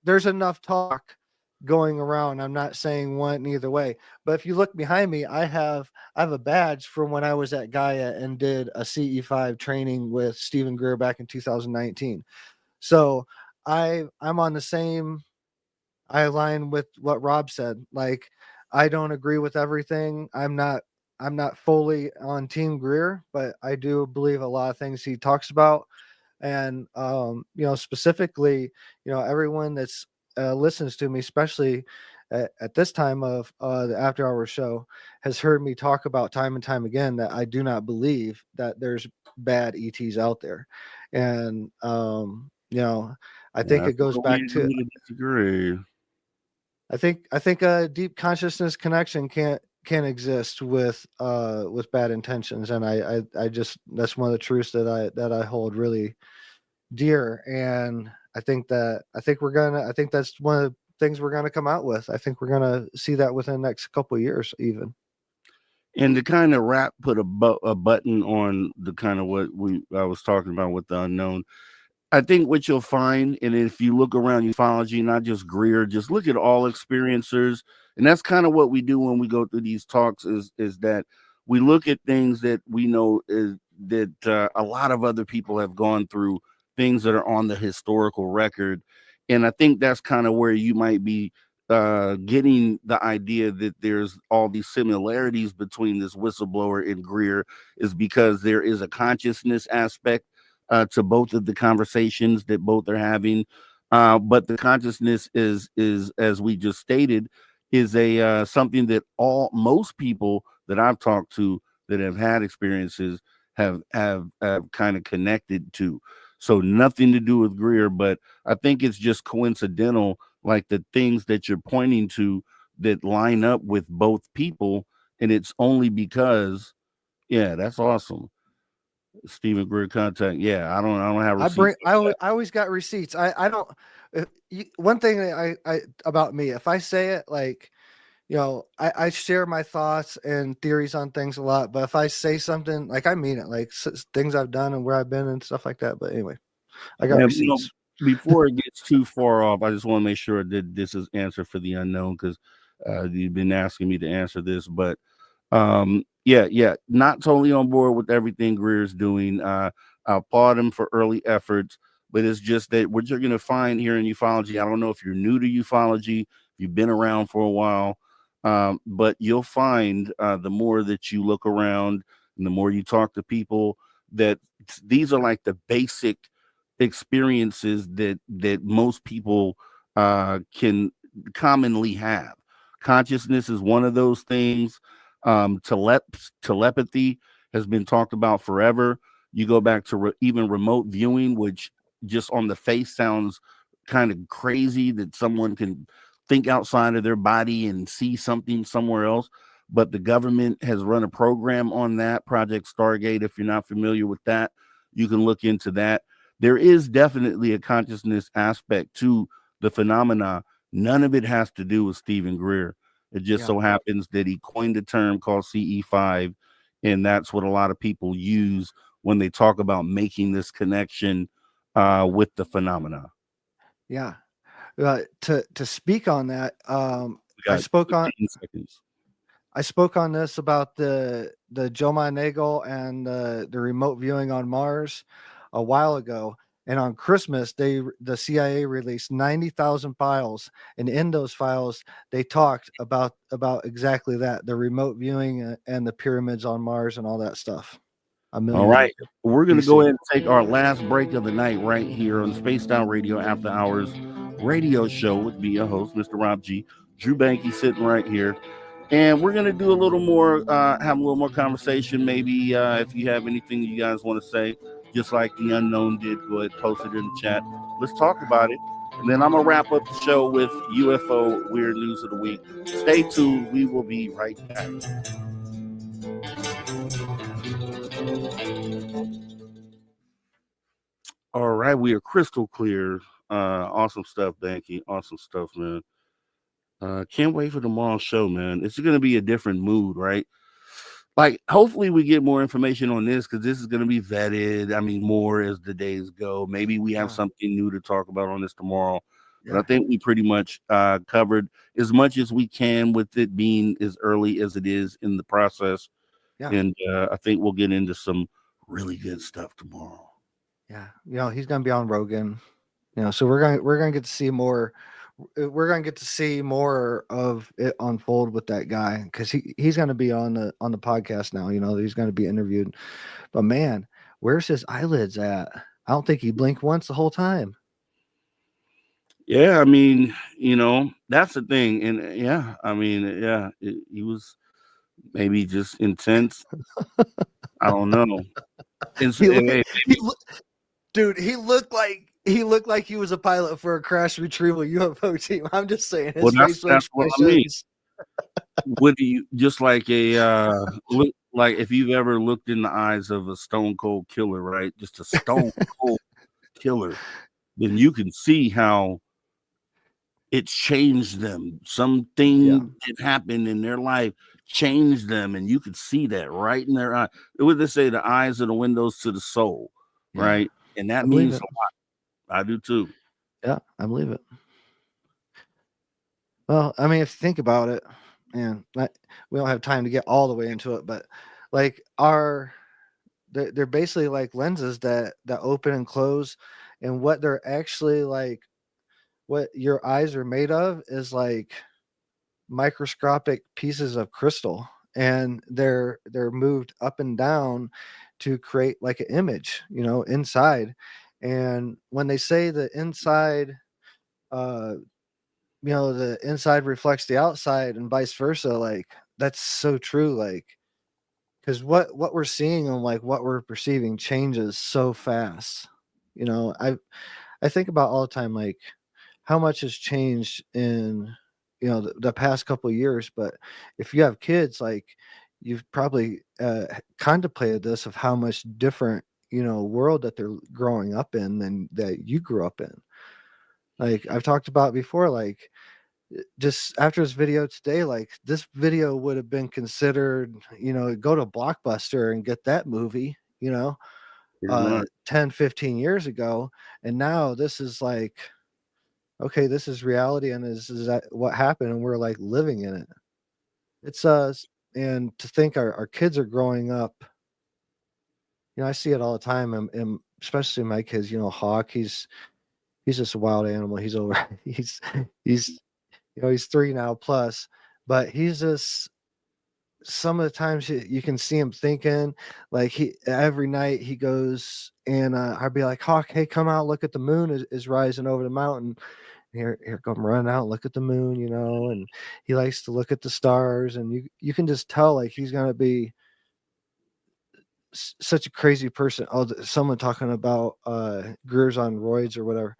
there's enough talk going around. I'm not saying one either way, but if you look behind me, I have a badge from when I was at Gaia and did a CE5 training with Stephen Greer back in 2019. So I'm on the same. I align with what Rob said. Like, I don't agree with everything. I'm not fully on Team Greer, but I do believe a lot of things he talks about. And specifically, everyone that's listens to me, especially at this time of the After Hours show, has heard me talk about time and time again that I do not believe that there's bad ETs out there. And I think it goes back to disagree. I think a deep consciousness connection can't exist with bad intentions, and I just, that's one of the truths that I hold really dear. And I think that's one of the things we're gonna come out with. I think we're gonna see that within the next couple of years even. And to kind of put a button on the kind of what I was talking about with the unknown, I think what you'll find, and if you look around ufology, not just Greer, just look at all experiencers, and that's kind of what we do when we go through these talks, is that we look at things that we know is that a lot of other people have gone through, things that are on the historical record. And I think that's kind of where you might be getting the idea that there's all these similarities between this whistleblower and Greer, is because there is a consciousness aspect to both of the conversations that both are having. But the consciousness is, as we just stated, is a something that most people that I've talked to that have had experiences have kind of connected to. So nothing to do with Greer, but I think it's just coincidental, like the things that you're pointing to that line up with both people, and it's only because, yeah, that's awesome. Stephen Greer contact. Yeah, I don't have receipts. I always got receipts. I don't. One thing that I about me, if I say it, like, I share my thoughts and theories on things a lot. But if I say something, like, I mean it, like things I've done and where I've been and stuff like that. But anyway, I got receipts. Before it gets too far off, I just want to make sure that this is answer for the unknown, because you've been asking me to answer this. But yeah, not totally on board with everything Greer's doing. I applaud him for early efforts, but it's just that what you're going to find here in ufology, I don't know if you're new to ufology, if you've been around for a while, but you'll find the more that you look around and the more you talk to people, that these are like the basic experiences that most people can commonly have. Consciousness is one of those things. Telepathy has been talked about forever. You go back to even remote viewing, which just on the face sounds kind of crazy, that someone can think outside of their body and see something somewhere else. But the government has run a program on that, Project Stargate. If you're not familiar with that, you can look into that. There is definitely a consciousness aspect to the phenomena. None of it has to do with Stephen Greer. It just so happens that he coined a term called CE5, and that's what a lot of people use when they talk about making this connection with the phenomena. Yeah. To speak on that, I spoke on this about the Joma Nagel and the remote viewing on Mars a while ago. And on Christmas, the CIA released 90,000 files, and in those files, they talked about exactly that, the remote viewing and the pyramids on Mars and all that stuff. All right, we're going to go ahead and take our last break of the night right here on the Spaced Out Radio After Hours radio show with me, your host, Mr. Rob G. Drew Banky sitting right here. And we're gonna do a little more, have a little more conversation. Maybe if you have anything you guys want to say, just like the unknown did, go ahead, post it in the chat. Let's talk about it. And then I'm gonna wrap up the show with UFO Weird News of the Week. Stay tuned. We will be right back. All right, we are crystal clear. Awesome stuff, Banky. Awesome stuff, man. Can't wait for tomorrow's show, man. It's going to be a different mood, right? Like, hopefully we get more information on this because this is going to be vetted. I mean, more as the days go. Maybe we have something new to talk about on this tomorrow. But I think we pretty much covered as much as we can with it being as early as it is in the process. Yeah. And I think we'll get into some really good stuff tomorrow. Yeah. You know, he's going to be on Rogan. You know, so we're going to get to see more. We're going to get to see more of it unfold with that guy because he's going to be on the podcast now. You know, he's going to be interviewed. But man, where's his eyelids at? I don't think he blinked once the whole time. Yeah, I mean, you know, that's the thing. And yeah, I mean, yeah, he was maybe just intense. I don't know. Dude, he looked like he was a pilot for a crash retrieval UFO team. I'm just saying. Well, that's what I mean. What do you just like like if you've ever looked in the eyes of a stone cold killer, right? Just a stone cold killer, then you can see how it's changed them. Something that happened in their life changed them, and you could see that right in their eye. What they say, the eyes are the windows to the soul, right? And that means a lot. I do too. Yeah, I believe it. Well, I mean, if you think about it, and we don't have time to get all the way into it, but like they're basically like lenses that open and close, and what they're actually like, what your eyes are made of is like microscopic pieces of crystal, and they're moved up and down to create like an image, you know, inside. And when they say the inside, you know, the inside reflects the outside and vice versa, like that's so true. Like, because what we're seeing and like what we're perceiving changes so fast. You know, I think about all the time, like how much has changed in, you know, the past couple of years. But if you have kids, like you've probably contemplated this of how much different, you know, world that they're growing up in than that you grew up in. Like I've talked about before, like just after this video today, like this video would have been considered, you know, go to Blockbuster and get that movie, you know, 10, 15 years ago. And now this is like, okay, this is reality, and this is what happened, and we're like living in it. It's and to think our kids are growing up. You know, I see it all the time, and especially my kids. You know, Hawk, he's just a wild animal. He's over. He's you know, he's 3 now plus, but he's just, some of the times you can see him thinking, like every night he goes and I'd be like, Hawk, hey, come out, look at the moon is rising over the mountain. Here come running out, look at the moon, you know, and he likes to look at the stars, and you can just tell like he's gonna be such a crazy person. Oh, someone talking about Greer's on roids or whatever.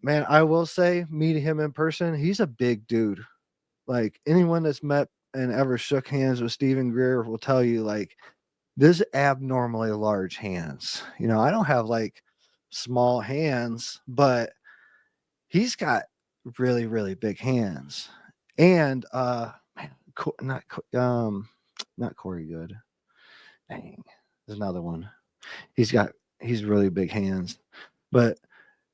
Man, I will say, meeting him in person, he's a big dude. Like anyone that's met and ever shook hands with Stephen Greer will tell you, like, this abnormally large hands. You know, I don't have like small hands, but he's got really, really big hands. And man, not Corey Good. Dang, there's another one. He's really big hands. But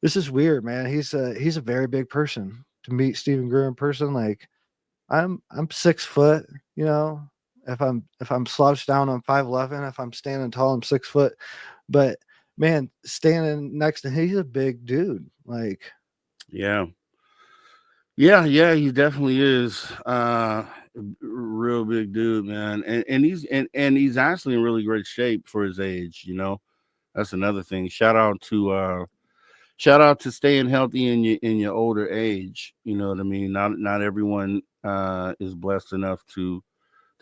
this is weird, man. He's a very big person. To meet Stephen Greer in person, like I'm 6 foot, you know. If I'm slouched down, I'm 5'11". If I'm standing tall, I'm 6 foot. But man, standing next to him, he's a big dude. Like, yeah, he definitely is. Real big dude, man. And he's actually in really great shape for his age, you know. That's another thing. Shout out to shout out to staying healthy in your older age. You know what I mean? Not everyone is blessed enough to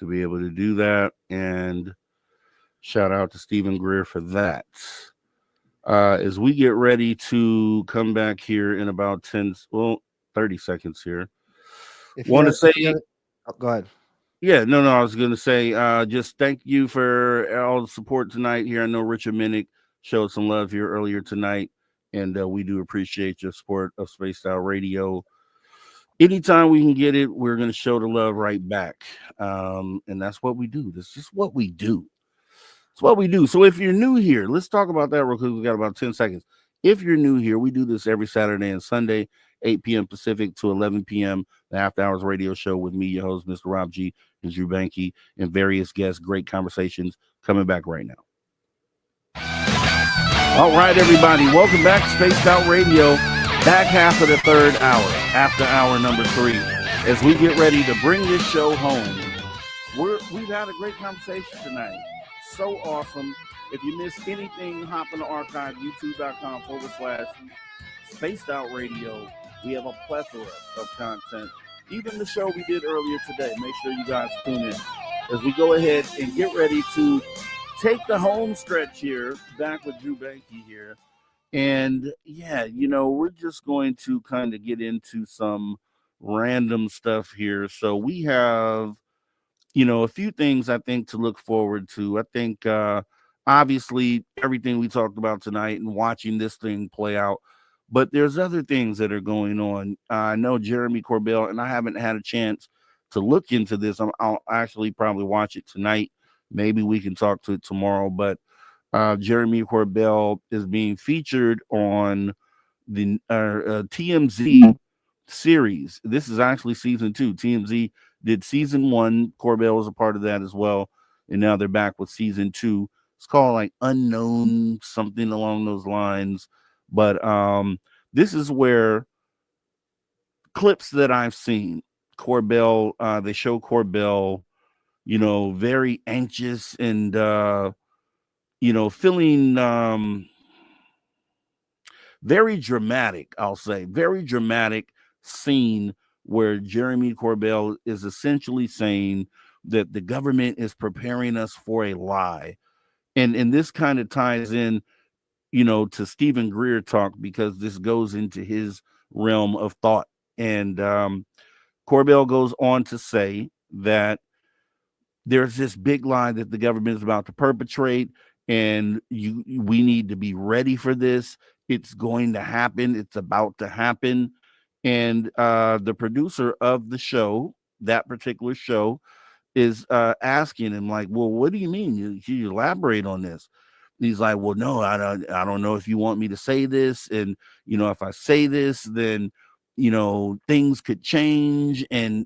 be able to do that. And shout out to Stephen Greer for that. As we get ready to come back here in about 30 seconds here. Want to say, go ahead. Yeah, no, I was going to say, just thank you for all the support tonight here. I know Richard Minnick showed some love here earlier tonight, and we do appreciate your support of Spaced Out Radio. Anytime we can get it, we're going to show the love right back. And that's what we do. That's just what we do. It's what we do. So if you're new here, let's talk about that real quick. We got about 10 seconds. If you're new here, we do this every Saturday and Sunday, 8 p.m. Pacific to 11 p.m. The After Hours Radio Show with me, your host, Mr. Rob G. and Drew Banky, and various guests. Great conversations coming back right now. All right, everybody, welcome back to Spaced Out Radio. Back half of the third hour, after hour number 3, as we get ready to bring this show home. We've had a great conversation tonight. So awesome. If you missed anything, hop in the archive, youtube.com/Spaced Out Radio. We have a plethora of content. Even the show we did earlier today. Make sure you guys tune in as we go ahead and get ready to take the home stretch here, back with Drew Banky here. And yeah, we're just going to kind of get into some random stuff here. So we have, a few things I think to look forward to. I think, obviously, everything we talked about tonight and watching this thing play out. But there's other things that are going on. I know Jeremy Corbel, and I haven't had a chance to look into this. I'll actually probably watch it tonight. Maybe we can talk to it tomorrow. But Jeremy Corbel is being featured on the TMZ series. This is actually season 2. TMZ did season 1. Corbel was a part of that as well. And now they're back with season 2. It's called like Unknown, something along those lines. But this is where clips that I've seen, Corbel, they show Corbel, very anxious and, feeling very dramatic, I'll say. Very dramatic scene where Jeremy Corbel is essentially saying that the government is preparing us for a lie. And this kind of ties in, to Stephen Greer talk, because this goes into his realm of thought. And Corbel goes on to say that there's this big lie that the government is about to perpetrate, and we need to be ready for this. It's going to happen. It's about to happen. And the producer of the show, that particular show, is asking him, like, well, what do you mean? You elaborate on this. He's like, well, no, I don't know if you want me to say this. And, if I say this, then, things could change. And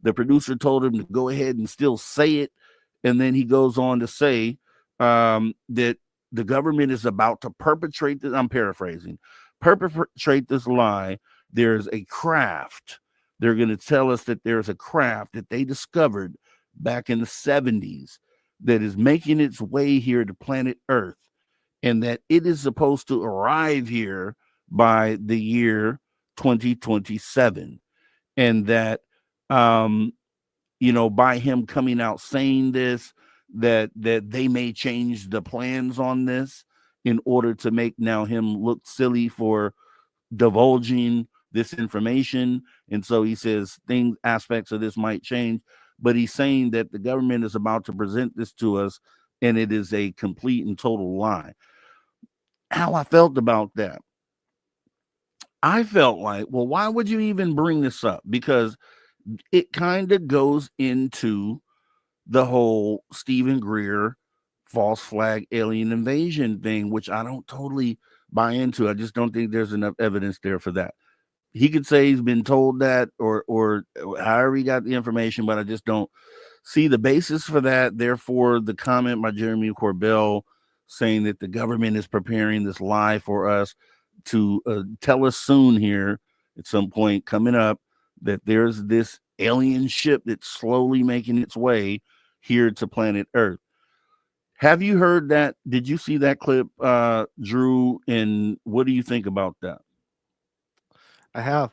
the producer told him to go ahead and still say it. And then he goes on to say that the government is about to perpetrate this. I'm paraphrasing. Perpetrate this lie. There's a craft. They're going to tell us that there's a craft that they discovered back in the 70s that is making its way here to planet Earth, and that it is supposed to arrive here by the year 2027. And that, by him coming out saying this, that they may change the plans on this in order to make now him look silly for divulging this information. And so he says aspects of this might change, but he's saying that the government is about to present this to us, and it is a complete and total lie. How I felt about that, I felt like, well, why would you even bring this up? Because it kind of goes into the whole Stephen Greer false flag alien invasion thing, which I don't totally buy into. I just don't think there's enough evidence there for that. He could say he's been told that or however he got the information, but I just don't see the basis for that. Therefore, the comment by Jeremy Corbel saying that the government is preparing this lie for us to tell us soon here at some point coming up that there's this alien ship that's slowly making its way here to planet Earth. Have you heard that? Did you see that clip, Drew? And what do you think about that? I have,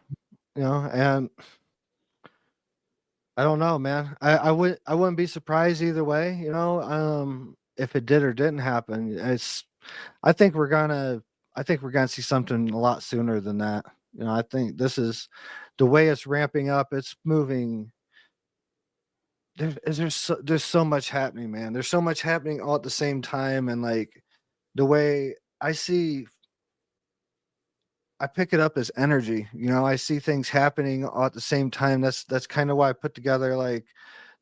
and I don't know, man. I wouldn't be surprised either way, if it did or didn't happen. I think we're gonna see something a lot sooner than that. I think this is the way it's ramping up. It's moving. There's so much happening, man. There's so much happening all at the same time, and like the way I pick it up as energy. I see things happening all at the same time. That's kind of why I put together like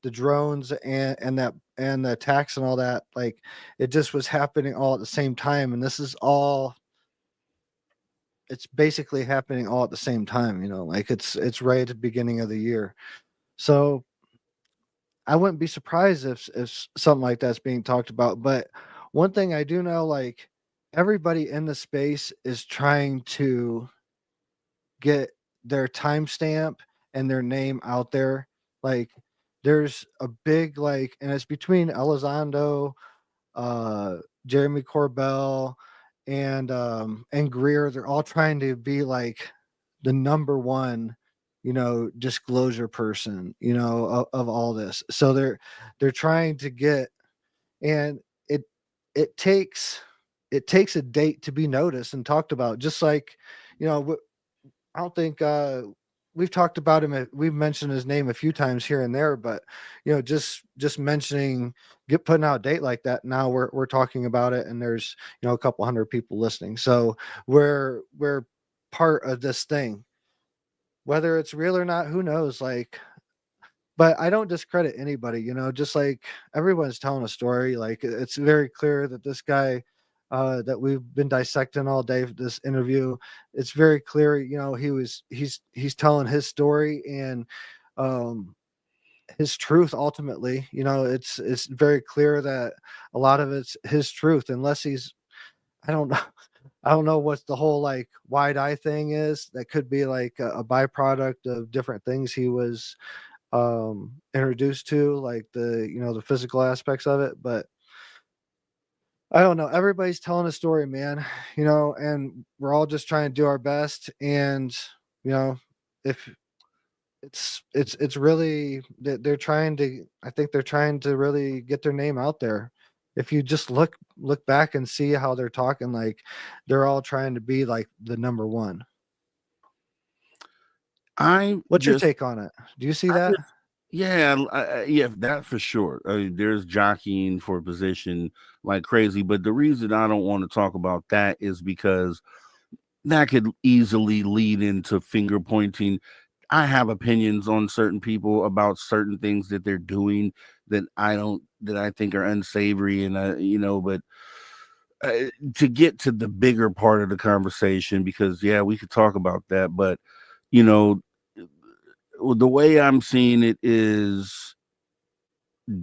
the drones and the attacks and all that. Like it just was happening all at the same time, and this is all. It's basically happening all at the same time. Like it's right at the beginning of the year, so I wouldn't be surprised if something like that's being talked about. But one thing I do know, like everybody in the space is trying to get their timestamp and their name out there. Like there's a big and it's between Elizondo, Jeremy Corbel, and Greer. They're all trying to be like the number one, disclosure person, of all this. So they're trying to get, and it takes a date to be noticed and talked about. Just like, I don't think we've talked about him. We've mentioned his name a few times here and there, but just mentioning putting out a date like that. Now we're talking about it, and there's a couple hundred people listening. So we're part of this thing, whether it's real or not. Who knows? But I don't discredit anybody. Just like everyone's telling a story. Like it's very clear that this guy. That we've been dissecting all day for this interview, it's very clear, he's telling his story and his truth ultimately. It's very clear that a lot of it's his truth, unless he's, I don't know. I don't know what the whole like wide eye thing is. That could be like a byproduct of different things he was introduced to, like the physical aspects of it. But I don't know. Everybody's telling a story, man, and we're all just trying to do our best. And, if it's really, they're trying to, I think they're trying to really get their name out there. If you just look back and see how they're talking, like they're all trying to be like the number one. What's your take on it? Do you see that? Yeah, that for sure. I mean, there's jockeying for position like crazy, but the reason I don't want to talk about that is because that could easily lead into finger pointing. I have opinions on certain people about certain things that they're doing that I think are unsavory, and but to get to the bigger part of the conversation, because we could talk about that, but the way I'm seeing it is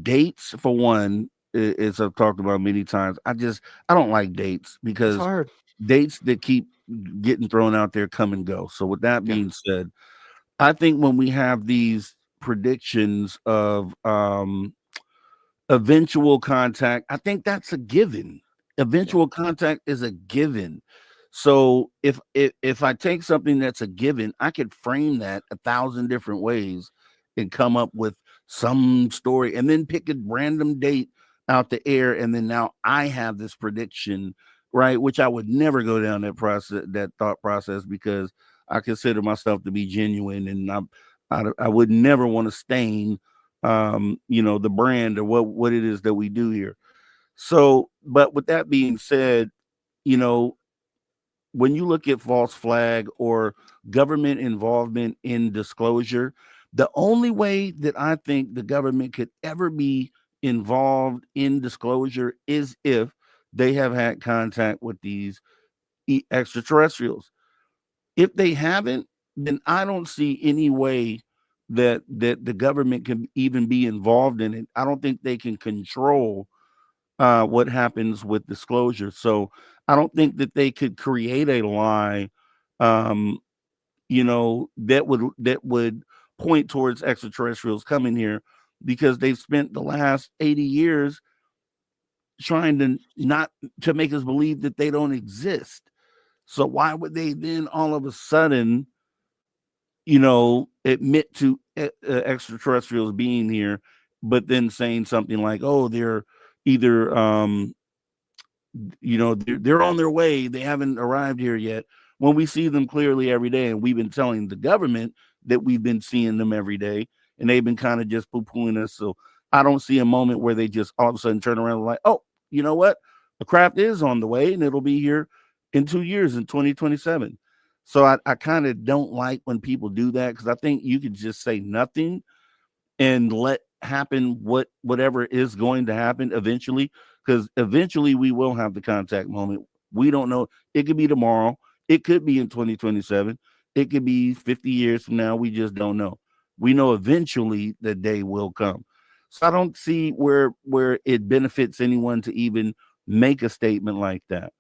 dates for one, as I've talked about many times. I don't like dates because It's hard. Dates that keep getting thrown out there come and go. So with that being said, I think when we have these predictions of eventual contact, I think that's a given. Eventual contact is a given. So if I take something that's a given, I could frame that 1,000 different ways and come up with some story, and then pick a random date out the air, and then now I have this prediction, right? Which I would never go down that thought process, because I consider myself to be genuine, and I would never want to stain the brand or what it is that we do here. So, but with that being said, when you look at false flag or government involvement in disclosure, the only way that I think the government could ever be involved in disclosure is if they have had contact with these extraterrestrials. If they haven't, then I don't see any way that the government can even be involved in it. I don't think they can control what happens with disclosure. So I don't think that they could create a lie, that would point towards extraterrestrials coming here, because they've spent the last 80 years trying to not to make us believe that they don't exist. So why would they then all of a sudden, admit to extraterrestrials being here, but then saying something like, "Oh, they're either they're on their way, they haven't arrived here yet," when we see them clearly every day, and we've been telling the government that we've been seeing them every day, and they've been kind of just poo-pooing us. So I don't see a moment where they just all of a sudden turn around and like, "Oh, you know what? The craft is on the way, and it'll be here in 2 years in 2027." So I kind of don't like when people do that, because I think you could just say nothing and let happen whatever is going to happen eventually, because eventually we will have the contact moment. We don't know. It could be tomorrow. It could be in 2027. It could be 50 years from now. We just don't know. We know eventually the day will come. So I don't see where it benefits anyone to even make a statement like that.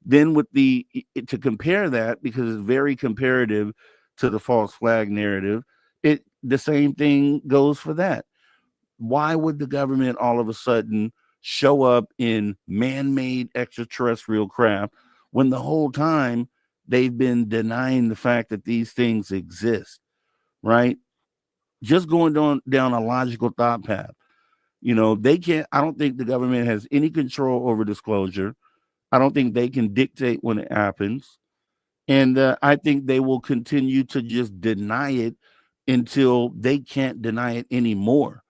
Then to compare that, because it's very comparative to the false flag narrative, the same thing goes for that. Why would the government all of a sudden show up in man-made extraterrestrial craft when the whole time they've been denying the fact that these things exist, right? Just going down a logical thought path. They can't, I don't think the government has any control over disclosure. I don't think they can dictate when it happens. And I think they will continue to just deny it until they can't deny it anymore.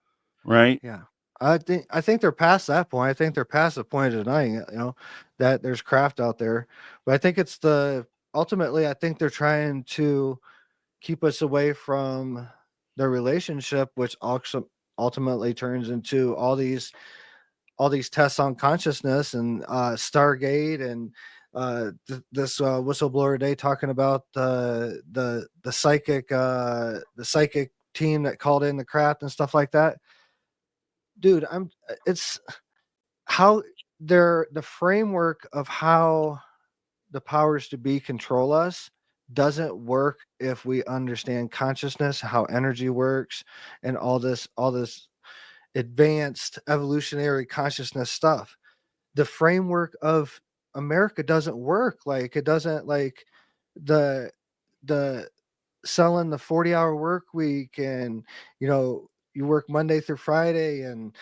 Right? Yeah. I think they're past that point. I think they're past the point of denying it, that there's craft out there. But I think ultimately I think they're trying to keep us away from the relationship, which also ultimately turns into all these tests on consciousness and Stargate and this whistleblower day talking about the psychic team that called in the craft and stuff like that. Dude, it's how the framework of how the powers to be control us doesn't work if we understand consciousness, how energy works, and all this advanced evolutionary consciousness stuff. The framework of America doesn't work. Like, it doesn't, like the selling the 40-hour work week, and you work Monday through Friday, and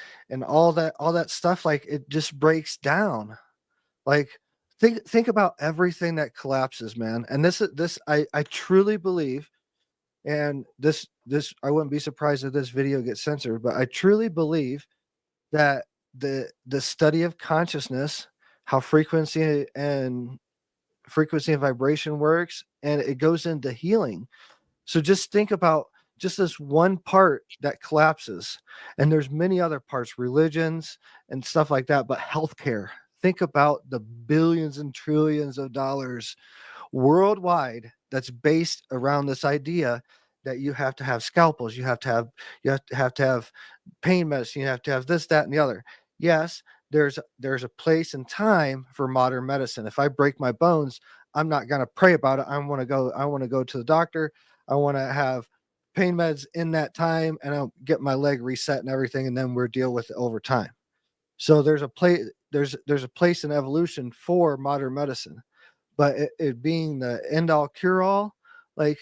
all that stuff. Like, it just breaks down. Like, think about everything that collapses, man. And this I truly believe, and this I wouldn't be surprised if this video gets censored, but I truly believe that the study of consciousness, how frequency and vibration works, and it goes into healing. So just think about just this one part that collapses, and there's many other parts, religions and stuff like that, but healthcare. Think about the billions and trillions of dollars worldwide that's based around this idea that you have to have scalpels, you have to have pain medicine, you have to have this, that, and the other. Yes, there's a place and time for modern medicine. If I break my bones, I'm not going to pray about it. I want to go to the doctor. I want to have pain meds in that time, and I'll get my leg reset and everything, and then we'll deal with it over time. So there's a place in evolution for modern medicine, but it being the end all cure all, like,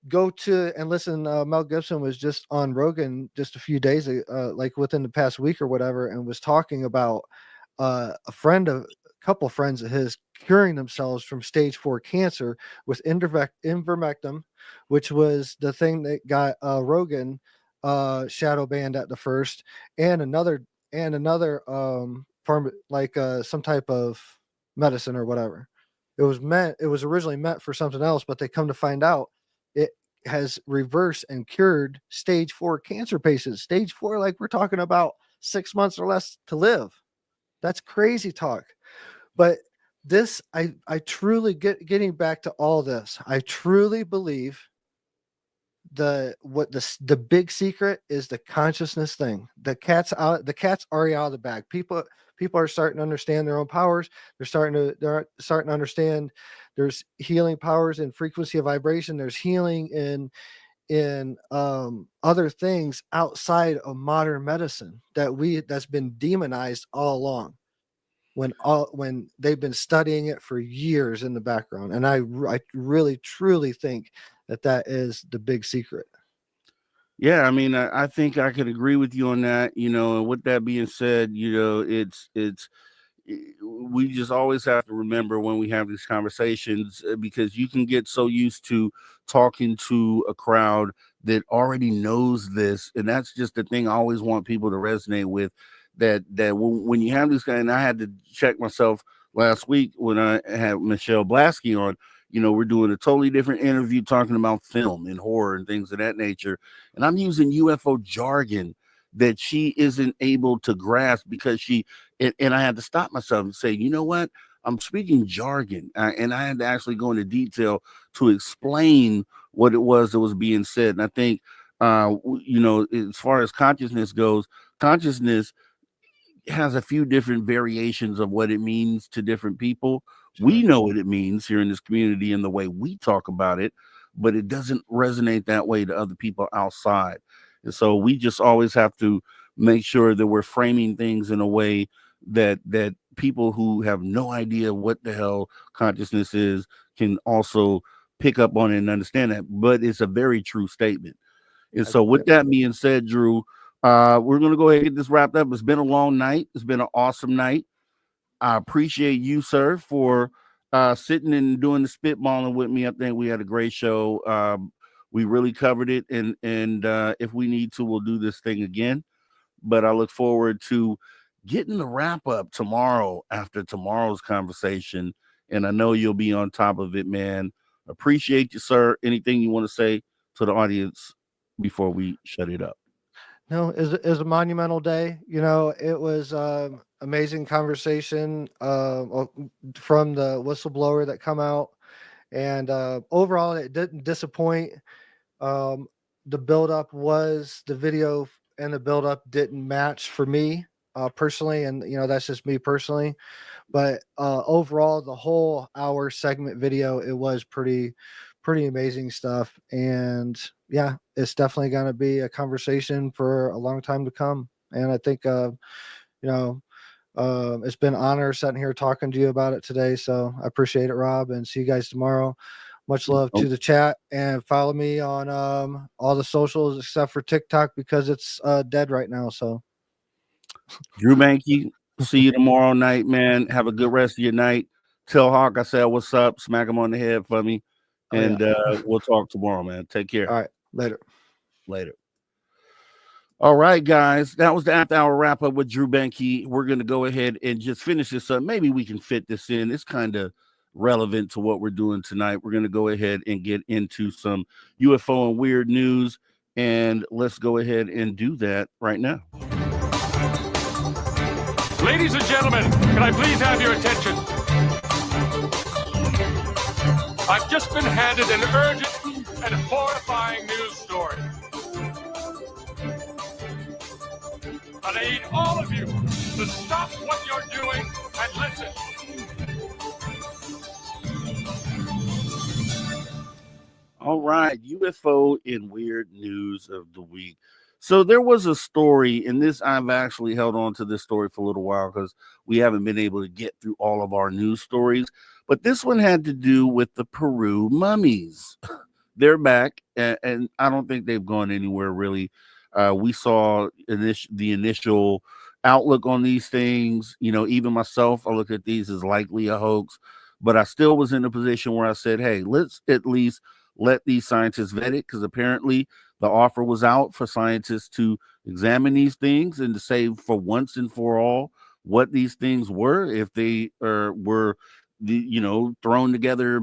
go to and listen. Mel Gibson was just on Rogan just a few days ago, like within the past week or whatever, and was talking about a couple friends of his curing themselves from stage 4 cancer with ivermectin, which was the thing that got Rogan shadow banned at the first, and another farm, like some type of medicine or whatever. It was originally meant for something else, but they come to find out it has reversed and cured stage 4 cancer patients. Stage 4, like, we're talking about 6 months or less to live. That's crazy talk. But this, I truly getting back to all this, I truly believe the big secret is the consciousness thing. The cat's already out of the bag. People are starting to understand their own powers. They're starting to understand there's healing powers in frequency of vibration. There's healing in other things outside of modern medicine that's been demonized all along. when they've been studying it for years in the background. And I really truly think that is the big secret. Yeah, I mean, I think I could agree with you on that. And with that being said, we just always have to remember when we have these conversations, because you can get so used to talking to a crowd that already knows this, and that's just the thing I always want people to resonate with. That when you have this guy, and I had to check myself last week when I had Michelle Blasky on. We're doing a totally different interview talking about film and horror and things of that nature, and I'm using UFO jargon that she isn't able to grasp because and I had to stop myself and say, you know what? I'm speaking jargon. And I had to actually go into detail to explain what it was that was being said. And I think, as far as consciousness goes, consciousness has a few different variations of what it means to different people. We know what it means here in this community and the way we talk about it, but it doesn't resonate that way to other people outside. And so we just always have to make sure that we're framing things in a way that people who have no idea what the hell consciousness is can also pick up on it and understand that. But it's a very true statement. And so with that being said, Drew, we're going to go ahead and get this wrapped up. It's been a long night. It's been an awesome night. I appreciate you, sir, for sitting and doing the spitballing with me. I think we had a great show. We really covered it, and if we need to, we'll do this thing again. But I look forward to getting the wrap up tomorrow after tomorrow's conversation, and I know you'll be on top of it, man. Appreciate you, sir. Anything you want to say to the audience before we shut it up? No, is a monumental day. It was amazing conversation from the whistleblower that come out, and overall it didn't disappoint. The buildup was the video, and the buildup didn't match for me personally, and that's just me personally. But overall, the whole hour segment video, it was pretty amazing stuff. And yeah, it's definitely going to be a conversation for a long time to come. And I think it's been an honor sitting here talking to you about it today. So I appreciate it, Rob, and see you guys tomorrow. Much love to the chat, and follow me on all the socials except for TikTok because it's dead right now. So Drew Banky, see you tomorrow night, man. Have a good rest of your night. Tell Hawk I said what's up. Smack him on the head for me. And we'll talk tomorrow, man. Take care. All right. Later. All right, guys. That was the after hour wrap up with Drew Banky. We're going to go ahead and just finish this up. Maybe we can fit this in. It's kind of relevant to what we're doing tonight. We're going to go ahead and get into some UFO and weird news. And let's go ahead and do that right now. Ladies and gentlemen, can I please have your attention? I've just been handed an urgent and horrifying news story. And I need all of you to stop what you're doing and listen. All right, UFO and weird news of the week. So there was a story, and I've actually held on to this story for a little while because we haven't been able to get through all of our news stories. But this one had to do with the Peru mummies. They're back, and I don't think they've gone anywhere really. We saw the initial outlook on these things. Even myself, I look at these as likely a hoax, but I still was in a position where I said, hey, let's at least let these scientists vet it, because apparently the offer was out for scientists to examine these things and to say for once and for all what these things were, if they were thrown together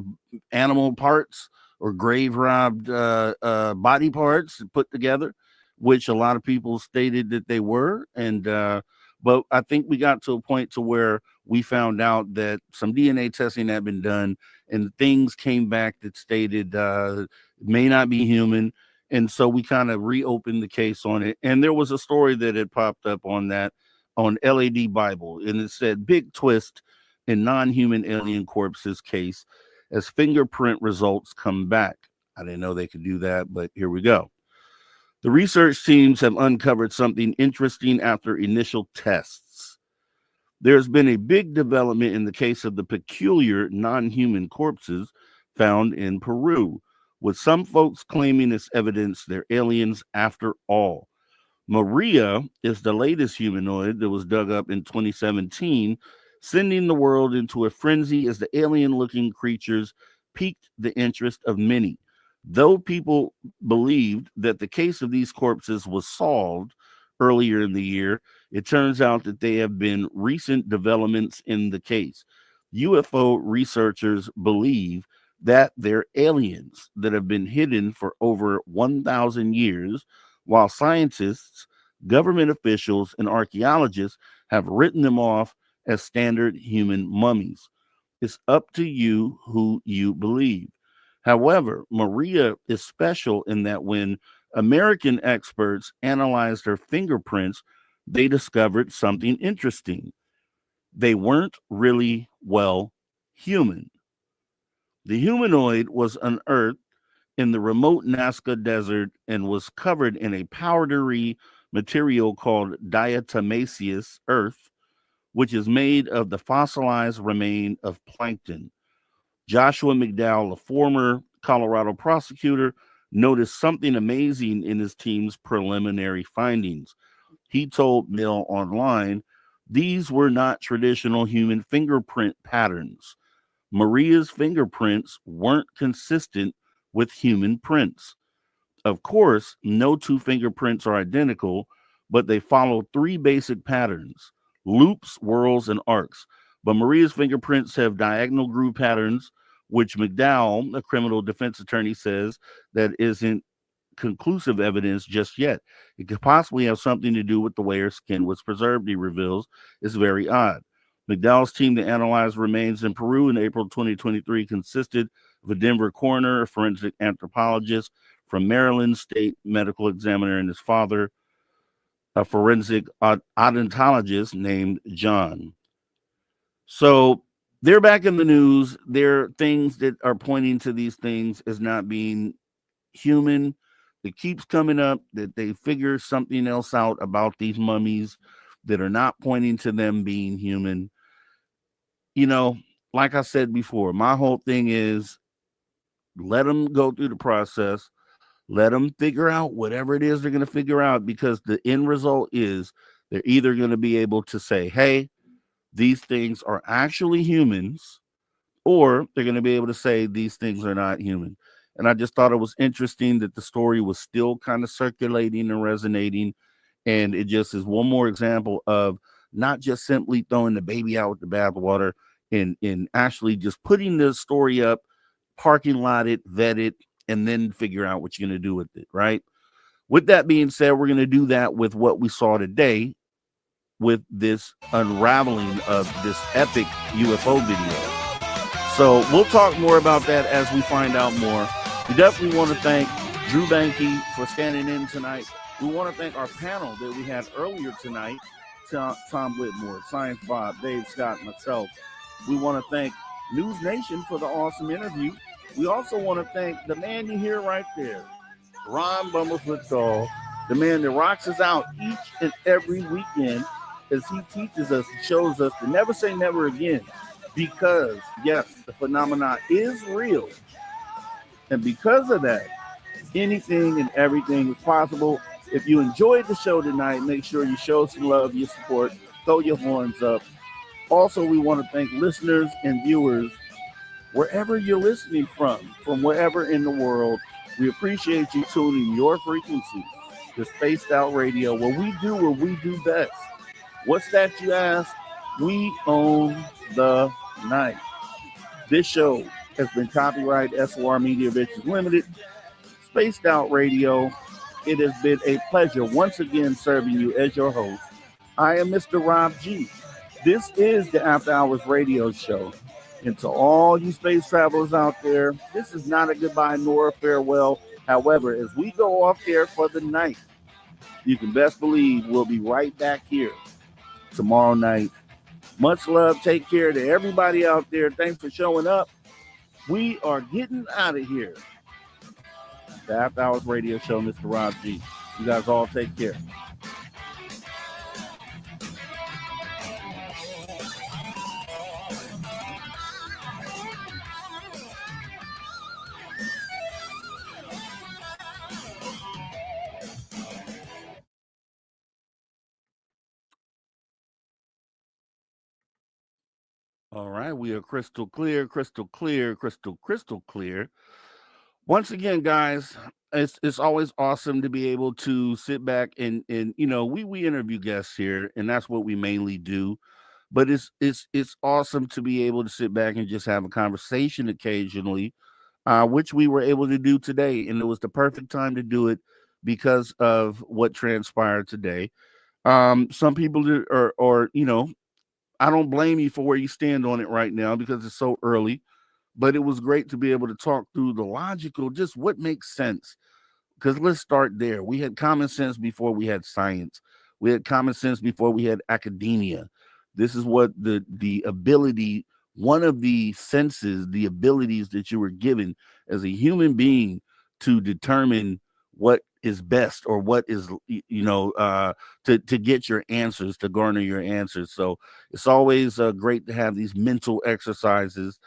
animal parts or grave robbed body parts put together, which a lot of people stated that they were. And but I think we got to a point to where we found out that some DNA testing had been done and things came back that stated may not be human. And so we kind of reopened the case on it. And there was a story that had popped up on LAD Bible, and it said, big twist in non-human alien corpses case as fingerprint results come back. I didn't know they could do that, but here we go. The research teams have uncovered something interesting after initial tests. There's been a big development in the case of the peculiar non-human corpses found in Peru, with some folks claiming it's evidence they're aliens after all. Maria is the latest humanoid that was dug up in 2017, sending the world into a frenzy as the alien-looking creatures piqued the interest of many. Though people believed that the case of these corpses was solved earlier in the year, it turns out that there have been recent developments in the case. UFO researchers believe that they're aliens that have been hidden for over 1,000 years, while scientists, government officials, and archaeologists have written them off as standard human mummies. It's up to you who you believe. However, Maria is special in that when American experts analyzed her fingerprints, they discovered something interesting. They weren't really, well, human. The humanoid was unearthed in the remote Nazca Desert and was covered in a powdery material called diatomaceous earth, which is made of the fossilized remain of plankton. Joshua McDowell, a former Colorado prosecutor, noticed something amazing in his team's preliminary findings. He told Mail Online these were not traditional human fingerprint patterns. Maria's fingerprints weren't consistent with human prints. Of course, no two fingerprints are identical, but they follow three basic patterns: loops, whirls, and arcs. But Maria's fingerprints have diagonal groove patterns, which McDowell, a criminal defense attorney, says that isn't conclusive evidence just yet. It could possibly have something to do with the way her skin was preserved, he reveals. It's very odd. McDowell's team that analyzed remains in Peru in April 2023 consisted of a Denver coroner, a forensic anthropologist from Maryland, state medical examiner, and his father, a forensic odontologist named John. So they're back in the news. There are things that are pointing to these things as not being human. It keeps coming up that they figure something else out about these mummies that are not pointing to them being human. You know, like I said before, my whole thing is let them go through the process. Let them figure out whatever it is they're going to figure out, because the end result is they're either going to be able to say, hey, these things are actually humans, or they're going to be able to say these things are not human. And I just thought it was interesting that the story was still kind of circulating and resonating. And it just is one more example of not just simply throwing the baby out with the bathwater and actually just putting the story up, parking lot it, vet it, and then figure out what you're going to do with it, right? With that being said, we're going to do that with what we saw today with this unraveling of this epic UFO video. So we'll talk more about that as we find out more. We definitely want to thank Drew Banky for standing in tonight. We want to thank our panel that we had earlier tonight, Tom Whitmore, Science Bob, Dave Scott, myself. We want to thank News Nation for the awesome interview. We also want to thank the man you hear right there, Ron Bumblefoot Dahl, the man that rocks us out each and every weekend as he teaches us and shows us to never say never again, because, yes, the phenomena is real. And because of that, anything and everything is possible. If you enjoyed the show tonight, make sure you show some love, your support, throw your horns up. Also, we want to thank listeners and viewers wherever you're listening from wherever in the world. We appreciate you tuning your frequency to Spaced Out Radio, where we do what we do best. What's that, you ask? We own the night. This show has been copyright SOR Media Ventures Limited, Spaced Out Radio. It has been a pleasure once again serving you as your host. I am Mr. Rob G. This is the After Hours Radio Show. And to all you space travelers out there, this is not a goodbye nor a farewell. However, as we go off there for the night, you can best believe we'll be right back here tomorrow night. Much love. Take care to everybody out there. Thanks for showing up. We are getting out of here. The After Hours Radio Show, Mr. Rob G. You guys all take care. All right, we are crystal clear, crystal clear, crystal clear. Once again, guys, it's always awesome to be able to sit back and you know, we interview guests here, and that's what we mainly do. But it's awesome to be able to sit back and just have a conversation occasionally, which we were able to do today, and it was the perfect time to do it because of what transpired today. Some people or you know, I don't blame you for where you stand on it right now because it's so early, but it was great to be able to talk through the logical, just what makes sense. Because let's start there. We had common sense before we had science. We had common sense before we had academia. This is what the ability, one of the senses, the abilities that you were given as a human being to determine what is best or what is, you know, to get your answers, to garner your answers. So it's always great to have these mental exercises.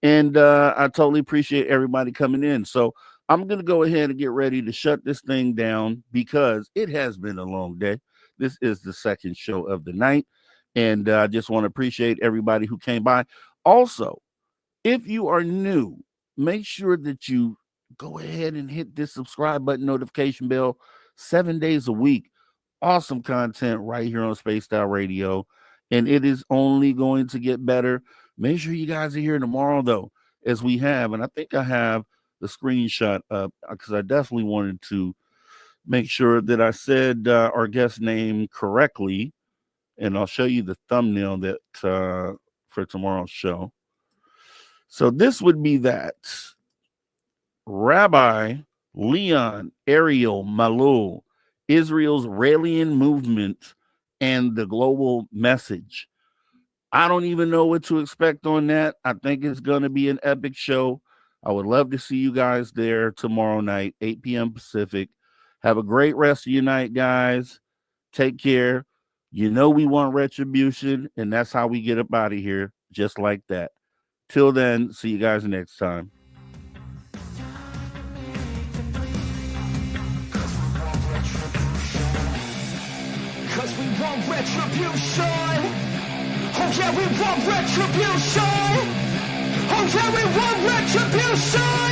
And I totally appreciate everybody coming in. So I'm going to go ahead and get ready to shut this thing down because it has been a long day. This is the second show of the night. And I just want to appreciate everybody who came by. Also, if you are new, make sure that you go ahead and hit this subscribe button, notification bell, 7 days a week. Awesome content right here on Spaced Out Radio. And it is only going to get better. Make sure you guys are here tomorrow, though, as we have. And I think I have the screenshot up because I definitely wanted to make sure that I said our guest name correctly. And I'll show you the thumbnail that for tomorrow's show. So this would be that. Rabbi Leon Ariel Malou, Israel's Raelian movement and the global message. I don't even know what to expect on that. I think it's going to be an epic show. I would love to see you guys there tomorrow night, 8 p.m. Pacific. Have a great rest of your night, guys. Take care. You know we want retribution, and that's how we get up out of here, just like that. Till then, see you guys next time. Cause we want retribution. Oh yeah, we want retribution. Oh yeah, we want retribution.